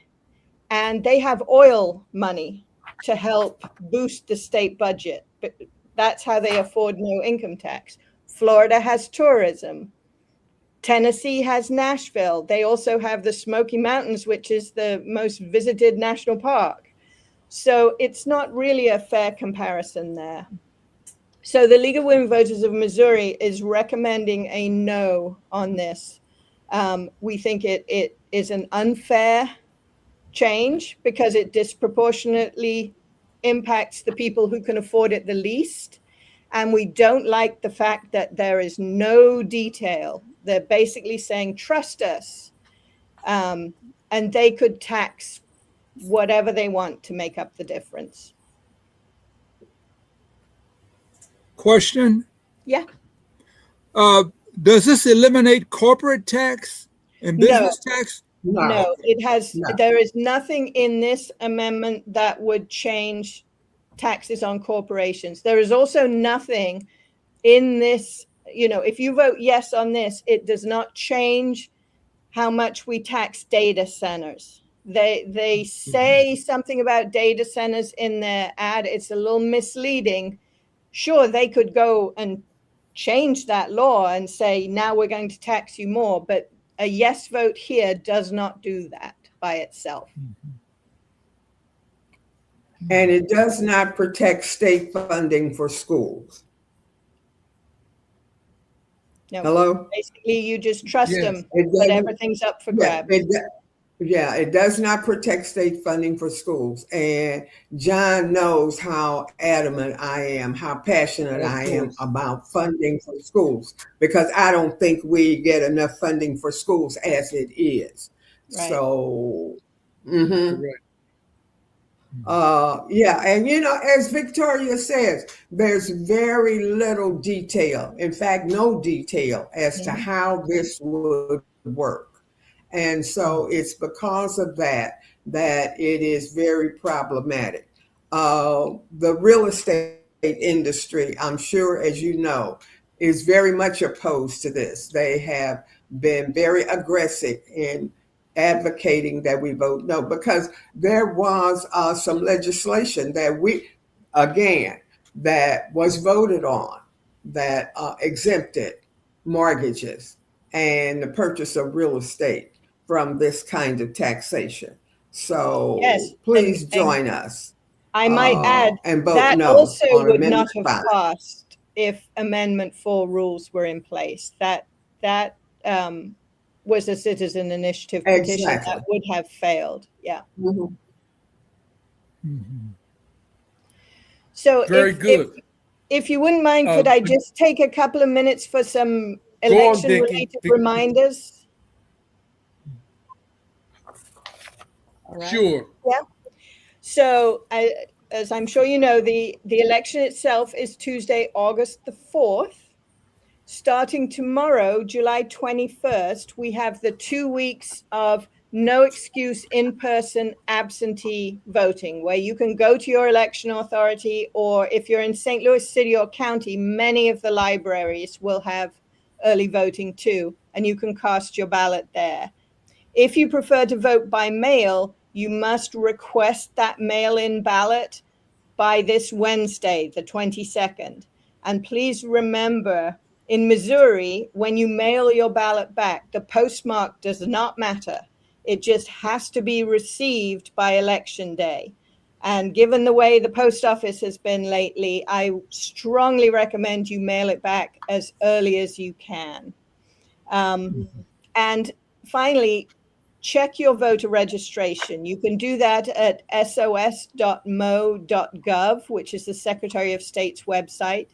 and they have oil money to help boost the state budget. But that's how they afford no income tax. Florida has tourism. Tennessee has Nashville. They also have the Smoky Mountains, which is the most visited national park. So it's not really a fair comparison there. So the League of Women Voters of Missouri is recommending a no on this. We think it is an unfair change because it disproportionately impacts the people who can afford it the least. And we don't like the fact that there is no detail. They're basically saying, trust us. And they could tax whatever they want to make up the difference. Question? Yeah. Does this eliminate corporate tax and business tax? No, it has. There is nothing in this amendment that would change taxes on corporations. There is also nothing in this, if you vote yes on this, it does not change how much we tax data centers. They say something about data centers in their ad. It's a little misleading. Sure, they could go and change that law and say, now we're going to tax you more, but a yes vote here does not do that by itself. And it does not protect state funding for schools. No, hello? Basically, you just trust them, It but doesn't- everything's up for grabs. It does not protect state funding for schools. And John knows how adamant I am, how passionate I am about funding for schools, because I don't think we get enough funding for schools as it is. Right. So, Right. and as Victoria says, there's very little detail, in fact, no detail as to how this would work. And so it's because of that it is very problematic. The real estate industry, I'm sure, as you know, is very much opposed to this. They have been very aggressive in advocating that we vote no, because there was some legislation that that was voted on that exempted mortgages and the purchase of real estate from this kind of taxation. So Yes, please and join us. I might add and vote that no also on would not Amendment have 5. passed if Amendment 4 rules were in place. That was a citizen initiative petition Exactly. that would have failed. Yeah. So Very good. If you wouldn't mind, could I just take a couple of minutes for some election-related reminders? All right. Sure. Yeah. So, as I'm sure you know, the election itself is Tuesday, August the 4th. Starting tomorrow, July 21st, we have the 2 weeks of no excuse in-person absentee voting, where you can go to your election authority, or if you're in St. Louis City or County, many of the libraries will have early voting too, and you can cast your ballot there. If you prefer to vote by mail, you must request that mail-in ballot by this Wednesday, the 22nd. And please remember, in Missouri, when you mail your ballot back, the postmark does not matter. It just has to be received by Election Day. And given the way the post office has been lately, I strongly recommend you mail it back as early as you can. And finally, check your voter registration. You can do that at sos.mo.gov, which is the Secretary of State's website.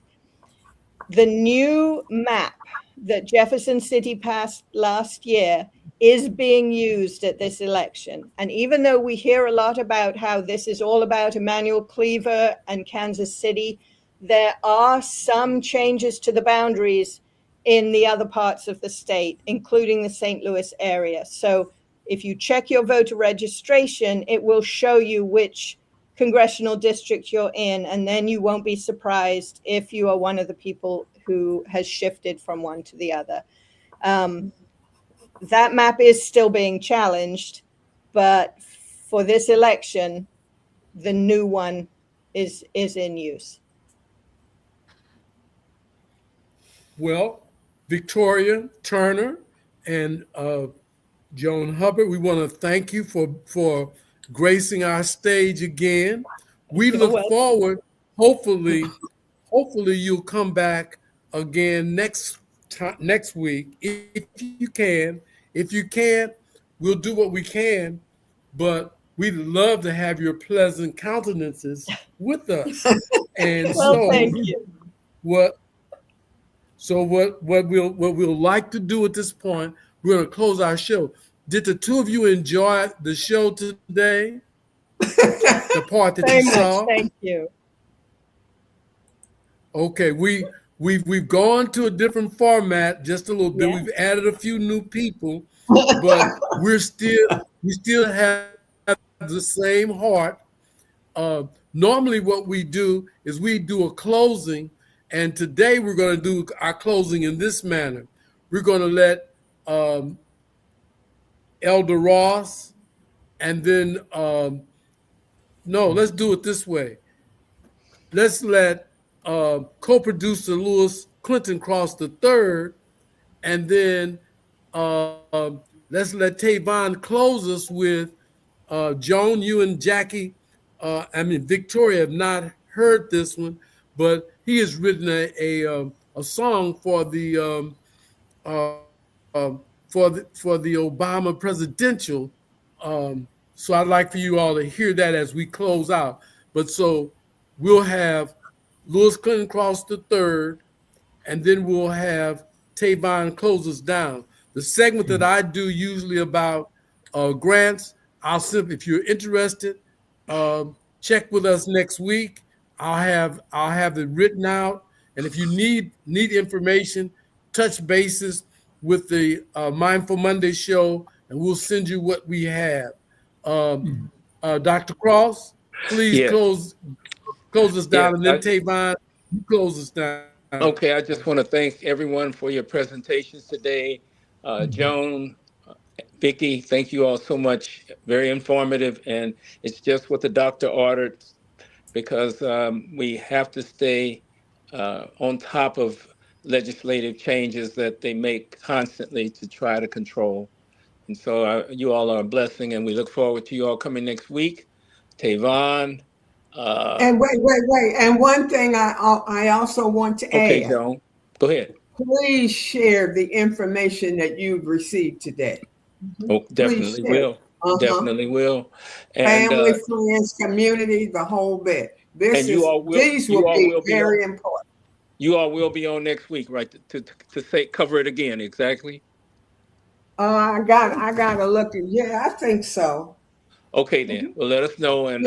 The new map that Jefferson City passed last year is being used at this election. And even though we hear a lot about how this is all about Emanuel Cleaver and Kansas City, there are some changes to the boundaries in the other parts of the state, including the St. Louis area. So if you check your voter registration, it will show you which congressional district you're in, and then you won't be surprised if you are one of the people who has shifted from one to the other. That map is still being challenged, but for this election, the new one is in use. Well, Victoria Turner and Joan Hubbard, we want to thank you for gracing our stage again. We look forward, hopefully you'll come back again next week if you can. If you can't, we'll do what we can, but we we'd love to have your pleasant countenances with us. And Well, so thank you. what we'll like to do at this point, we're going to close our show. Did the two of you enjoy the show today? The part that Very you much. saw? Thank you. Okay, we've gone to a different format just a little bit. Yeah. We've added a few new people, but we still have the same heart. Normally what we do is we do a closing, and today we're going to do our closing in this manner. We're going to let Elder Ross, and then no, let's do it this way. Let's let co-producer Lewis Clinton Cross III, and then let's let Tavon close us with Joan. You and Jackie, Victoria have not heard this one, but he has written a song for the Obama presidential. So I'd like for you all to hear that as we close out. But so we'll have Lewis Clinton Cross III, and then we'll have Tavon close us down. The segment that I do usually about grants, I'll simply, if you're interested, check with us next week. I'll have it written out, and if you need information, touch bases with the Mindful Monday show, and we'll send you what we have. Dr. Cross, please close us down, and then Tavon, you close us down. Okay, I just want to thank everyone for your presentations today. Joan, Vicki, thank you all so much. Very informative, and it's just what the doctor ordered, because we have to stay on top of legislative changes that they make constantly to try to control. And so you all are a blessing, and we look forward to you all coming next week. Tavon. And wait. And one thing I also want to add. Okay, Joan, go ahead. Please share the information that you've received today. Oh, definitely will. Definitely will. And, family, friends, community, the whole bit. These will be very important. You all will be on next week, right? To say cover it again, exactly. I gotta look at. Yeah, I think so. Okay, then. Well, let us know. And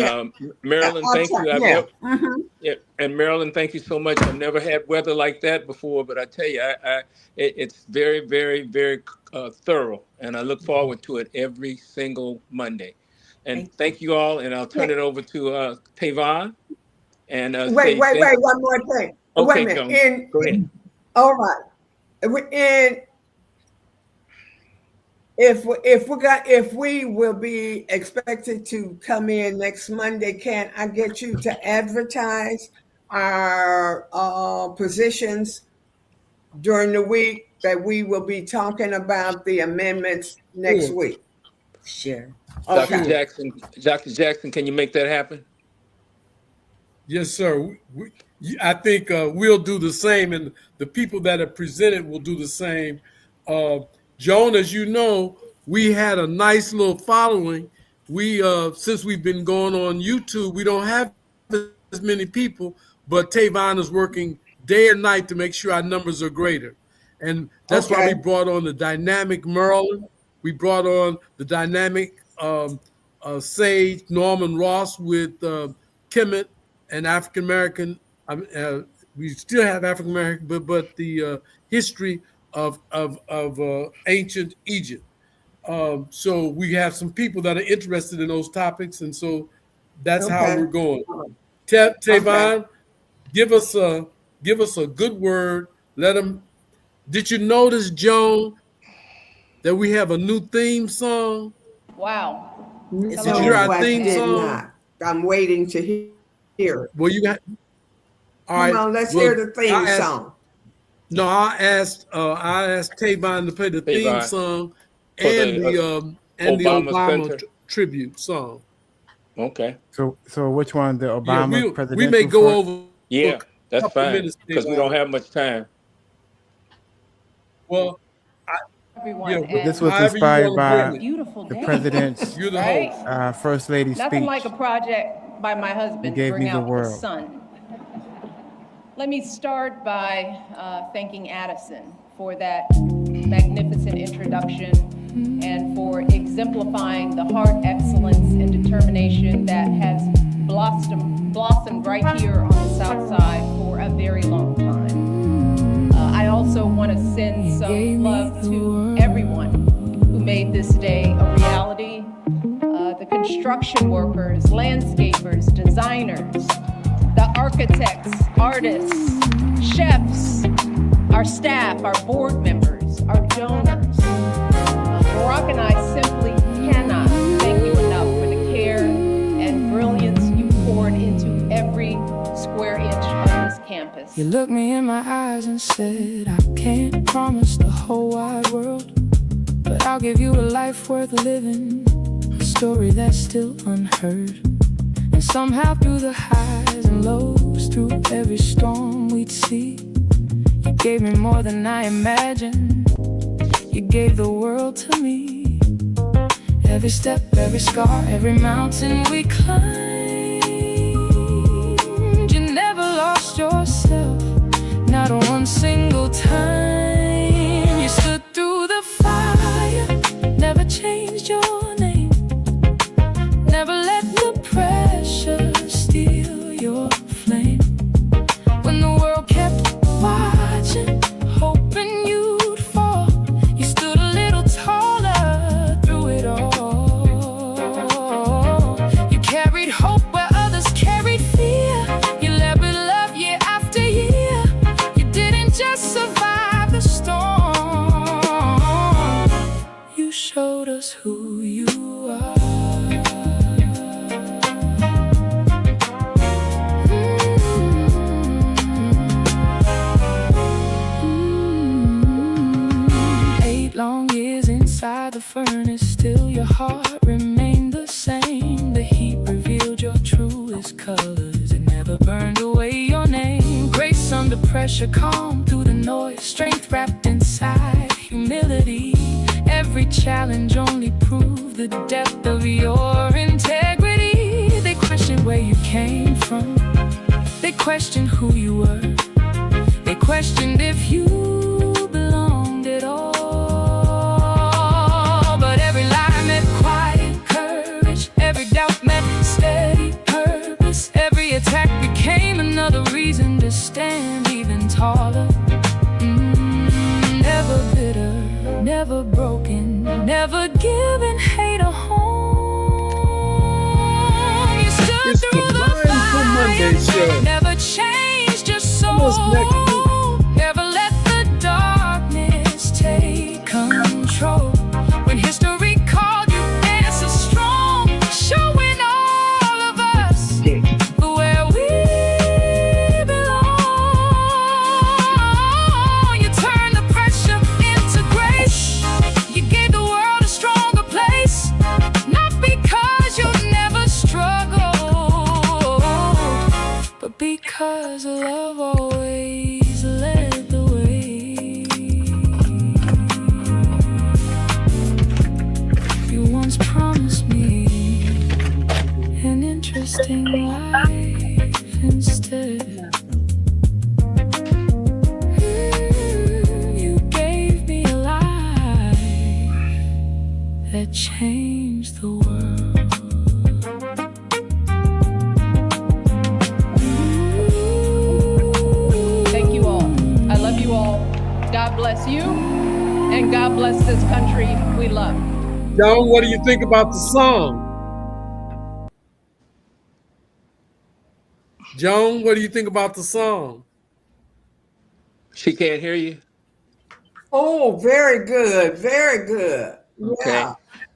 Marilyn, thank you. And Marilyn, thank you so much. I've never had weather like that before, but I tell you, it's very, very, very thorough, and I look forward to it every single Monday. And thank you all, and I'll turn it over to Tavon. And wait, one more thing. Okay, wait a minute. Go ahead. All right. And if we will be expected to come in next Monday, can I get you to advertise our positions during the week that we will be talking about the amendments next week? Sure. Okay. Dr. Jackson, can you make that happen? Yes, sir. I think we'll do the same, and the people that are presented will do the same. Joan, as you know, we had a nice little following. We since we've been going on YouTube, we don't have as many people, but Tavon is working day and night to make sure our numbers are greater. And that's why we brought on the dynamic Merlin. We brought on the dynamic Sage Norman Ross with Kemet and African American. We still have African American, but the history of ancient Egypt. So we have some people that are interested in those topics, and so that's how we're going. Tavon, give us a good word. Let them. Did you notice, Joan, that we have a new theme song? Wow. Did you hear our theme song? Not. I'm waiting to hear it. Well, you got. All right. Come on, let's hear the theme song. No, I asked Tavon to play the theme song and the Obama tribute song. Okay. So which one? The Obama presidential? We may go over. Yeah, that's fine, because we don't have much time. Well, everyone. Yeah, and This was however you inspired wanna by bring it. beautiful the day. president's You're the Right? host. First Lady's Nothing speech. like a project by my husband to gave bring me the out the world. sun. Let me start by thanking Addison for that magnificent introduction and for exemplifying the heart, excellence, and determination that has blossomed right here on the South Side for a very long time. I also want to send some love to everyone who made this day a reality. The construction workers, landscapers, designers, the architects, artists, chefs, our staff, our board members, our donors. Barack and I simply cannot thank you enough for the care and brilliance you poured into every square inch of this campus. You looked me in my eyes and said, I can't promise the whole wide world, but I'll give you a life worth living, a story that's still unheard. And somehow through the highs and lows, through every storm we'd see, you gave me more than I imagined. You gave the world to me. Every step, every scar, every mountain we climbed, you never lost yourself, not one single time. You stood through the fire, never changed your name, never let the pressure steal your flame. When the world kept watching, hoping you'd fall, you stood a little taller through it all. You carried hope where others carried fear. You led with love year after year. You didn't just survive the storm, you showed us who you are. Long years inside the furnace, still your heart remained the same. The heat revealed your truest colors, it never burned away your name. Grace under pressure, calm through the noise, strength wrapped inside humility. Every challenge only proved the depth of your integrity. They questioned where you came from, they questioned who you were, they questioned if you belonged at all. Every doubt met steady purpose. Every attack became another reason to stand even taller. Never bitter, never broken, never giving hate a home. You stood It's through the the Mindful Monday show. fire, never changed your soul. What's next? Never let the darkness take control. When history called you, answer strong, showing all of us where we belong. You turned the pressure into grace. You gave the world a stronger place, not because you never struggled, but because love always led the way. You once promised me an interesting life instead. You gave me a life that changed the world. Thank you all. I love you all. God bless you, and God bless this country we love. John, what do you think about the song? Joan, what do you think about the song? She can't hear you. Oh, very good. Very good. Okay. Yeah.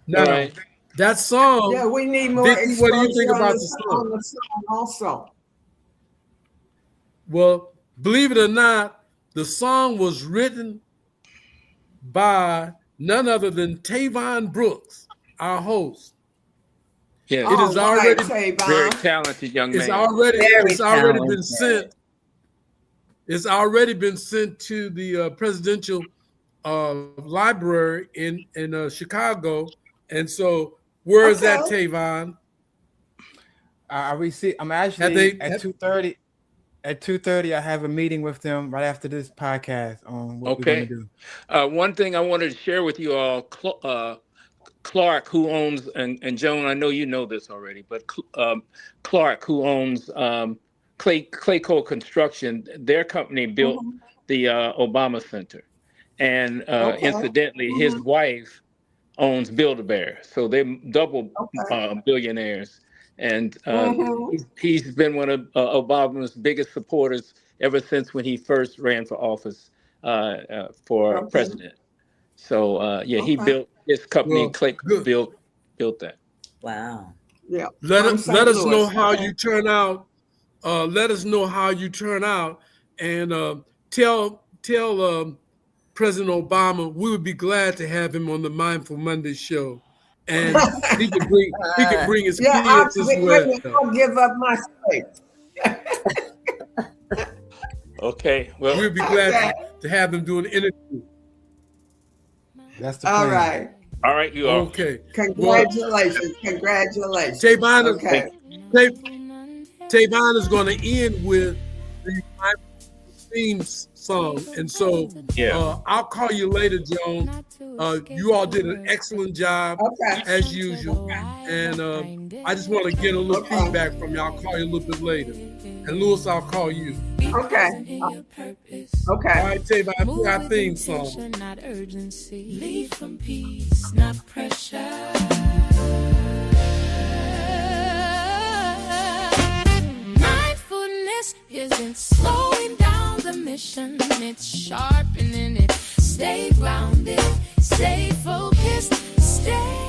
Now, All right. that song. Yeah, we need more Vicky, what do you think exposure about on the song? on the song also. Well, believe it or not, the song was written by none other than Tavon Brooks, our host. Yeah. It is All right, already Tavon. Very talented young man. it's already Very been talented. sent. It's already been sent to the presidential library in Chicago. And so where is that, Tavon? I'm actually at 2:30. At 2:30, I have a meeting with them right after this podcast on what we're going to do. One thing I wanted to share with you all, Clark, who owns, and Joan, I know you know this already, but Clark, who owns Clayco Construction, their company built the Obama Center. And incidentally, his wife owns Build-A-Bear. So they're double billionaires. And he's been one of Obama's biggest supporters ever since when he first ran for office for president. So he built his company. Clayco built that. Wow. Yeah. Let us know how you turn out. Let us know how you turn out, and tell President Obama we would be glad to have him on the Mindful Monday show. And he can bring his kids as well. I'll give up my space. Okay. Well, we'll be glad to have him do an interview. That's the plan. All right. All right, you are. Okay. Congratulations. Congratulations. Tavon is going to end with the theme song. And so I'll call you later, Joan. You all did an excellent job as usual. And I just want to get a little feedback from you. I'll call you a little bit later. And Louis, I'll call you. Okay. All right, Tavon, do our theme song. Lead from peace, not pressure. Mindfulness isn't slowing down the mission, it's sharpening it. Stay grounded, stay focused, stay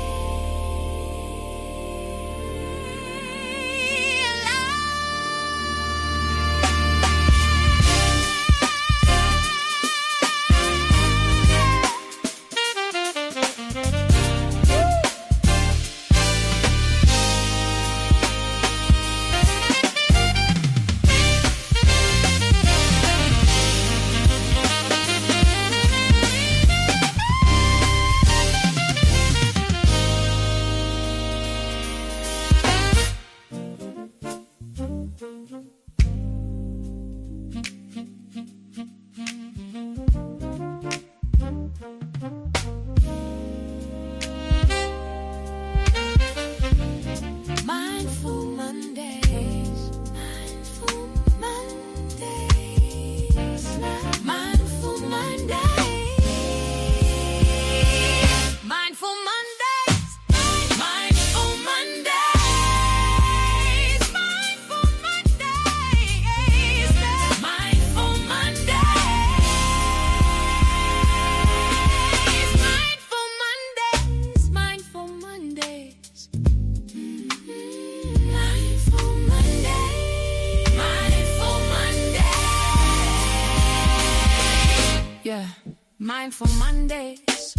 Mindful Mondays,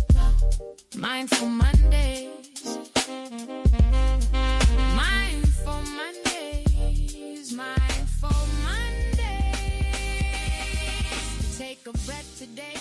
Mindful Mondays, Mindful Mondays, Mindful Mondays. Take a breath today,